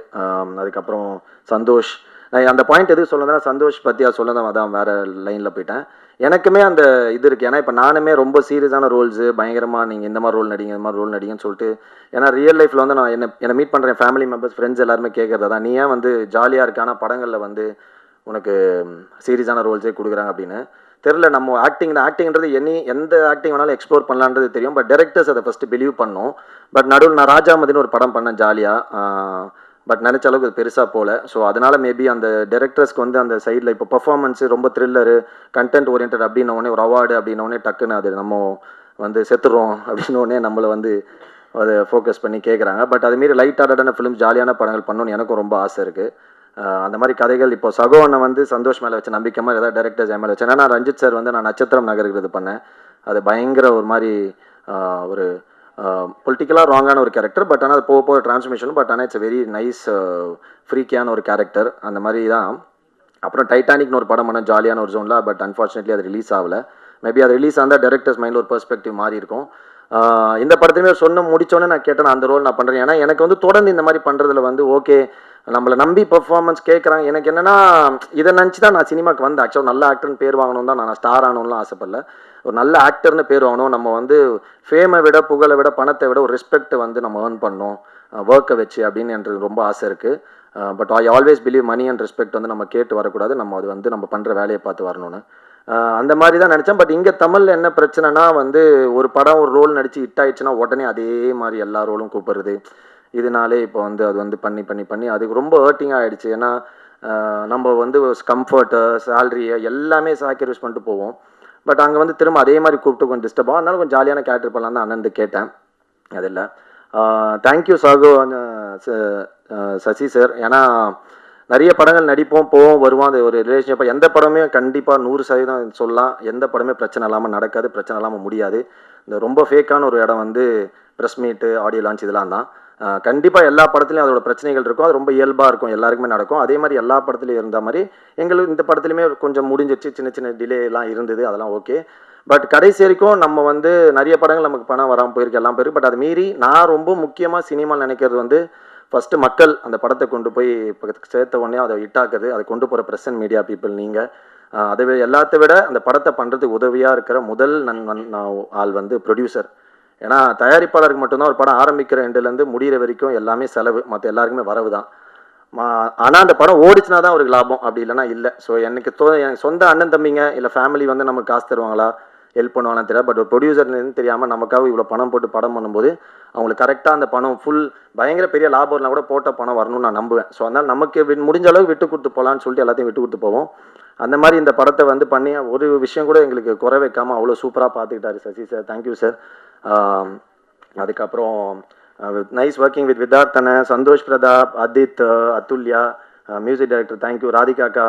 அதுக்கப்புறம் சந்தோஷ். நான் அந்த பாயிண்ட் எதுக்கு சொல்லணும்னா, சந்தோஷ் பற்றியா சொல்லதான், அதான் வேறு லைனில் போயிட்டேன். எனக்குமே அந்த இது இருக்குது. ஏன்னா இப்போ நானுமே ரொம்ப சீரியஸான ரோல்ஸு பயங்கரமாக நீங்கள் இந்த மாதிரி ரோல் நடிங்க, இந்த மாதிரி ரோல் நடிங்கன்னு சொல்லிட்டு, ஏன்னா ரியல் லைஃப்பில் வந்து நான் என்னை மீட் பண்ணுறேன் ஃபேமிலி மெம்பர்ஸ், ஃப்ரெண்ட்ஸ் எல்லாருமே கேட்குறதா தான், நீ ஏன் வந்து ஜாலியாக இருக்கானா படங்களில் வந்து உனக்கு சீரியஸான ரோல்ஸே கொடுக்குறாங்க அப்படின்னு. தெரில, நம்ம ஆக்டிங்ன்றது எந்த ஆக்டிங் வேணாலும் எக்ஸ்ப்ளோர் பண்ணலான்றது தெரியும். பட் டேரக்டர்ஸ் அதை ஃபஸ்ட்டு பிலீவ் பண்ணோம். பட் நடுவில் நான் ராஜாமதின்னு ஒரு படம் பண்ணேன் ஜாலியாக, பட் நினச்ச அளவுக்கு அது பெருசாக போகல. ஸோ அதனால் மேபி அந்த டேரக்டர்ஸ்க்கு வந்து அந்த சைடில் இப்போ பர்ஃபார்மன்ஸு ரொம்ப த்ரில்லரு, கண்டென்ட் ஓரியன்ட் அப்படின்னோடனே ஒரு அவார்டு அப்படின்னோடனே டக்குன்னு அது நம்ம வந்து செத்துடுறோம் அப்படின்னோடனே நம்மளை வந்து அதை ஃபோக்கஸ் பண்ணி கேட்குறாங்க. பட் அதுமாரி லைட் ஆர்டடான ஃபிலிம், ஜாலியான படங்கள் பண்ணணும்னு எனக்கும் ரொம்ப ஆசை இருக்குது. அந்த மாதிரி கதைகள் இப்போ சகோ அண்ணன் வந்து சந்தோஷ் மேலே வச்ச நம்பிக்கை மாதிரி ஏதாவது டேரக்டர்ஸ் என் மேலே வச்சேன். ஏன்னா ரஞ்சித் சார் வந்து நான் நட்சத்திரம் நகர்கிறது பண்ணேன். அது பயங்கர ஒரு மாதிரி ஒரு பொலிட்டிக்கலாக ராங்கான ஒரு கேரக்டர். பட் ஆனால் அது போக டிரான்ஸ்ஃபர்மேஷன். பட் ஆனால் இட்ஸ் வெரி நைஸ் ஃப்ரீக்கியான ஒரு கேரக்டர். அந்த மாதிரி தான். அப்புறம் டைட்டானிக்னு ஒரு படம் பண்ண ஜாலியான ஒரு ஜோனில். பட் அன்ஃபார்ச்சுனேட்லி அது ரிலீஸ் ஆகலை. மேபி அது ரிலீஸ் ஆந்தால் டேரக்டர்ஸ் மைண்டில் ஒரு பெர்ஸ்பெக்டிவ் மாறி இருக்கும். இந்த படத்தையுமே முடிச்சோன்னே நான் கேட்டேன் அந்த ரோல் நான் பண்ணுறேன். ஏன்னா எனக்கு வந்து தொடர்ந்து இந்த மாதிரி பண்ணுறதுல வந்து ஓகே, நம்மளை நம்பி பெர்ஃபார்மன்ஸ் கேட்குறாங்க. எனக்கு என்னென்னா இதை நினச்சி தான் நான் சினிமாவுக்கு வந்தேன். ஆக்சுவலாக நல்ல ஆக்டர்னு பேர் வாங்கணும் தான், நான் ஸ்டார் ஆகணும்லாம் ஆசைப்படல. ஒரு நல்ல ஆக்டர்னு பேர் வாங்கணும். நம்ம வந்து ஃபேமை விட, புகழை விட, பணத்தை விட ஒரு ரெஸ்பெக்ட் வந்து நம்ம ஏர்ன் பண்ணணும் ஒர்க்கை வச்சு அப்படின்னு எனக்கு ரொம்ப ஆசை இருக்குது. But I always believe money and respect வந்து நம்ம கேட்டு வரக்கூடாது. நம்ம அது வந்து நம்ம பண்ணுற வேலையை பார்த்து வரணும்னு அந்த மாதிரி தான் நினச்சேன். பட் இங்கே தமிழில் என்ன பிரச்சனைனா வந்து ஒரு படம் ஒரு ரோல் நடித்து ஹிட் ஆயிடுச்சுன்னா உடனே அதே மாதிரி எல்லா ரோலும் கூப்பிடுறது. இதனாலே இப்போ வந்து அது வந்து பண்ணி அதுக்கு ரொம்ப ஹர்ட்டிங்காக ஆகிடுச்சு. ஏன்னா நம்ம வந்து கம்ஃபர்ட்டு, சேலரியை எல்லாமே சாக்ரிஃபைஸ் பண்ணிட்டு போவோம். பட் அங்கே வந்து திரும்ப அதே மாதிரி கூப்பிட்டு கொஞ்சம் டிஸ்டர்ப் ஆகும். அதனால கொஞ்சம் ஜாலியான கேரக்டர் பண்ணலாம் தான் அண்ணன் கேட்டேன். அது இல்லை. Thank you Sahu Sasi sir. ஏன்னா நிறைய படங்கள் நடிப்போம், போவோம், வருவோம். அது ஒரு ரிலேஷன்ஷிப். எந்த படமே கண்டிப்பாக 100% சொல்லலாம், எந்த படமே பிரச்சனை இல்லாமல் நடக்காது, பிரச்சனை இல்லாமல் முடியாது. இந்த ரொம்ப ஃபேக்கான ஒரு இடம் வந்து ப்ரெஸ் மீட்டு, ஆடியோ லான்ச் இதெல்லாம் தான். கண்டிப்பாக எல்லா படத்துலையும் அதோட பிரச்சனைகள் இருக்கும். அது ரொம்ப இயல்பாக இருக்கும், எல்லாருக்குமே நடக்கும். அதே மாதிரி எல்லா படத்துலையும் இருந்த மாதிரி எங்களுக்கு இந்த படத்துலையுமே கொஞ்சம் முடிஞ்சிச்சு. சின்ன டிலேலாம் இருந்தது, அதெல்லாம் ஓகே. பட் கடைசி வரைக்கும் நம்ம வந்து நிறைய படங்கள் நமக்கு பணம் வராமல் போயிருக்கு, எல்லாம் போயிருக்கு. பட் அது மீறி நான் ரொம்ப முக்கியமாக சினிமாவில் நினைக்கிறது வந்து ஃபஸ்ட்டு மக்கள் அந்த படத்தை கொண்டு போய் சேர்த்த உடனே அதை ஹிட்டாக்குது, அதை கொண்டு போகிற ப்ரெஸ் அண்ட் மீடியா பீப்புள் நீங்கள். அதை எல்லாத்த விட அந்த படத்தை பண்ணுறதுக்கு உதவியாக இருக்கிற முதல் ஆள் வந்து ப்ரொடியூசர். ஏன்னா தயாரிப்பாளருக்கு மட்டும்தான் ஒரு படம் ஆரம்பிக்கிற எண்டுலேருந்து முடிகிற வரைக்கும் எல்லாமே செலவு, மற்ற எல்லாருக்குமே வரவு தான். ஆனால் அந்த படம் ஓடிச்சுனா தான் அவருக்கு லாபம், அப்படி இல்லைனா இல்லை. ஸோ எனக்கு என் சொந்த அண்ணன் தம்பிங்க இல்லை ஃபேமிலி வந்து நமக்கு காசு தருவாங்களா, ஹெல்ப் பண்ணுவாங்கன்னு தெரியாது. பட் ஒரு ப்ரொடியூசர்னு தெரியாமல் நமக்காக இவ்வளோ பணம் போட்டு படம் பண்ணும்போது அவங்களுக்கு கரெக்டாக அந்த பணம் ஃபுல் பயங்கர பெரிய லாபம் இருந்தால் கூட போட்ட பணம் வரணும்னு நான் நம்புவேன். ஸோ அதனால் நமக்கு முடிஞ்ச அளவுக்கு விட்டு கொடுத்து போகலான்னு சொல்லிட்டு எல்லாத்தையும் விட்டு கொடுத்து போவோம். அந்த மாதிரி இந்த படத்தை வந்து பண்ணி ஒரு விஷயம் கூட எங்களுக்கு குறை வைக்காமல் அவ்வளோ சூப்பராக பார்த்துக்கிட்டாரு சசி சார். Thank you sir. அதுக்கப்புறம் நைஸ் ஒர்க்கிங் வித் வித்தார்த்தனை, Santhosh Prathap, Adith, Athulya, music director thank you, ராதிகாக்கா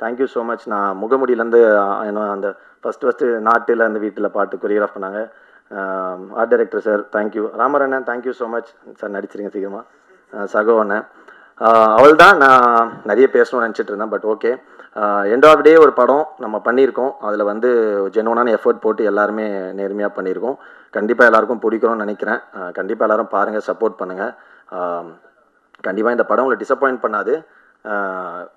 தேங்க்யூ ஸோ மச். நான் முகமுடியிலேருந்து அந்த ஃபஸ்ட்டு நாட்டில் அந்த வீட்டில் பாட்டு கொரியோகிராஃப் பண்ணாங்க. Art director sir thank you. ராமரண்ணன் தேங்க்யூ ஸோ மச் சார், நடிச்சிருங்க சீக்கிரமாக. சகோ அண்ணன் அவள் தான். நான் நிறைய பேசணும்னு நினச்சிட்டு இருந்தேன். பட் ஓகே, எண்ட் ஆஃப் டே ஒரு படம் நம்ம பண்ணியிருக்கோம். அதில் வந்து ஜென்வனான எஃபர்ட் போட்டு எல்லாருமே நேர்மையாக பண்ணியிருக்கோம். கண்டிப்பாக எல்லாருக்கும் பிடிக்கணும்னு நினைக்கிறேன். கண்டிப்பாக எல்லோரும் பாருங்கள், சப்போர்ட் பண்ணுங்கள். கண்டிப்பாக இந்த படம் உங்களை டிசப்பாயிண்ட் பண்ணாது.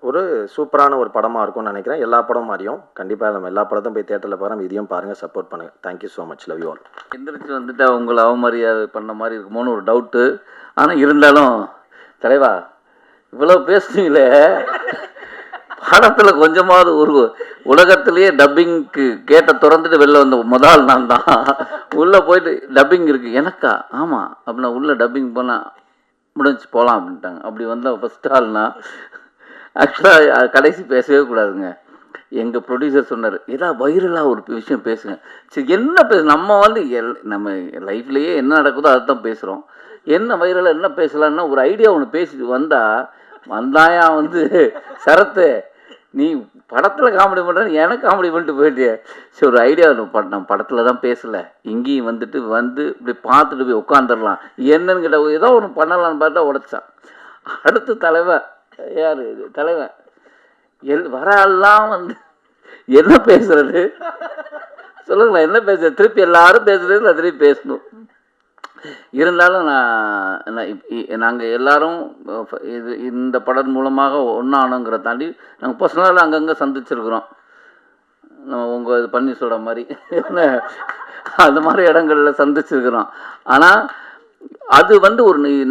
ஒரு சூப்பரான ஒரு படமாக இருக்கும்னு நினைக்கிறேன். எல்லா படம் மாதிரியும் கண்டிப்பாக நம்ம எல்லா படத்தையும் போய் தேட்டரில் பாருங்கள், இதையும் பாருங்கள், சப்போர்ட் பண்ணுங்கள். Thank you so much. Love you all. எந்திரிச்சு வந்துட்டு அவங்கள அவமரியாதை பண்ண மாதிரி இருக்குமோன்னு ஒரு டவுட்டு. ஆனால் இருந்தாலும் தலைவா இவ்வளோ பேசுனீங்களே, படத்தில் கொஞ்சமாவது ஒரு உலகத்திலேயே டப்பிங்க்கு கேட்ட திறந்துட்டு வெளில வந்த முதல் நான் தான். உள்ளே போயிட்டு டப்பிங் இருக்குது எனக்கா, ஆமாம் அப்படின்னா உள்ளே டப்பிங் போனால் முடிஞ்சு போகலாம் அப்படின்ட்டாங்க. அப்படி வந்தால் ஃபஸ்ட் ஆள்னா ஆக்சுவலாக கடைசி பேசவே கூடாதுங்க. எங்கள் ப்ரொடியூசர் சொன்னார், ஏதாவது வைரலாக ஒரு விஷயம் பேசுங்க. சரி என்ன நம்ம வந்து நம்ம லைஃப்லேயே என்ன நடக்குதோ அதை தான் பேசுகிறோம். என்ன வைரலாக என்ன பேசலான்னா ஒரு ஐடியா ஒன்று பேசிட்டு வந்தாயா வந்து சரத்து நீ படத்தில் காமெடி பண்ணுறேன்னு எனக்கு காமெடி பண்ணிட்டு போயிட்டியே. சரி ஒரு ஐடியா நம்ம படத்தில் தான் பேசலை, இங்கேயும் வந்து இப்படி பார்த்துட்டு போய் உட்காந்துடலாம் என்னன்னு கேட்ட ஏதோ ஒன்று பண்ணலான்னு பார்த்தா உடைச்சான். அடுத்து தலைவன் யார் தலைவன் வரெல்லாம் வந்து என்ன பேசுறது சொல்லுங்களேன், என்ன பேசுறது, திருப்பி எல்லாரும் பேசுறது நான் திருப்பி பேசணும். இருந்தாலும் நாங்கள் எல்லாரும் இந்த படம் மூலமாக ஒன்றானோங்கிற தாண்டி நாங்கள் பர்சனலாக அங்கங்கே சந்திச்சிருக்கிறோம். உங்கள் இது பண்ணி சொல்கிற மாதிரி அந்த மாதிரி இடங்களில் சந்திச்சிருக்கிறோம். ஆனால் அது வந்து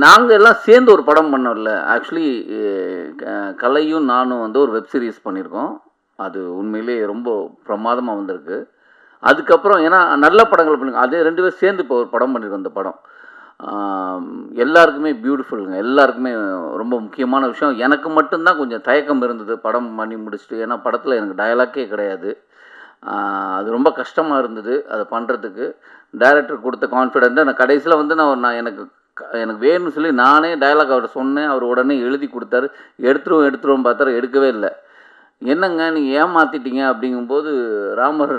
நாங்கள் எல்லாம் சேர்ந்து ஒரு படம் பண்ணோம்ல. ஆக்சுவலி கலையும் நானும் வந்து ஒரு வெப் சீரிஸ் பண்ணியிருக்கோம். அது உண்மையிலேயே ரொம்ப பிரமாதமாக வந்திருக்கு. அதுக்கப்புறம் ஏன்னா நல்ல படங்கள் பண்ணுங்க, அதே 2 பேரும் சேர்ந்து இப்போ ஒரு படம் பண்ணியிருக்கோம். அந்த படம் எல்லாருக்குமே பியூட்டிஃபுல்லுங்க. எல்லாருக்குமே ரொம்ப முக்கியமான விஷயம். எனக்கு மட்டும்தான் கொஞ்சம் தயக்கம் இருந்தது படம் பண்ணி முடிச்சுட்டு. ஏன்னா படத்தில் எனக்கு டயலாக்கே கிடையாது. அது ரொம்ப கஷ்டமாக இருந்தது அதை பண்ணுறதுக்கு. டைரக்டர் கொடுத்த கான்ஃபிடென்ட்டு நான் கடைசியில் வந்து நான் எனக்கு வேணும்னு சொல்லி நானே டயலாக் அவர்கிட்ட சொன்னேன். அவர் உடனே எழுதி கொடுத்தாரு. எடுத்துருவோம் பார்த்தாரு, எடுக்கவே இல்லை. என்னங்க நீங்கள் ஏமாற்றிட்டீங்க அப்படிங்கும்போது ராமர்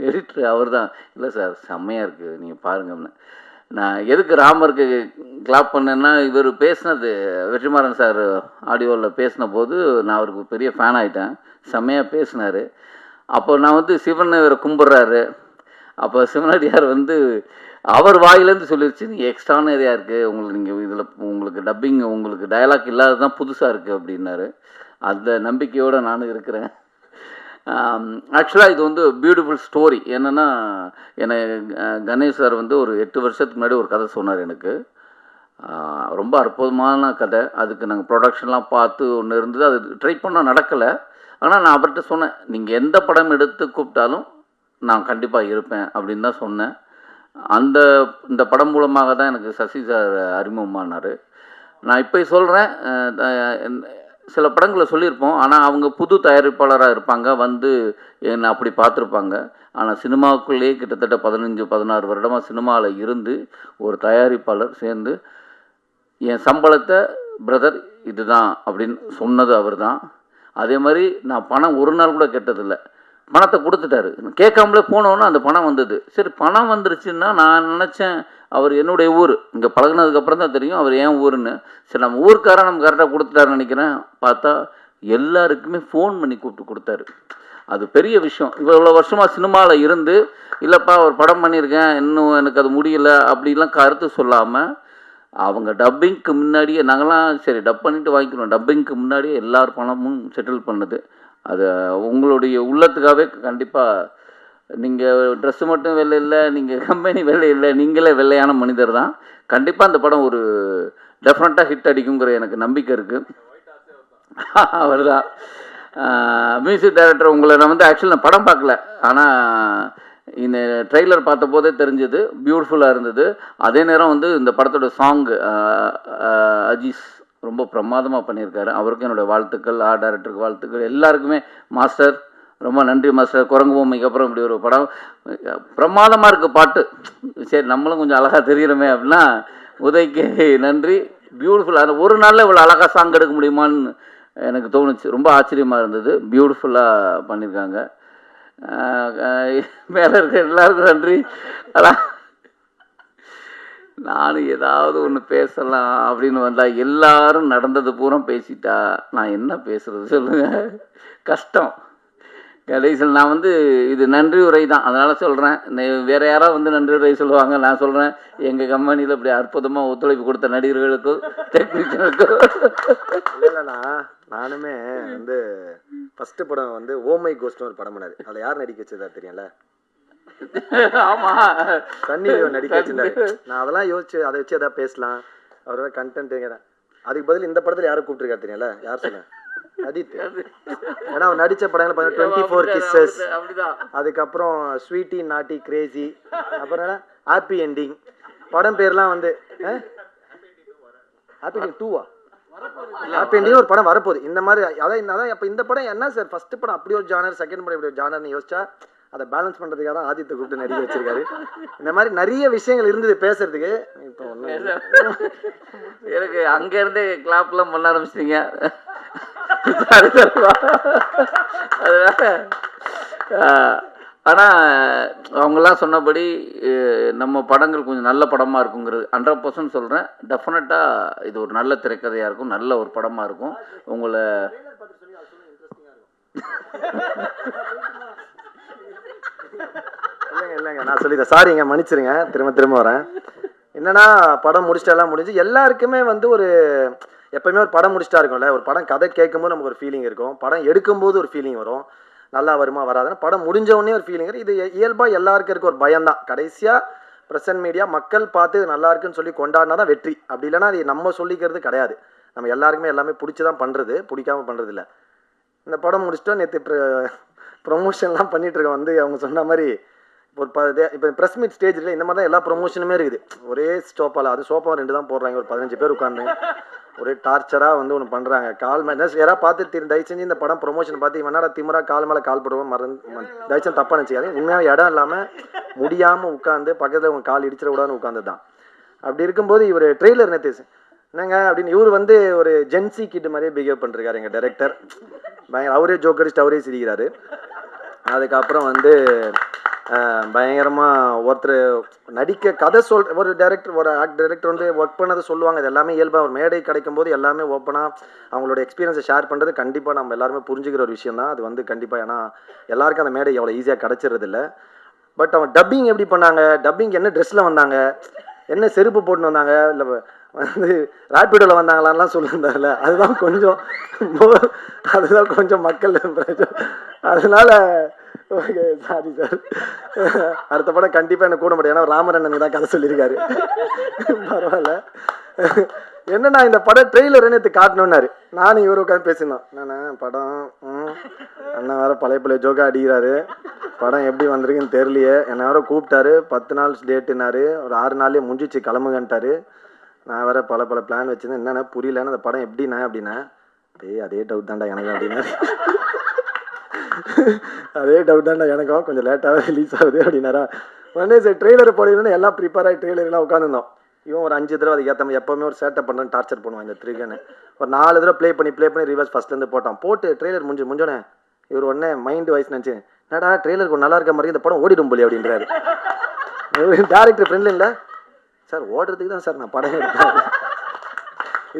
எடிட்டர் அவர் தான், இல்லை சார் செம்மையாக இருக்குது நீங்கள் பாருங்கன்னு. நான் எதுக்கு ராமருக்கு கிளாப் பண்ணேன்னா இவர் பேசினது வெற்றிமாறன் சார் ஆடியோவில் பேசின போது நான் அவருக்கு பெரிய ஃபேன் ஆகிட்டேன். செம்மையாக பேசினார். அப்போ நான் வந்து சிவன் இவரை கும்பிட்றாரு. அப்போ சிவனடியார் வந்து அவர் வாயிலேருந்து சொல்லிடுச்சு, நீங்கள் எக்ஸ்ட்ரானரியாக இருக்குது நீங்கள் இதில் உங்களுக்கு டப்பிங் உங்களுக்கு டயலாக் இல்லாத தான் புதுசாக இருக்குது அப்படின்னாரு. அந்த நம்பிக்கையோடு நானும் இருக்கிறேன். ஆக்சுவலாக இது வந்து பியூட்டிஃபுல் ஸ்டோரி. என்னென்னா கணேஷ் சார் வந்து ஒரு 8 வருஷத்துக்கு முன்னாடி ஒரு கதை சொன்னார் எனக்கு. ரொம்ப அற்புதமான கதை. அதுக்கு நாங்கள் ப்ரொடக்ஷன்லாம் பார்த்து ஒன்று இருந்தது. அது ட்ரை பண்ணால் நடக்கலை. ஆனால் நான் அவர்கிட்ட சொன்னேன், நீங்கள் எந்த படம் எடுத்து கூப்பிட்டாலும் நான் கண்டிப்பாக இருப்பேன் அப்படின்னு தான் சொன்னேன். இந்த படம் மூலமாக தான் எனக்கு சசி சார் அறிமுகமானார். நான் இப்போ சொல்கிறேன், சில படங்களை சொல்லியிருப்போம். ஆனால் அவங்க புது தயாரிப்பாளராக இருப்பாங்க, வந்து என்னை அப்படி பார்த்துருப்பாங்க. ஆனால் சினிமாவுக்குள்ளேயே கிட்டத்தட்ட 15-16 வருடமாக சினிமாவில் இருந்து ஒரு தயாரிப்பாளர் சேர்ந்து என் சம்பளத்தை பிரதர் இதுதான் அப்படின்னு சொன்னது அவர் தான். அதே மாதிரி நான் பணம் ஒரு நாள் கூட கேட்டதில்லை. பணத்தை கொடுத்துட்டாரு. கேட்காமலே போனோன்னா அந்த பணம் வந்தது. சரி பணம் வந்துருச்சுன்னா நான் நினச்சேன் அவர் என்னுடைய ஊர், இங்கே பழகினதுக்கப்புறம் தான் தெரியும் அவர் ஏன் ஊருன்னு. சரி நம்ம ஊருக்காரன் நம்ம கரெக்டாக கொடுத்துட்டாருன்னு நினைக்கிறேன். பார்த்தா எல்லாருக்குமே ஃபோன் பண்ணி கூப்பிட்டு கொடுத்தாரு. அது பெரிய விஷயம். இவ்வளோ வருஷமாக சினிமாவில் இருந்து இல்லைப்பா ஒரு படம் பண்ணியிருக்கேன் இன்னும் எனக்கு அது முடியலை அப்படிலாம் கருத்து சொல்லாமல் அவங்க டப்பிங்க்கு முன்னாடியே நாங்களாம் சரி டப் பண்ணிவிட்டு வாங்கிக்கிறோம், டப்பிங்க்கு முன்னாடியே எல்லார் பணமும் செட்டில் பண்ணது. அது உங்களுடைய உள்ளத்துக்காகவே கண்டிப்பாக நீங்கள் ட்ரெஸ்ஸு மட்டும் வெள்ளை இல்லை, நீங்கள் கம்பெனி வெள்ளை இல்லை, நீங்களே வெள்ளையான மனிதர் தான். கண்டிப்பாக அந்த படம் ஒரு டெஃபினட்டாக ஹிட் அடிக்குங்கிற எனக்கு நம்பிக்கை இருக்குது. அவர் தான் மியூசிக் டைரக்டர். உங்களை நான் வந்து ஆக்சுவலி நான் படம் பார்க்கல, ஆனால் இந்த ட்ரெய்லர் பார்த்த போதே தெரிஞ்சது பியூட்டிஃபுல்லாக இருந்தது. அதே நேரம் வந்து இந்த படத்தோட சாங் அஜீஸ் ரொம்ப பிரமாதமாக பண்ணியிருக்காரு. அவருக்கும் என்னுடைய வாழ்த்துக்கள், டைரக்டருக்கு வாழ்த்துக்கள், எல்லாருக்குமே. மாஸ்டர் ரொம்ப நன்றி மாஸ்டர். குரங்கு பொம்மைக்கு அப்புறம் இப்படி ஒரு படம் பிரமாதமாக இருக்குது. பாட்டு சரி நம்மளும் கொஞ்சம் அழகாக தெரிகிறோமே அப்படின்னா உதய்க்கு நன்றி. பியூட்டிஃபுல்லாக ஒரு நாளில் இவ்வளோ அழகாக சாங் எடுக்க முடியுமான்னு எனக்கு தோணுச்சு. ரொம்ப ஆச்சரியமாக இருந்தது. பியூட்டிஃபுல்லாக பண்ணியிருக்காங்க. மேலே இருக்க எல்லாருக்கும் நன்றி. அதான் நானும் ஏதாவது ஒன்று பேசலாம் அப்படின்னு வந்தால் எல்லாரும் நடந்தது பூரா பேசிட்டா நான் என்ன பேசுகிறது சொல்லுங்கள், கஷ்டம். கடைசியில் நான் வந்து இது நன்றி உரை தான், அதனால் சொல்கிறேன். வேறு யாராவது வந்து நன்றி உரை சொல்லுவாங்க, நான் சொல்கிறேன் எங்கள் கம்பெனியில் இப்படி அற்புதமாக ஒத்துழைப்பு கொடுத்த நடிகர்களுக்கும் டெக்னீஷியனுக்கும். இல்லைண்ணா நானுமே வந்து ஃபஸ்ட்டு படம் வந்து ஓமை கோஸ்ட்னு ஒரு படம் பண்ணாரு. அதில் யார் நடிக்க வச்சதா தெரியும்ல? ஆமா சன்னி நடிக்க வச்சிருந்தாரு. நான் அதெல்லாம் யோசிச்சு அதை வச்சு எதாவது பேசலாம், அவரோட கண்டென்ட்டுங்கிறேன். அதுக்கு பதில் இந்த படத்தில் யாரும் கூப்பிட்டுருக்காரு தெரியும்ல? யார் சொன்னேன்? அஜித். ஏன்னா அவர் நடித்த படங்கள் பார்த்தீங்கன்னா 24 Kisses, அதுக்கப்புறம் ஸ்வீட்டி நாட்டி கிரேசி, அப்புறம் என்ன ஹாப்பி என்டிங். படம் பேர்லாம் வந்து ஹாப்பி எண்டிங் 2-ஆ? ஹாப்பி எண்டிங் ஒரு படம் வரப்போகுது இந்த மாதிரி. அதான் அப்போ இந்த படம் என்ன சார், ஃபர்ஸ்ட் படம் அப்படி ஒரு ஜானர், செகண்ட் படம் இப்படி ஒரு ஜானர்னு யோசிச்சா அதை பேலன்ஸ் பண்ணுறதுக்காக தான் ஆதித்தை கூப்பிட்டு நடிக்க வச்சிருக்காரு. இந்த மாதிரி நிறைய விஷயங்கள் இருந்தது பேசுறதுக்கு. இப்போ எனக்கு அங்கேருந்தே கிளாப்லாம் பண்ண ஆரம்பிச்சிட்டிங்க. அது வேற. ஆனால் அவங்கெல்லாம் சொன்னபடி நம்ம படங்கள் கொஞ்சம் நல்ல படமாக இருக்குங்கிறது 100% சொல்கிறேன். டெஃபினட்டாக இது ஒரு நல்ல திரைக்கதையாக இருக்கும், நல்ல ஒரு படமாக இருக்கும். உங்களை இல்லைங்க நான் சொல்லிட்டேன், சாரிங்க மன்னிச்சிருங்க, திரும்ப வரேன். என்னன்னா படம் முடிச்சுட்டு எல்லாம் முடிஞ்சு எல்லாருக்குமே வந்து ஒரு எப்பயுமே ஒரு படம் முடிச்சிட்டா இருக்கும்ல, ஒரு படம் கதை கேட்கும்போது நமக்கு ஒரு ஃபீலிங் இருக்கும், படம் எடுக்கும்போது ஒரு ஃபீலிங் வரும், நல்லா வருமா வராதுன்னு. படம் முடிஞ்ச உடனே ஒரு ஃபீலிங். இது இயல்பாக எல்லாருக்கும் இருக்க ஒரு பயம்தான். கடைசியாக ப்ரெசன்ட் மீடியா மக்கள் பார்த்து இது நல்லா இருக்குன்னு சொல்லி கொண்டாடினா தான் வெற்றி. அப்படி இல்லைன்னா அது நம்ம சொல்லிக்கிறது கிடையாது. நம்ம எல்லாருக்குமே எல்லாமே பிடிச்சி தான் பண்ணுறது, பிடிக்காம பண்ணுறது இல்லை. இந்த படம் முடிச்சுட்டோம். நேற்று ப்ரொமோஷன்லாம் பண்ணிகிட்ருக்கோம். வந்து அவங்க சொன்ன மாதிரி ஒரு இப்போ ப்ரெஸ் மீட் ஸ்டேஜில் இந்த மாதிரி தான் எல்லா ப்ரொமோஷனுமே இருக்குது. ஒரே சோப்பால், அது சோப்பா 2 தான் போடுறாங்க, ஒரு 15 பேர் உட்காந்து ஒரே டார்ச்சராக வந்து ஒன்று பண்ணுறாங்க. கால் மேலே யாராவது பார்த்து தயவு செஞ்சு இந்த படம் ப்ரொமோஷன் பார்த்து இவனாடா திமுறா கால் மேலே கால் போடுவோம் தயவு செஞ்சு தப்பாக நினச்சிக்காது. உண்மையாக இடம் இல்லாமல் முடியாமல் உட்காந்து பக்கத்தில் உங்கள் கால் இடிச்சிடக்கூடாதுன்னு உட்காந்து தான். அப்படி இருக்கும்போது இவர் ட்ரெய்லர் நேற்று என்னங்க அப்படின்னு இவர் வந்து ஒரு ஜென்சி கிட் மாதிரியே பிஹேவ் பண்ணிருக்காரு எங்கள் டைரக்டர். அவரே ஜோக்கடிஸ்ட், அவரே சிரிக்கிறாரு. அதுக்கப்புறம் வந்து பயங்கரமாக ஒருத்தர் நடிக்க கதை ஒரு டைரக்டர் வந்து ஒர்க் பண்ணதை சொல்லுவாங்க. அது எல்லாமே இயல்பாக ஒரு மேடை கிடைக்கும் போது எல்லாமே ஓப்பனாக அவங்களோட எக்ஸ்பீரியன்ஸை ஷேர் பண்ணுறது கண்டிப்பாக நம்ம எல்லாருமே புரிஞ்சுக்கிற ஒரு விஷயம் தான் அது வந்து கண்டிப்பாக. ஏன்னா எல்லாருக்கும் அந்த மேடை எவ்வளோ ஈஸியாக கிடச்சிறது இல்லை. பட் அவங்க டப்பிங் எப்படி பண்ணாங்க, டப்பிங் என்ன ட்ரெஸ்ஸில் வந்தாங்க, என்ன செருப்பு போட்டுன்னு வந்தாங்க, இல்லை வந்து ராப்பிடோவில் வந்தாங்களான்லாம் சொல்லியிருந்தாங்கல்ல, அதுதான் கொஞ்சம் மக்கள் அதனால ஓகே சாரி சார். அடுத்த படம் கண்டிப்பாக என்ன கூட முடியும். ஏன்னா ராமரண்ணனுக்கு தான் கதை சொல்லியிருக்காரு. பரவாயில்ல. என்னன்னா இந்த படம் ட்ரெய்லர் நேற்று காட்டணுன்னாரு. நானும் இவரு உட்காந்து பேசியிருந்தோம். என்னண்ணா படம் அண்ணன் வேறு பழைய ஜோக்கா அடிக்கிறாரு, படம் எப்படி வந்திருக்குன்னு தெரியலையே. என்னை வேறு கூப்பிட்டாரு, 10 நாள் டேட்டுனாரு, ஒரு 6 நாள்லேயே முடிஞ்சிச்சு கிளம்புங்கன்ட்டாரு. நான் வேறு பல பிளான் வச்சுருந்தேன். என்னென்ன புரியலன்னு அந்த படம் எப்படிண்ணா அப்படின்னா, அதே டவுட் தான்டா எனக்கு அப்படின்னா. அதே டவுட் தான்டா எனக்கும், கொஞ்சம் லேட்டாகவே ரிலீஸ் ஆகுது அப்படின்னாரா. உடனே சார் ட்ரெய்லர் போடணும்னு எல்லாம் ப்ரிப்பேர் ஆகி ட்ரெய்லர்லாம் உட்காந்துருந்தோம். இவன் ஒரு 5 தடவை அதுக்கு ஏற்ற மாதிரி எப்போவுமே ஒரு சேட்டை பண்ணுறேன்னு டார்ச்சர் பண்ணுவான் இந்த த்ரிகன்னு. ஒரு 4 தடவை ப்ளே பண்ணி ரிவர்ஸ் ஃபஸ்ட்லேருந்து போட்டு ட்ரெய்லர் முடிஞ்சோடனே இவர் உடனே மைண்ட் வாய்ஸ் நினச்சி என்னடா ட்ரெய்லர் கொஞ்சம் நல்லா இருக்க மாதிரி இந்த படம் ஓடிடும் போலி அப்படின்றாரு. டேரக்டர் ஃப்ரெண்ட்ல இல்லை சார், ஓடுறதுக்கு தான் சார் நான் படம் எடுத்தேன்.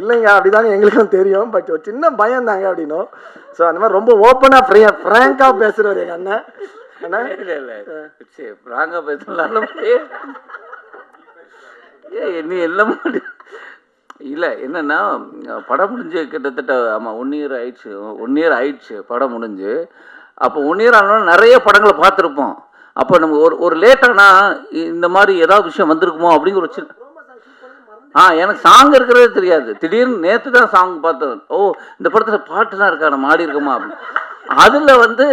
இல்லைங்க அப்படிதாங்க எங்களுக்கும் தெரியும், பட் ஒரு சின்ன பயம் தாங்க அப்படின்னும். ஸோ அந்த மாதிரி ரொம்ப ஓப்பனாக ஃப்ராங்காக பேசுகிறவர் எங்கள் அண்ணன். அண்ணா இல்லை ஃப்ராங்காக பேசலாம். நீ எல்லாம் இல்லை என்னென்னா படம் முடிஞ்சு கிட்டத்தட்ட ஆமாம் 1 இயர் ஆயிடுச்சு படம் முடிஞ்சு. அப்போ 1 இயர் ஆனாலும் நிறைய படங்களை பார்த்துருப்போம். அப்போ நம்ம ஒரு லேட்டானா இந்த மாதிரி ஏதாவது விஷயம் வந்திருக்குமோ அப்படிங்கிற ஒரு சின்ன எனக்கு சாங் இருக்கிறதே தெரியாது. திடீர்னு நேற்று தான் சாங் பார்த்தேன். ஓ இந்த படத்தில் பாட்டுலாம் இருக்கா, நம்ம ஆடி இருக்கோமா அப்படின்னு. அதில் வந்து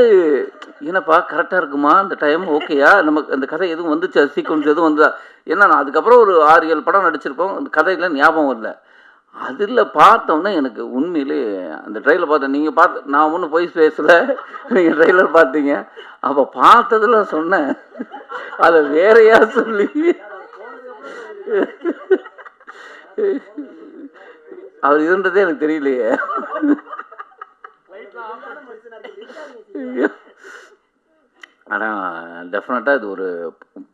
என்னப்பா கரெக்டாக இருக்குமா இந்த டைம், ஓகேயா நமக்கு அந்த கதை எதுவும் வந்துச்சு, சீக்வன்ஸ் எதுவும் வந்ததா. ஏன்னா நான் அதுக்கப்புறம் ஒரு 6-7 படம் நடிச்சிருக்கோம், அந்த கதையில் ஞாபகம் இல்லை. அதில் பார்த்தோன்னே எனக்கு உண்மையிலே அந்த ட்ரெயிலர் பார்த்தேன். நீங்கள் பார்த்து நான் ஒன்றும் போய் பேசலை, நீங்கள் ட்ரெய்லர் பார்த்தீங்க. அப்போ பார்த்ததில் சொன்னேன் அதை வேறையா சொல்லி அவர் இருந்ததே எனக்கு தெரியலையே. ஆனால் டெஃபினட்டாக இது ஒரு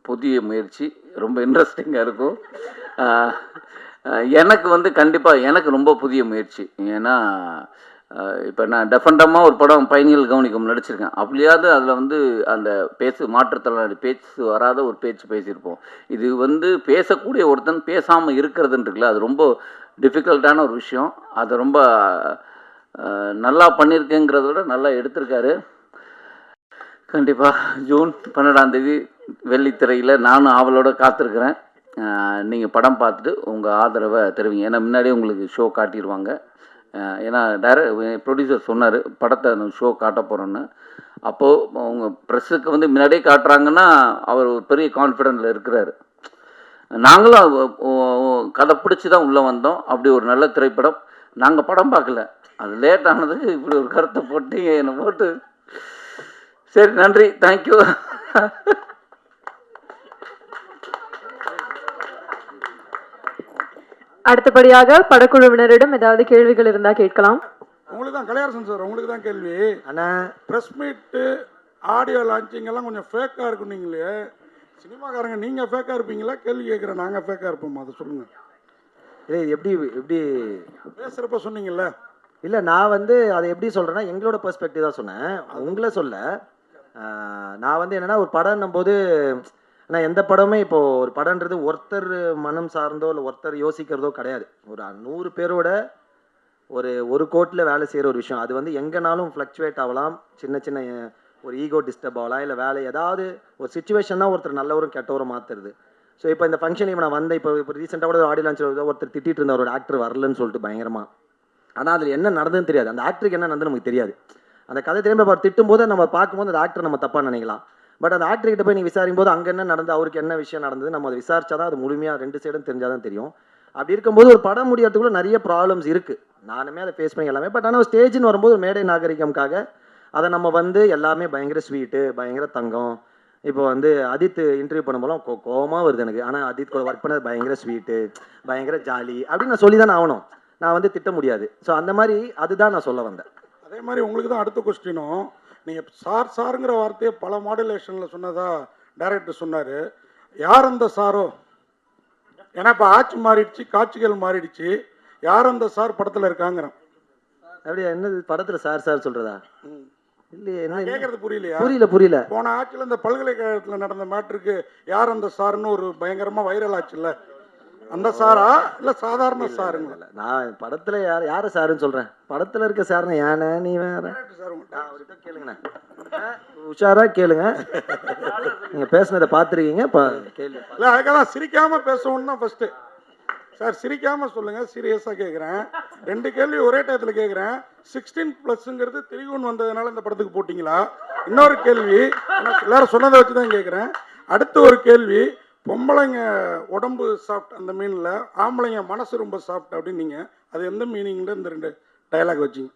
புதிய முயற்சி, ரொம்ப இன்ட்ரெஸ்டிங்காக இருக்கும். எனக்கு வந்து கண்டிப்பாக எனக்கு ரொம்ப புதிய முயற்சி. ஏன்னா இப்போ நான் டெஃபண்டமாக ஒரு படம் பயணிகள் கவனிக்கும் நடிச்சிருக்கேன். அப்படியாவது அதில் வந்து அந்த மாற்றுத்திறனாளி பேச்சு வராத ஒரு பேச்சு பேசியிருப்போம். இது வந்து பேசக்கூடிய ஒருத்தன் பேசாமல் இருக்கிறதுன்னு இருக்குல்ல, அது ரொம்ப டிஃபிகல்ட்டான ஒரு விஷயம். அதை ரொம்ப நல்லா பண்ணியிருக்கேங்கிறத விட நல்லா எடுத்திருக்காரு. கண்டிப்பாக ஜூன் 12ஆம் தேதி வெள்ளித்திரையில் நானும் ஆவலோடு காத்திருக்கிறேன். நீங்கள் படம் பார்த்துட்டு உங்கள் ஆதரவை தருவீங்க. ஏன்னா முன்னாடியே உங்களுக்கு ஷோ காட்டிடுவாங்க. ஏன்னா ப்ரொடியூசர் சொன்னார் படத்தை ஷோ காட்ட போகிறோன்னு. அப்போது அவங்க ப்ரெஸ்ஸுக்கு வந்து முன்னாடியே காட்டுறாங்கன்னா அவர் ஒரு பெரிய கான்ஃபிடென்ட்டில் இருக்கிறாரு. நாங்களும் கதை பிடிச்சி தான் உள்ளே வந்தோம். அப்படி ஒரு நல்ல திரைப்படம். நாங்கள் படம் பார்க்கல, அது லேட் ஆனதுக்கு இப்படி ஒரு கருத்தை போட்டு என்னை போட்டு. சரி, நன்றி, தேங்க்யூ. அடுத்தபடியாக படக்குழுவினரிடம் ஏதாவது கேள்விகள் இருந்தால் கேட்கலாம். உங்களுக்கு தான் கலையரசன் சார், உங்களுக்கு தான் கேள்வி. அண்ணா, ப்ரெஸ் மீட்டு ஆடியோ லான்ச்சிங் எல்லாம் கொஞ்சம் ஃபேக்காக இருக்கும். நீங்களே சினிமாக்காரங்க, நீங்கள் ஃபேக்காக இருப்பீங்களா? கேள்வி கேட்குறேன், நாங்கள் ஃபேக்காக இருப்போமா? அதை சொல்லுங்கள். இல்லை எப்படி எப்படி பேசுகிறப்ப சொன்னீங்கல்ல. இல்லை, நான் அதை எப்படி சொல்கிறேன்னா எங்களோட பெர்ஸ்பெக்டிவ் தான் சொன்னேன், உங்களை சொல்ல. நான் என்னென்னா ஒரு படம்னும் போது, ஆனால் எந்த படமே இப்போது ஒரு படம்ன்றது ஒருத்தர் மனம் சார்ந்தோ இல்லை ஒருத்தர் யோசிக்கிறதோ கிடையாது. ஒரு 100 பேரோட ஒரு கோட்டில் வேலை செய்கிற ஒரு விஷயம். அது எங்கேனாலும் ஃப்ளக்சுவேட் ஆகலாம். சின்ன சின்ன ஒரு ஈகோ டிஸ்டர்ப் ஆகலாம், இல்லை வேலை ஏதாவது ஒரு சுச்சுவேஷன் தான் ஒருத்தர் நல்லவரும் கெட்டவரும் மாற்றுறது. ஸோ இப்போ இந்த ஃபங்க்ஷன் இப்போ நான் இப்போ ரீசெண்டாக கூட ஒரு ஆடியோ லான்ச் ஒருத்தர் திட்டிகிட்டு இருந்தார், ஒரு ஆக்டர் வரலன்னு சொல்லிட்டு பயங்கரமாக. ஆனால் அதில் என்ன நடந்ததுன்னு தெரியாது, அந்த ஆக்டருக்கு என்ன நடந்து நமக்கு தெரியாது. அந்த கதை திரும்ப அவர் திட்டும் போது நம்ம பார்க்கும்போது அந்த ஆக்டர் நம்ம தப்பாக நினைக்கலாம். பட் அந்த ஆக்டர்கிட்ட போய் நீங்கள் விசாரிக்கும் போது அங்கே என்ன நடந்து, அவருக்கு என்ன விஷயம் நடந்தது, நம்ம அதை விசாரிச்சா தான் அது முழுமையாக 2 சைடும் தெரிஞ்சால் தான் தெரியும். அப்படி இருக்கும்போது ஒரு படம் முடியறதுக்குள்ள நிறைய ப்ராப்ளம்ஸ் இருக்குது. நானுமே அதை ஃபேஸ் பண்ணி எல்லாமே. பட் ஆனால் ஒரு ஸ்டேஜ்னு வரும்போது ஒரு மேடை நாகரிகம்காக அதை நம்ம எல்லாமே பயங்கர ஸ்வீட்டு, பயங்கர தங்கம். இப்போ அஜித் இன்டர்வியூ பண்ணும்போது கோவமாக வருது எனக்கு. ஆனால் அஜித் கூட ஒர்க் பண்ணது பயங்கர ஸ்வீட்டு, பயங்கர ஜாலி அப்படின்னு நான் சொல்லி தான் ஆகணும். நான் திட்ட முடியாது. ஸோ அந்த மாதிரி அதுதான் நான் சொல்ல வந்தேன். அதே மாதிரி உங்களுக்கு தான் அடுத்த கொஸ்டினும். நீங்கள் சாருங்கிற வார்த்தையை பல மாடுலேஷனில் சொன்னதா டைரக்டர் சொன்னார். யார் அந்த சாரோ? ஏன்னா இப்போ ஆட்சி மாறிடுச்சு, காட்சிகள் மாறிடுச்சு. யார் அந்த சார் படத்தில் இருக்காங்கிறேன். அப்படியா? என்னது படத்தில் சார் சொல்கிறதா? இல்லையே, என்ன கேட்கறது புரியலையா? புரியல. போன ஆட்சியில் இந்த பல்கலைக்கழகத்தில் நடந்த மேட்ருக்கு யார் அந்த சாருன்னு ஒரு பயங்கரமாக வைரல் ஆச்சுல்ல, அந்த சாரா இல்லை சாதாரண சாருங்களா? நான் படத்தில் யாரை சாருன்னு சொல்கிறேன். படத்தில் இருக்க சார்னு ஏன்னா நீ வேற அவர்கிட்ட கேளுங்கண்ணா, உஷாராக கேளுங்க. நீங்கள் பேசுனதை பார்த்துருக்கீங்க, இப்போ கேள்வி இல்லை. அதுக்காக தான் சிரிக்காமல் பேசணும்னு தான் ஃபஸ்ட்டு. சார் சிரிக்காமல் சொல்லுங்கள், சீரியஸாக கேட்குறேன். 2 கேள்வி ஒரே டயத்தில் கேட்குறேன். 16+ திரிகுன் வந்ததுனால இந்த படத்துக்கு போட்டிங்களா? இன்னொரு கேள்வி, எல்லாரும் சொன்னதை வச்சு தான் கேட்குறேன். அடுத்த ஒரு கேள்வி, பொம்பளைங்க உடம்பு சாஃப்ட் அந்த மீனில், ஆம்பளைங்க மனசு ரொம்ப சாஃப்ட் அப்படின்னு நீங்கள் அது எந்த மீனிங்கில் இந்த 2 டயலாக் வச்சிங்க?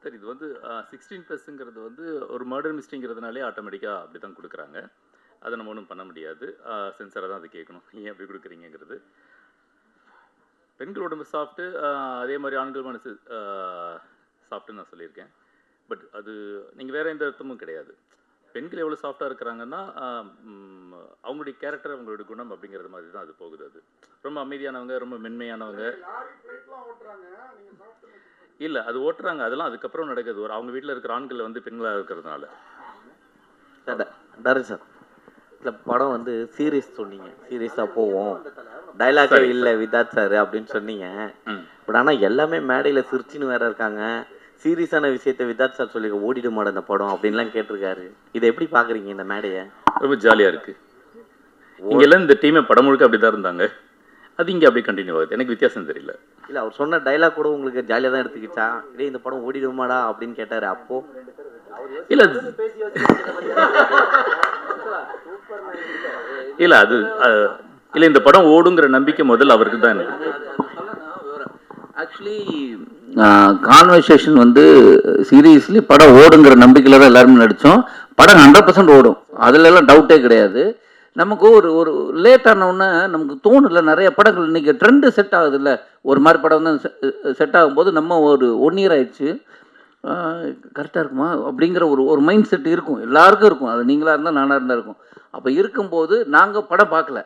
சார், இது 16+ங்கிறது ஒரு மர்டர் மிஸ்ட்ரிங்கிறதுனாலே ஆட்டோமேட்டிக்காக அப்படி தான் கொடுக்குறாங்க. அதை நம்ம ஒன்றும் பண்ண முடியாது. சென்சராக தான் அதை கேட்கணும், ஏன் அப்படி கொடுக்குறீங்கிறது. பெண்கள் உடம்பு சாஃப்ட்டு, அதே மாதிரி ஆண்கள் மனசு சாஃப்ட்டுன்னு நான் சொல்லியிருக்கேன். பட் அது நீங்கள் வேறு எந்த அர்த்தமும் கிடையாது. பெண்கள் எவ்வளோ சாஃப்டாக இருக்கிறாங்கன்னா அவங்களுடைய கேரக்டர், அவங்களுடைய குணம் அப்படிங்கிறது மாதிரி தான் அது போகுது. அது ரொம்ப அமைதியானவங்க, ரொம்ப மென்மையானவங்க இல்லை, அது ஓட்டுறாங்க. அதெல்லாம் அதுக்கப்புறம் நடக்குது. அவங்க வீட்டில் இருக்கிற ஆண்கள் பெண்களாக இருக்கிறதுனால. டேரக்டர் சார், இந்த படம் சீரியஸ் சொன்னீங்க, சீரியஸாக போவோம், டைலாகே இல்லை விதாத் சார் அப்படின்னு சொன்னீங்க. பட் ஆனால் எல்லாமே மேடையில் சிரிச்சின்னு வேற இருக்காங்க. சீரியஸான விஷயத்த விதாத் சார் சொல்லி ஓடிட மாட்டேன் இந்த படம் அப்படின்லாம் கேட்டிருக்காரு. இதை எப்படி பார்க்குறீங்க இந்த மேடையை? ரொம்ப ஜாலியாக இருக்குது. இங்கெல்லாம் இந்த டீமை படம் முழுக்க அப்படி தான் இருந்தாங்க. அது இங்கே அப்படியே கண்டினியூ ஆகுது. எனக்கு வித்தியாசம் தெரியல. இல்லை, அவர் சொன்ன டைலாக் கூட உங்களுக்கு ஜாலியாக தான் எடுத்துக்கிச்சா? இதே இந்த படம் ஓடிடுமாடா அப்படின்னு கேட்டார். அப்போ இல்லை இல்லை அது இல்லை, இந்த படம் ஓடுங்கிற நம்பிக்கை முதல்ல அவருக்கு தான். எனக்கு ஆக்சுவலி கான்வர்சேஷன் சீரியஸ்லி படம் ஓடுங்கிற நம்பிக்கையில் தான் எல்லாருமே நடித்தோம். படம் 100% ஓடும், அதுலலாம் டவுட்டே கிடையாது. நமக்கு ஒரு லேட் ஆனவுடனே நமக்கு தோணுல, நிறைய படங்கள் இன்றைக்கி ட்ரெண்டு செட் ஆகுது இல்லை, ஒரு மாதிரி படம் செட் ஆகும்போது நம்ம ஒரு 1 இயர் ஆயிடுச்சு, கரெக்டாக இருக்குமா அப்படிங்கிற ஒரு மைண்ட் செட் இருக்கும், எல்லாருக்கும் இருக்கும். அது நீங்களாக இருந்தால் நானாக இருந்தால் இருக்கும். அப்போ இருக்கும்போது நாங்கள் படம் பார்க்கல,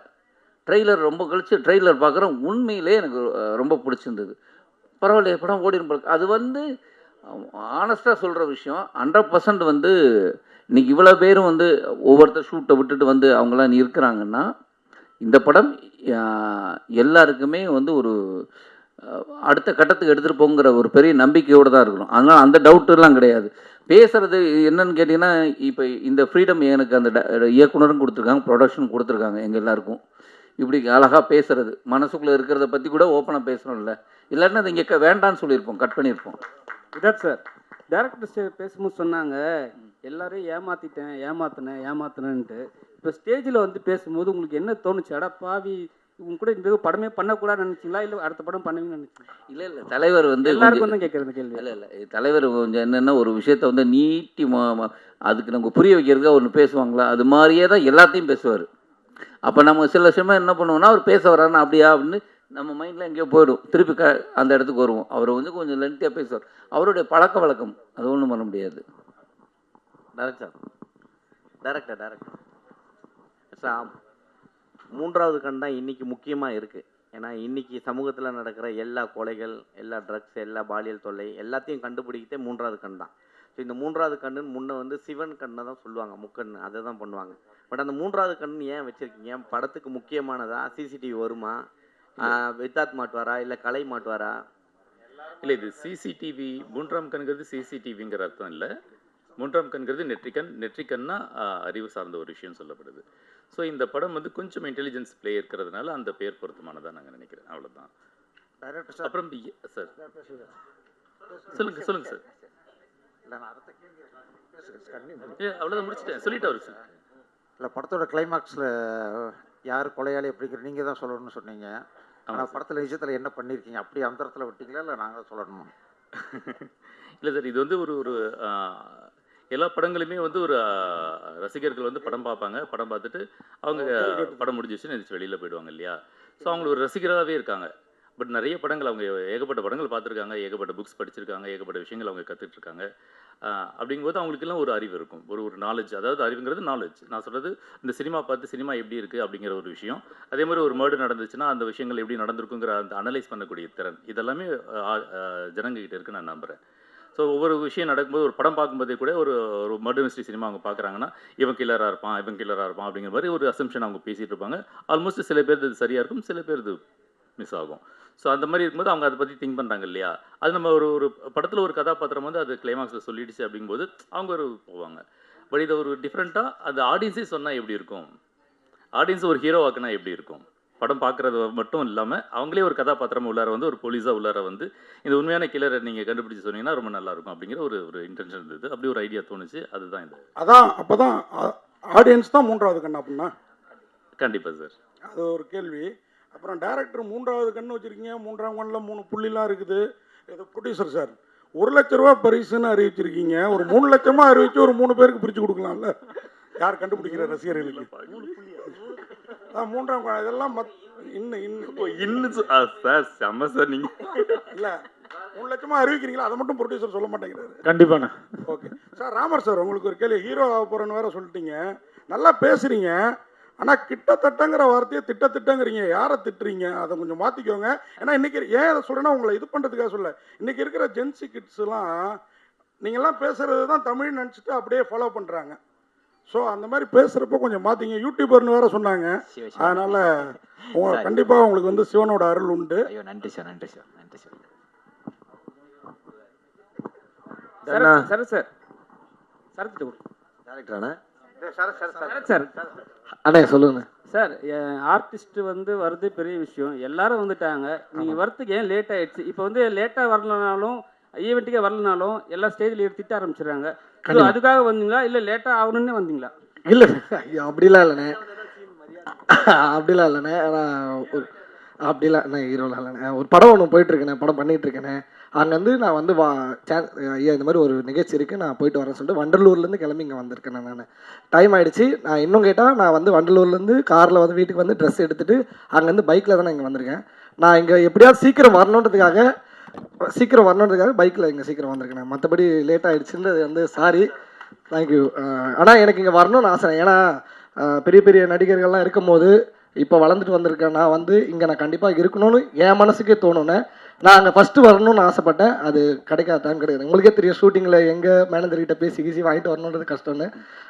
ட்ரெய்லர் ரொம்ப கழிச்சு ட்ரெய்லர் பார்க்குறோம். உண்மையிலே எனக்கு ரொம்ப பிடிச்சிருந்தது. பரவாயில்லையே படம் ஓடிடும். அது ஆனஸ்டாக சொல்கிற விஷயம். 100% இன்றைக்கி இவ்வளோ பேரும் ஒவ்வொருத்தர் ஷூட்டை விட்டுட்டு அவங்களாம் இருக்கிறாங்கன்னா, இந்த படம் எல்லாருக்குமே ஒரு அடுத்த கட்டத்துக்கு எடுத்துகிட்டு போங்கிற ஒரு பெரிய நம்பிக்கையோடு தான் இருக்கணும். அதனால் அந்த டவுட்டுலாம் கிடையாது. பேசுகிறது என்னன்னு கேட்டிங்கன்னா, இப்போ இந்த ஃப்ரீடம் எனக்கு அந்த இயக்குனரும் கொடுத்துருக்காங்க, ப்ரொடக்ஷன் கொடுத்துருக்காங்க எங்கள் எல்லாருக்கும். இப்படி அழகாக பேசுகிறது, மனசுக்குள்ளே இருக்கிறத பற்றி கூட ஓப்பனாக பேசணும்ல, இல்லைன்னா அது இங்கே வேண்டான்னு சொல்லியிருப்போம், கட் பண்ணியிருப்போம். விதாத் சார், டேரக்டர் பேசும்போது சொன்னாங்க எல்லாரையும் ஏமாத்தினேன்ட்டு. இப்போ ஸ்டேஜில் வந்து பேசும்போது உங்களுக்கு என்ன தோணுச்சு? அடா பாவி, இவங்க கூட இந்த படமே பண்ணக்கூடாதுன்னு நினச்சிங்களா, இல்லை அடுத்த படம் பண்ணுவீங்கன்னு நினச்சிங்களா? இல்லை தலைவர் வந்து எல்லாருக்கும் தான் கேட்குறது கேள்வி. இல்லை தலைவர் கொஞ்சம் என்னென்னா ஒரு விஷயத்த வந்து நீட்டி அதுக்கு நம்ம புரிய வைக்கிறதுக்காக ஒன்று பேசுவாங்களா, அது மாதிரியே தான் எல்லாத்தையும் பேசுவார். அப்போ நம்ம சில சமயம் என்ன பண்ணுவோம்னா, அவர் பேச வரான்னு அப்படியா அப்படின்னு நம்ம மைண்டில் எங்கேயோ போயிடும், திருப்பி அந்த இடத்துக்கு வருவோம். அவர் வந்து கொஞ்சம் லென்த்தியாக பேசுவார், அவருடைய பழக்க வழக்கம், அது ஒன்றும் பண்ண முடியாது. டேரக்டர் மூன்றாவது கண் தான் இன்றைக்கி முக்கியமாக இருக்குது. ஏன்னா இன்றைக்கி சமூகத்தில் நடக்கிற எல்லா கொலைகள், எல்லா ட்ரக்ஸ், எல்லா பாலியல் தொல்லை எல்லாத்தையும் கண்டுபிடிக்கிட்டே மூன்றாவது கண் தான். ஸோ இந்த மூன்றாவது கண்ணுன்னு முன்னே வந்து சிவன் கண்ணை தான் சொல்லுவாங்க, முக்கண், அதை தான் பண்ணுவாங்க. பட் அந்த மூன்றாவது கண் ஏன் வச்சுருக்கீங்க? படத்துக்கு முக்கியமானதா? சிசிடிவி வருமா? வித்தாத் மாட்டுவாரா, இல்லை கலை மாட்டுவாரா? இல்லை, இது சிசிடிவி மூன்றாம் கண்கிறது சிசிடிவிங்கிற அர்த்தம் இல்லை. மூன்றாம் கண்கிறது நெற்றிக்கன்னா அறிவு சார்ந்த ஒரு விஷயம் சொல்லப்படுது. ஸோ இந்த படம் வந்து கொஞ்சம் இன்டெலிஜென்ஸ் பிளே இருக்கிறதுனால அந்த பேர் பொருத்தமானதாக நாங்கள் நினைக்கிறேன், அவ்வளோதான். அப்புறம் சார் சொல்லுங்கள் சார். அவ்வளோதான், முடிச்சிட்டேன், சொல்லிட்டு அவருக்கு சார். இல்லை, படத்தோட கிளைமாக்ஸில் யார் கொலையாளி அப்படிங்கிற நீங்கள் தான் சொல்லணும்னு சொன்னீங்க. ஆனால் படத்தில் நிஜத்தில் என்ன பண்ணியிருக்கீங்க? அப்படி அந்தரத்தில் விட்டீங்களா, இல்லை நாங்கள் சொல்லணுமா? இல்லை சார், இது வந்து ஒரு எல்லா படங்களுமே வந்து ஒரு ரசிகர்கள் வந்து படம் பார்ப்பாங்க, படம் பார்த்துட்டு அவங்க படம் முடிஞ்சிச்சு நினச்சி வெளியில் போயிடுவாங்க இல்லையா. ஸோ அவங்க ஒரு ரசிகராகவே இருக்காங்க. பட் நிறைய படங்கள் அவங்க ஏகப்பட்ட படங்கள் பார்த்துருக்காங்க, ஏகப்பட்ட புக்ஸ் படிச்சிருக்காங்க, ஏகப்பட்ட விஷயங்கள் அவங்க கற்றுட்ருக்காங்க. அப்படிங்கும்போது அவங்களுக்கெல்லாம் ஒரு அறிவு இருக்கும், ஒரு நாலேஜ். அதாவது அறிவுங்கிறது நாலேஜ். நான் சொல்கிறது இந்த சினிமா பார்த்து சினிமா எப்படி இருக்குது அப்படிங்கிற ஒரு விஷயம். அதே மாதிரி ஒரு மர்டர் நடந்துச்சுன்னா அந்த விஷயங்கள் எப்படி நடந்திருக்குங்கிற அந்த அனலைஸ் பண்ணக்கூடிய திறன் இதெல்லாமே ஜனங்ககிட்ட இருக்குன்னு நான் நம்புகிறேன். ஸோ ஒவ்வொரு விஷயம் நடக்கும்போது ஒரு படம் பார்க்கும்போதே கூட ஒரு மர்டர் மிஸ்ட்ரி சினிமா அவங்க பார்க்குறாங்கன்னா இவன் கில்லராக இருப்பான் அப்படிங்கிற மாதிரி ஒரு அசம்ஷன் அவங்க பேசிகிட்டு இருப்பாங்க. ஆல்மோஸ்ட் சில பேர் இது சரியாக இருக்கும், சில பேர் இது மிஸ் ஆகும். ஸோ அந்த மாதிரி இருக்கும்போது அவங்க அதை பற்றி திங்க் பண்ணுறாங்க இல்லையா. அது நம்ம ஒரு படத்தில் ஒரு கதாபாத்திரம் வந்து அது கிளைமாக்ஸில் சொல்லிடுச்சு அப்படிங்கும்போது அவங்க போவாங்க. பட் இதை ஒரு டிஃப்ரெண்ட்டாக அந்த ஆடியன்ஸே சொன்னால் எப்படி இருக்கும், ஆடியன்ஸ் ஒரு ஹீரோ ஆக்குனா எப்படி இருக்கும், படம் பார்க்குறது மட்டும் இல்லாமல் அவங்களே ஒரு கதாபாத்திரம் உள்ளார வந்து ஒரு போலீஸாக உள்ளார வந்து இந்த உண்மையான கில்லரை நீங்கள் கண்டுபிடிச்சி சொன்னீங்கன்னா ரொம்ப நல்லாயிருக்கும் அப்படிங்கிற ஒரு இன்டென்ஷன் இருந்தது. அப்படி ஒரு ஐடியா தோணுச்சு, அதுதான் இது. அதான் அப்போ தான் ஆடியன்ஸ் தான் மூன்றாவது கண் அப்படின்னா? கண்டிப்பாக சார், அது ஒரு கேள்வி. அப்புறம் டேரக்டர் மூன்றாவது கண்ணு வச்சுருக்கீங்க, மூன்றாம் கண்ணில் 3 புள்ளிலாம் இருக்குது. இது ப்ரொடியூசர் சார் 1 லட்ச ரூபா பரிசுன்னு அறிவிச்சிருக்கீங்க, ஒரு 3 லட்சமாக அறிவிச்சு ஒரு 3 பேருக்கு பிரித்து கொடுக்கலாம்ல, யார் கண்டுபிடிக்கிற ரசிகர்களுக்கு? மூன்றாம் இதெல்லாம் இன்னும் சார் செம்ம சார். நீங்கள் இல்லை 3 லட்சமாக அறிவிக்கிறீங்களா, அதை மட்டும் ப்ரொடியூசர் சொல்ல மாட்டேங்கிறாரு. கண்டிப்பாண்ணா. ஓகே சார், ராமர் சார் உங்களுக்கு ஒரு கேள்வி. ஹீரோ ஆக போகிறேன்னு வேறு சொல்லிட்டீங்க, நல்லா பேசுகிறீங்க, ஆனால் கிட்டத்தட்டங்கிற வார்த்தையை திட்டங்கிறீங்க. யாரை திட்டுறீங்க? அதை கொஞ்சம் மாற்றிக்கோங்க. ஏன்னா இன்றைக்கி ஏன் அதை சொல்கிறேன்னா உங்களை இது பண்ணுறதுக்காக சொல்ல, இன்றைக்கி இருக்கிற ஜென்சி கிட்ஸ்லாம் நீங்கள்லாம் பேசுகிறது தான் தமிழ் நினச்சிட்டு அப்படியே ஃபாலோ பண்ணுறாங்க. ஸோ அந்த மாதிரி பேசுகிறப்போ கொஞ்சம் மாற்றிங்க. யூடியூபர்னு வேறு சொன்னாங்க, அதனால் கண்டிப்பாக உங்களுக்கு வந்து சிவனோட அருள் உண்டு. நன்றி சார், நன்றி சார், நன்றி சார். அண்ணே சொல்லுங்க சார். ஆர்டிஸ்ட் வந்து வரது பெரிய விஷயம், எல்லாரும் வந்துட்டாங்க, நீங்கள் வரத்துக்கு ஏன் லேட் ஆகிடுச்சு? இப்போ வந்து லேட்டாக வரலனாலும் ஈவெண்ட்டுக்கே வரலனாலும் எல்லா ஸ்டேஜில் எடுத்துட்டு ஆரம்பிச்சிடுறாங்க. அதுக்காக வந்தீங்களா, இல்லை லேட்டாக ஆகணும்னு வந்தீங்களா? இல்லை ஐயோ அப்படிலாம் இல்லைண்ணே, அப்படிலாம் நான் ஹீரோலாம் இல்லைண்ணே. ஒரு படம் ஒன்று போயிட்டுருக்கேண்ணே, படம் பண்ணிகிட்ருக்கேண்ணே. அங்கேருந்து நான் வந்து ஐயா இந்த மாதிரி ஒரு நிகழ்ச்சி இருக்குது, நான் போயிட்டு வரேன்னு சொல்லிட்டு வண்டலூர்லேருந்து கிளம்பி இங்கே வந்திருக்கேண்ணே. நான் டைம் ஆகிடுச்சு. நான் இன்னும் கேட்டால் நான் வந்து வண்டலூர்லேருந்து காரில் வந்து வீட்டுக்கு வந்து ட்ரெஸ் எடுத்துகிட்டு அங்கேருந்து பைக்கில் தான் நான் இங்கே வந்திருக்கேன். நான் இங்கே எப்படியாவது சீக்கிரம் வரணுன்றதுக்காக பைக்கில் இங்கே சீக்கிரம் வந்திருக்கேன். மற்றபடி லேட் ஆகிடுச்சுன்றது வந்து சாரி, தேங்க்யூ. ஆனால் எனக்கு இங்கே வரணும்னு ஆசை. ஏன்னா பெரிய பெரிய நடிகர்கள்லாம் இருக்கும்போது இப்போ வளர்ந்துட்டு வந்திருக்கேன். நான் வந்து இங்கே நான் கண்டிப்பாக இருக்கணும்னு என் மனசுக்கே தோணுன்னு நான் அங்கே ஃபஸ்ட்டு வரணும்னு ஆசைப்பட்டேன். அது கிடைக்காத டைம் கிடையாது. உங்களுக்கே தெரியும், ஷூட்டிங்கில் எங்கள் மேனேஜர்கிட்ட பேசி வாங்கிட்டு வரணுன்றது கஷ்டம்னு.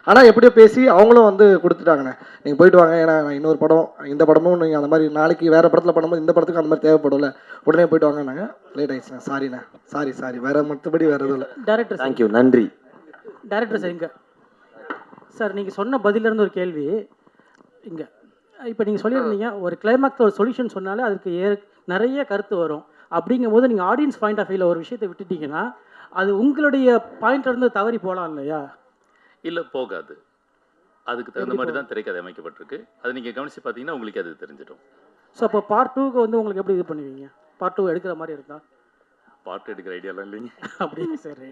ஆனால் எப்படியோ பேசி அவங்களும் வந்து கொடுத்துட்டாங்கண்ணே, நீங்கள் போயிட்டு வாங்க, ஏன்னா நான் இன்னொரு படம், இந்த படமும் நீங்கள் அந்த மாதிரி நாளைக்கு வேறு படத்தில் பண்ணும்போது இந்த படத்துக்கு அந்த மாதிரி தேவைப்படும்ல, உடனே போயிட்டு வாங்கினாங்க. லேட் ஆகிடுச்சுண்ணே, சாரிண்ணே, சாரி. வேறு மற்றபடி வேறு எதுவும் இல்லை. டேரக்டர் தேங்க்யூ, நன்றி. டேரக்டர் சார், இங்கே சார் நீங்கள் சொன்ன பதிலிருந்து ஒரு கேள்வி. இங்கே இப்போ நீங்கள் சொல்லியிருந்தீங்க, ஒரு கிளைமாக்ஸ் ஒரு சொல்யூஷன் சொன்னாலே அதுக்கு நிறைய கருத்து வரும். அப்படிங்கும்போது நீங்கள் ஆடியன்ஸ் பாயிண்ட் ஆஃப் வியூவில் ஒரு விஷயத்தை விட்டுட்டீங்கன்னா அது உங்களுடைய பாயிண்ட்லேருந்து தவறி போகலாம் இல்லையா? இல்லை, போகாது. அதுக்கு தகுந்த மாதிரி தான் திரைக்கதை அமைக்கப்பட்டிருக்கு. அது நீங்கள் கவனித்து பார்த்தீங்கன்னா உங்களுக்கு அது தெரிஞ்சிடும். ஸோ அப்போ பார்ட் 2க்கு வந்து உங்களுக்கு எப்படி இது பண்ணுவீங்க? பார்ட் 2 எடுக்கிற மாதிரி இருந்தால்? பார்ட் எடுக்கிற ஐடியாலாம் இல்லைங்க. அப்படியே சரி.